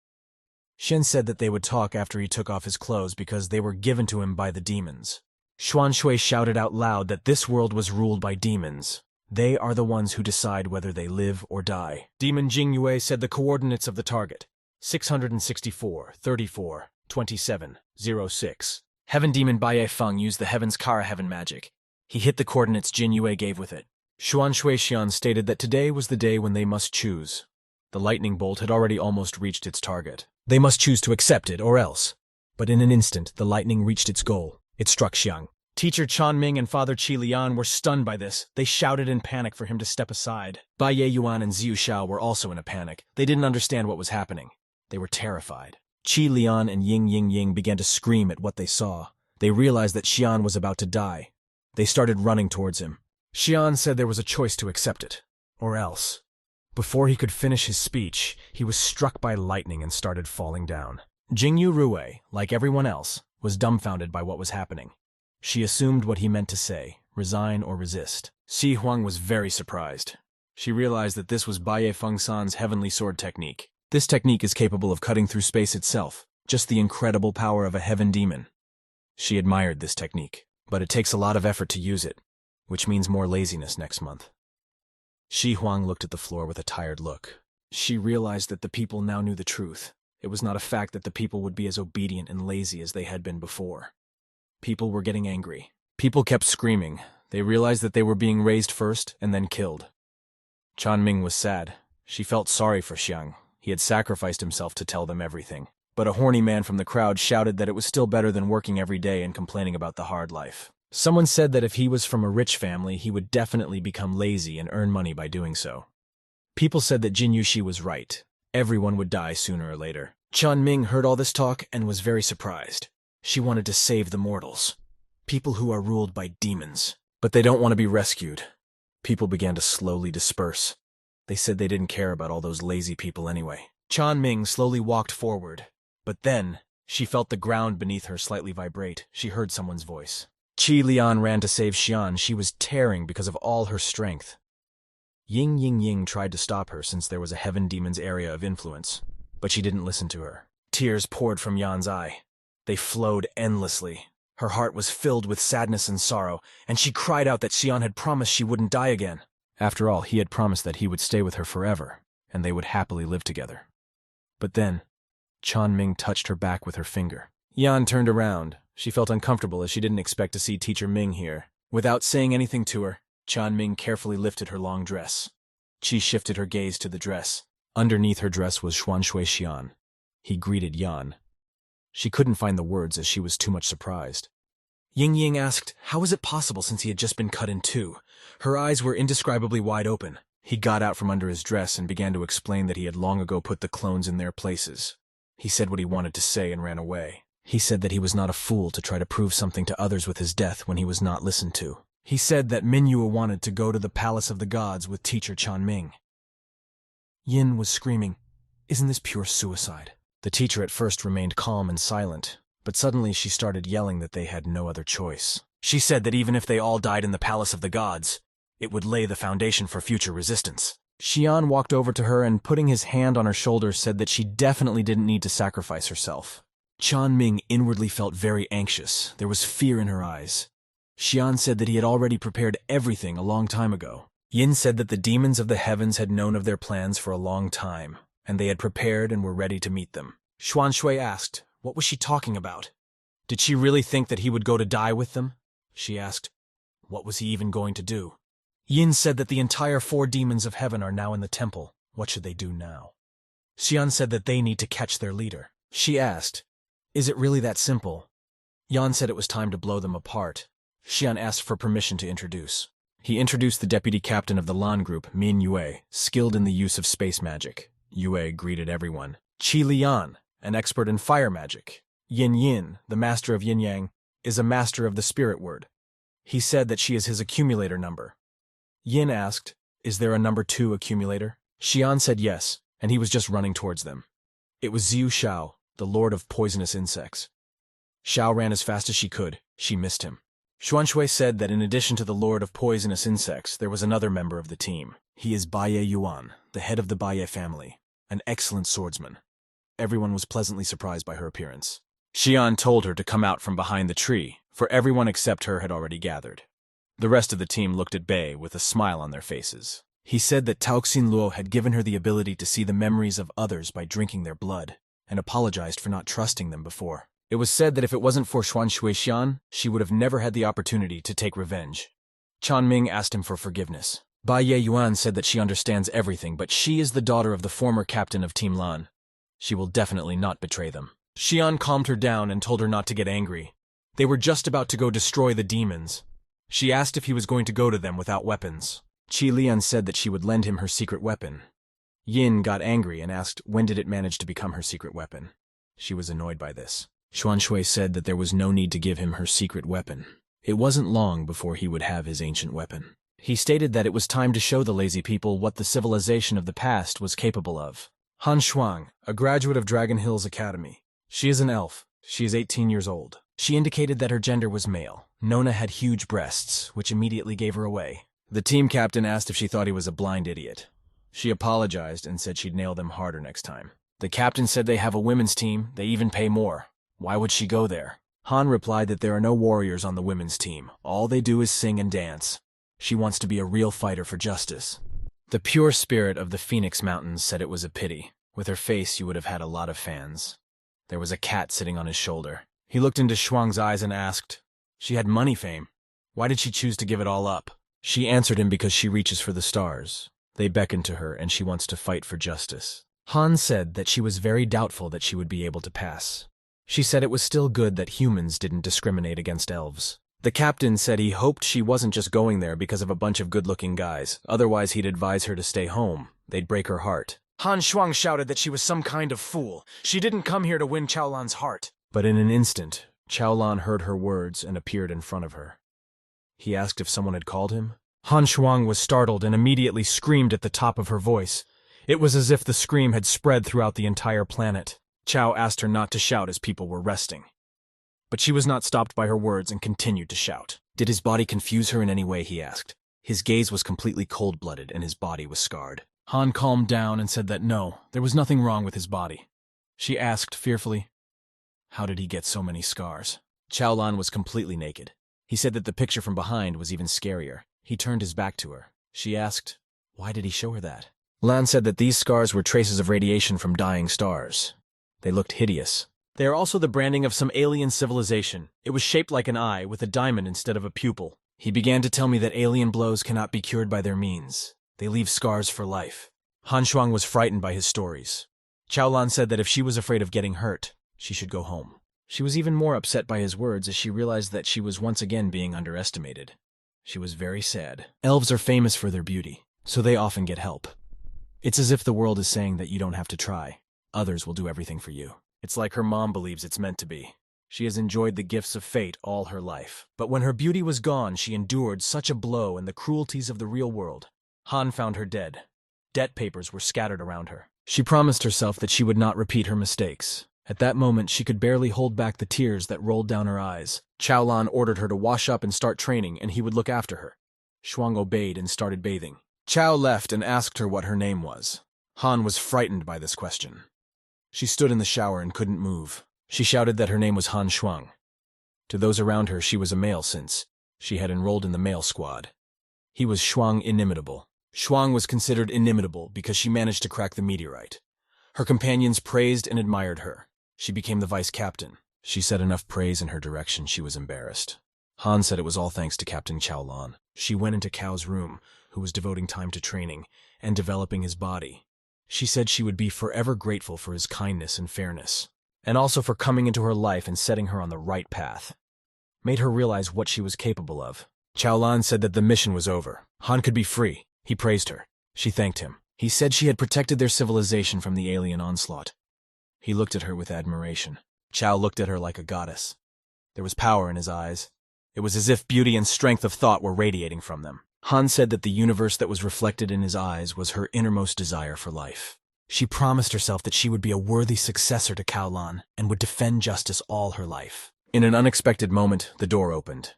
Shen said that they would talk after he took off his clothes because they were given to him by the demons. Xuan Shui shouted out loud that this world was ruled by demons. They are the ones who decide whether they live or die. Demon Jing Yue said the coordinates of the target: 664, 34, 27, 06. Heaven Demon Baiye Feng used the Heaven's Kara Heaven magic. He hit the coordinates Jin Yue gave with it. Xuan Shuixian stated that today was the day when they must choose. The lightning bolt had already almost reached its target. They must choose to accept it or else. But in an instant, the lightning reached its goal. It struck Xiang. Teacher Chan Ming and Father Qi Lian were stunned by this. They shouted in panic for him to step aside. Bai Ye Yuan and Xiu Xiao were also in a panic. They didn't understand what was happening. They were terrified. Qi Lian and Ying Ying Ying began to scream at what they saw. They realized that Xian was about to die. They started running towards him. Xian said there was a choice to accept it, or else. Before he could finish his speech, he was struck by lightning and started falling down. Jingyu Rue, like everyone else, was dumbfounded by what was happening. She assumed what he meant to say, resign or resist. Si Huang was very surprised. She realized that this was Baiye Fengsan's heavenly sword technique. This technique is capable of cutting through space itself, just the incredible power of a heaven demon. She admired this technique, but it takes a lot of effort to use it, which means more laziness next month. Shi Huang looked at the floor with a tired look. She realized that the people now knew the truth. It was not a fact that the people would be as obedient and lazy as they had been before. People were getting angry. People kept screaming. They realized that they were being raised first and then killed. Chan Ming was sad. She felt sorry for Xiang. He had sacrificed himself to tell them everything. But a horny man from the crowd shouted that it was still better than working every day and complaining about the hard life. Someone said that if he was from a rich family, he would definitely become lazy and earn money by doing so. People said that Jin Yuxi was right. Everyone would die sooner or later. Chan Ming heard all this talk and was very surprised. She wanted to save the mortals. People who are ruled by demons. But they don't want to be rescued. People began to slowly disperse. They said they didn't care about all those lazy people anyway. Chan Ming slowly walked forward. But then, she felt the ground beneath her slightly vibrate. She heard someone's voice. Qi Lian ran to save Xian. She was tearing because of all her strength. Ying Ying Ying tried to stop her since there was a heaven demon's area of influence, but she didn't listen to her. Tears poured from Yan's eye. They flowed endlessly. Her heart was filled with sadness and sorrow, and she cried out that Xian had promised she wouldn't die again. After all, he had promised that he would stay with her forever, and they would happily live together. But then, Chan Ming touched her back with her finger. Yan turned around. She felt uncomfortable as she didn't expect to see Teacher Ming here. Without saying anything to her, Chan Ming carefully lifted her long dress. Qi shifted her gaze to the dress. Underneath her dress was Xuan Shuixian. He greeted Yan. She couldn't find the words as she was too much surprised. Ying Ying asked, how was it possible since he had just been cut in two? Her eyes were indescribably wide open. He got out from under his dress and began to explain that he had long ago put the clones in their places. He said what he wanted to say and ran away. He said that he was not a fool to try to prove something to others with his death when he was not listened to. He said that Manhwa wanted to go to the palace of the gods with teacher Chanming. Yin was screaming, "Isn't this pure suicide?" The teacher at first remained calm and silent, but suddenly she started yelling that they had no other choice. She said that even if they all died in the palace of the gods, it would lay the foundation for future resistance. Shuan walked over to her and, putting his hand on her shoulder, said that she definitely didn't need to sacrifice herself. Chanming inwardly felt very anxious. There was fear in her eyes. Shuan said that he had already prepared everything a long time ago. Yin said that the demons of the heavens had known of their plans for a long time, and they had prepared and were ready to meet them. Xuan Shui asked, what was she talking about? Did she really think that he would go to die with them? She asked, what was he even going to do? Yin said that the entire 4 demons of heaven are now in the temple. What should they do now? Xian said that they need to catch their leader. She asked, is it really that simple? Yan said it was time to blow them apart. Xian asked for permission to introduce. He introduced the deputy captain of the Lan group, Min Yue, skilled in the use of space magic. Yue greeted everyone. Qi Lian, an expert in fire magic. Yin Yin, the master of yin yang, is a master of the spirit word. He said that she is his accumulator number. Yin asked, is there a number 2 accumulator? Xian said yes, and he was just running towards them. It was Xiu Xiao, the lord of poisonous insects. Xiao ran as fast as she could. She missed him. Xuanshui said that in addition to the lord of poisonous insects, there was another member of the team. He is Baiye Yuan, the head of the Baiye family, an excellent swordsman. Everyone was pleasantly surprised by her appearance. Xian told her to come out from behind the tree, for everyone except her had already gathered. The rest of the team looked at Bei with a smile on their faces. He said that Taoxin Luo had given her the ability to see the memories of others by drinking their blood, and apologized for not trusting them before. It was said that if it wasn't for Xuanshui Xian, she would have never had the opportunity to take revenge. Chanming asked him for forgiveness. Baiye Yuan said that she understands everything, but she is the daughter of the former captain of Team Lan. She will definitely not betray them. Xian calmed her down and told her not to get angry. They were just about to go destroy the demons. She asked if he was going to go to them without weapons. Qi Lian said that she would lend him her secret weapon. Yin got angry and asked when did it manage to become her secret weapon. She was annoyed by this. Xuanshui said that there was no need to give him her secret weapon. It wasn't long before he would have his ancient weapon. He stated that it was time to show the lazy people what the civilization of the past was capable of. Han Shuang, a graduate of Dragon Hills Academy. She is an elf. She is 18 years old. She indicated that her gender was male. Nona had huge breasts, which immediately gave her away. The team captain asked if she thought he was a blind idiot. She apologized and said she'd nail them harder next time. The captain said they have a women's team, they even pay more. Why would she go there? Han replied that there are no warriors on the women's team. All they do is sing and dance. She wants to be a real fighter for justice. The pure spirit of the Phoenix Mountains said it was a pity. With her face, you would have had a lot of fans. There was a cat sitting on his shoulder. He looked into Shuang's eyes and asked, she had money fame. Why did she choose to give it all up? She answered him because she reaches for the stars. They beckon to her and she wants to fight for justice. Han said that she was very doubtful that she would be able to pass. She said it was still good that humans didn't discriminate against elves. The captain said he hoped she wasn't just going there because of a bunch of good-looking guys. Otherwise, he'd advise her to stay home. They'd break her heart. Han Shuang shouted that she was some kind of fool. She didn't come here to win Chaolan's heart. But in an instant, Chaolan heard her words and appeared in front of her. He asked if someone had called him. Han Shuang was startled and immediately screamed at the top of her voice. It was as if the scream had spread throughout the entire planet. Chao asked her not to shout as people were resting. But she was not stopped by her words and continued to shout. Did his body confuse her in any way, he asked. His gaze was completely cold-blooded and his body was scarred. Han calmed down and said that no, there was nothing wrong with his body. She asked fearfully, how did he get so many scars? Chaolan was completely naked. He said that the picture from behind was even scarier. He turned his back to her. She asked, why did he show her that? Lan said that these scars were traces of radiation from dying stars. They looked hideous. They are also the branding of some alien civilization. It was shaped like an eye with a diamond instead of a pupil. He began to tell me that alien blows cannot be cured by their means. They leave scars for life. Han Shuang was frightened by his stories. Chaolan said that if she was afraid of getting hurt, she should go home. She was even more upset by his words as she realized that she was once again being underestimated. She was very sad. Elves are famous for their beauty, so they often get help. It's as if the world is saying that you don't have to try. Others will do everything for you. It's like her mom believes it's meant to be. She has enjoyed the gifts of fate all her life. But when her beauty was gone, she endured such a blow and the cruelties of the real world. Han found her dead. Debt papers were scattered around her. She promised herself that she would not repeat her mistakes. At that moment, she could barely hold back the tears that rolled down her eyes. Chaolan ordered her to wash up and start training, and he would look after her. Shuan obeyed and started bathing. Chao left and asked her what her name was. Han was frightened by this question. She stood in the shower and couldn't move. She shouted that her name was Han Shuang. To those around her, she was a male since she had enrolled in the male squad. He was Shuang Inimitable. Shuang was considered inimitable because she managed to crack the meteorite. Her companions praised and admired her. She became the vice captain. She said enough praise in her direction she was embarrassed. Han said it was all thanks to Captain Chaolan. She went into Cao's room, who was devoting time to training and developing his body. She said she would be forever grateful for his kindness and fairness, and also for coming into her life and setting her on the right path. Made her realize what she was capable of. Chaolan said that the mission was over. Han could be free. He praised her. She thanked him. He said she had protected their civilization from the alien onslaught. He looked at her with admiration. Chao looked at her like a goddess. There was power in his eyes. It was as if beauty and strength of thought were radiating from them. Han said that the universe that was reflected in his eyes was her innermost desire for life. She promised herself that she would be a worthy successor to Chaolan and would defend justice all her life. In an unexpected moment, the door opened.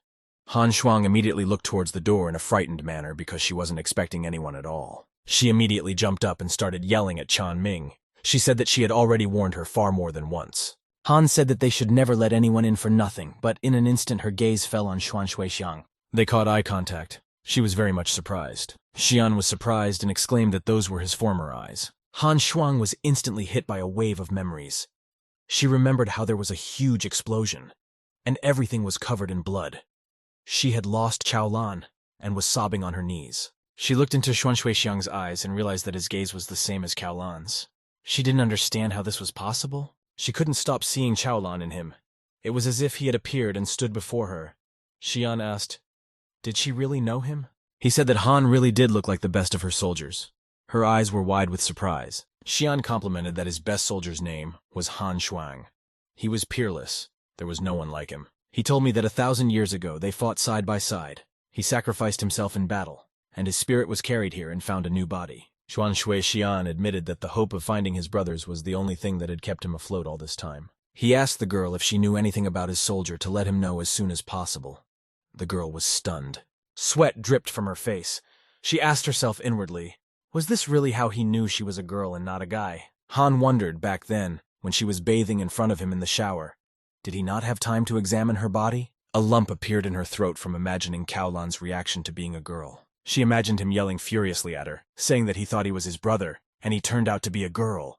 Han Shuang immediately looked towards the door in a frightened manner because she wasn't expecting anyone at all. She immediately jumped up and started yelling at Chan Ming. She said that she had already warned her far more than once. Han said that they should never let anyone in for nothing, but in an instant her gaze fell on Xuan Shuixiang. They caught eye contact. She was very much surprised. Xian was surprised and exclaimed that those were his former eyes. Han Shuang was instantly hit by a wave of memories. She remembered how there was a huge explosion, and everything was covered in blood. She had lost Chaolan and was sobbing on her knees. She looked into Xuan Shuixiang's eyes and realized that his gaze was the same as Chaolan's. She didn't understand how this was possible. She couldn't stop seeing Chaolan in him. It was as if he had appeared and stood before her. Xian asked, "Did she really know him?" He said that Han really did look like the best of her soldiers. Her eyes were wide with surprise. Xian complimented that his best soldier's name was Han Shuang. He was peerless. There was no one like him. He told me that 1,000 years ago they fought side by side. He sacrificed himself in battle, and his spirit was carried here and found a new body. Xuan Shuixian admitted that the hope of finding his brothers was the only thing that had kept him afloat all this time. He asked the girl if she knew anything about his soldier to let him know as soon as possible. The girl was stunned. Sweat dripped from her face. She asked herself inwardly, was this really how he knew she was a girl and not a guy? Han wondered back then, when she was bathing in front of him in the shower. Did he not have time to examine her body? A lump appeared in her throat from imagining Chaolan's reaction to being a girl. She imagined him yelling furiously at her, saying that he thought he was his brother, and he turned out to be a girl.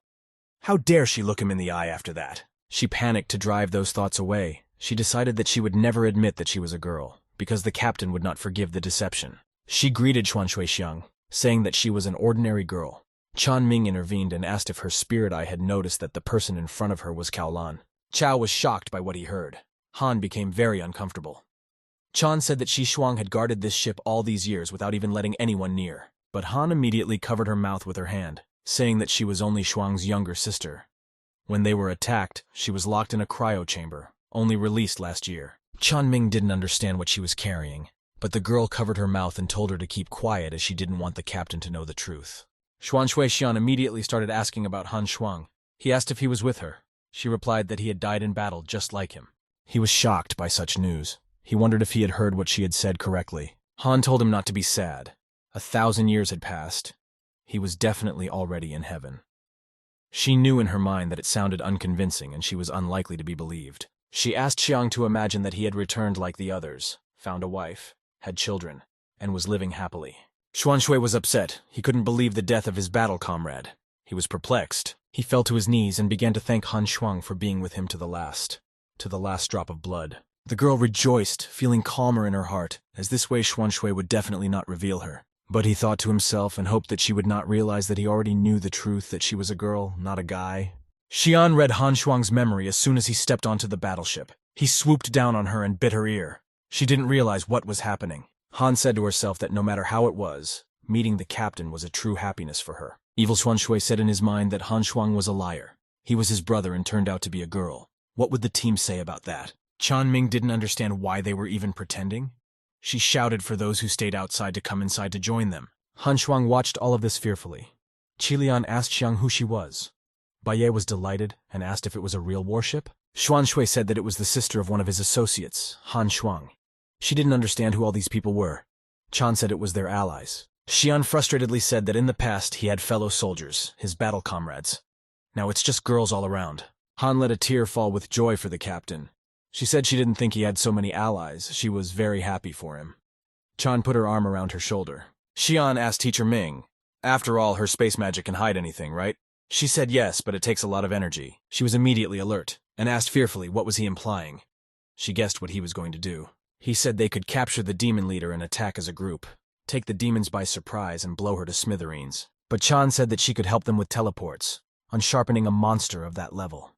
How dare she look him in the eye after that? She panicked to drive those thoughts away. She decided that she would never admit that she was a girl, because the captain would not forgive the deception. She greeted Xuan Shuixiang, saying that she was an ordinary girl. Chan Ming intervened and asked if her spirit eye had noticed that the person in front of her was Chaolan. Chao was shocked by what he heard. Han became very uncomfortable. Chan said that Shi Shuang had guarded this ship all these years without even letting anyone near. But Han immediately covered her mouth with her hand, saying that she was only Shuang's younger sister. When they were attacked, she was locked in a cryo chamber, only released last year. Chan Ming didn't understand what she was carrying, but the girl covered her mouth and told her to keep quiet as she didn't want the captain to know the truth. Xuan Shuixian immediately started asking about Han Shuang. He asked if he was with her. She replied that he had died in battle just like him. He was shocked by such news. He wondered if he had heard what she had said correctly. Han told him not to be sad. 1,000 years had passed. He was definitely already in heaven. She knew in her mind that it sounded unconvincing and she was unlikely to be believed. She asked Xiang to imagine that he had returned like the others, found a wife, had children, and was living happily. Xuan Shui was upset. He couldn't believe the death of his battle comrade. He was perplexed. He fell to his knees and began to thank Han Shuang for being with him to the last drop of blood. The girl rejoiced, feeling calmer in her heart, as this way Xuan Shui would definitely not reveal her. But he thought to himself and hoped that she would not realize that he already knew the truth, that she was a girl, not a guy. Xian read Han Shuang's memory as soon as he stepped onto the battleship. He swooped down on her and bit her ear. She didn't realize what was happening. Han said to herself that no matter how it was, meeting the captain was a true happiness for her. Evil Xuan Shui said in his mind that Han Shuang was a liar. He was his brother and turned out to be a girl. What would the team say about that? Chanming didn't understand why they were even pretending. She shouted for those who stayed outside to come inside to join them. Han Shuang watched all of this fearfully. Qilian asked Xiang who she was. Baye was delighted and asked if it was a real warship. Xuan Shui said that it was the sister of one of his associates, Han Shuang. She didn't understand who all these people were. Chan said it was their allies. Xian frustratedly said that in the past he had fellow soldiers, his battle comrades. Now it's just girls all around. Han let a tear fall with joy for the captain. She said she didn't think he had so many allies. She was very happy for him. Chan put her arm around her shoulder. Xian asked Teacher Ming. After all, her space magic can hide anything, right? She said yes, but it takes a lot of energy. She was immediately alert, and asked fearfully what was he implying. She guessed what he was going to do. He said they could capture the demon leader and attack as a group, take the demons by surprise and blow her to smithereens. But Chan said that she could help them with teleports, on sharpening a monster of that level.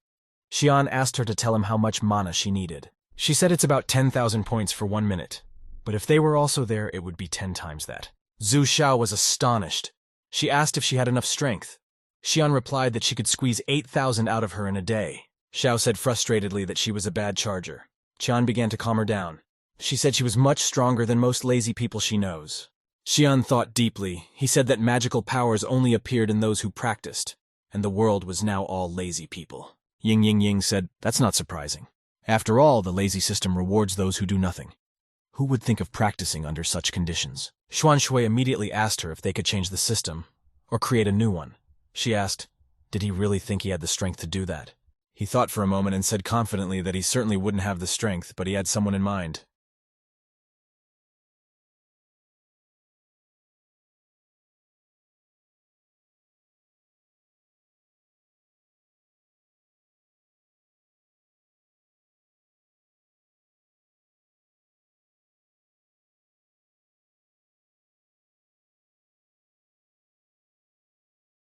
Xian asked her to tell him how much mana she needed. She said it's about 10,000 points for 1 minute, but if they were also there, it would be 10 times that. Zhu Xiao was astonished. She asked if she had enough strength. Xian replied that she could squeeze 8,000 out of her in a day. Xiao said frustratedly that she was a bad charger. Qian began to calm her down. She said she was much stronger than most lazy people she knows. Xian thought deeply. He said that magical powers only appeared in those who practiced, and the world was now all lazy people. Ying Ying Ying said, that's not surprising. After all, the lazy system rewards those who do nothing. Who would think of practicing under such conditions? Xuan Shui immediately asked her if they could change the system, or create a new one. She asked, did he really think he had the strength to do that? He thought for a moment and said confidently that he certainly wouldn't have the strength, but he had someone in mind.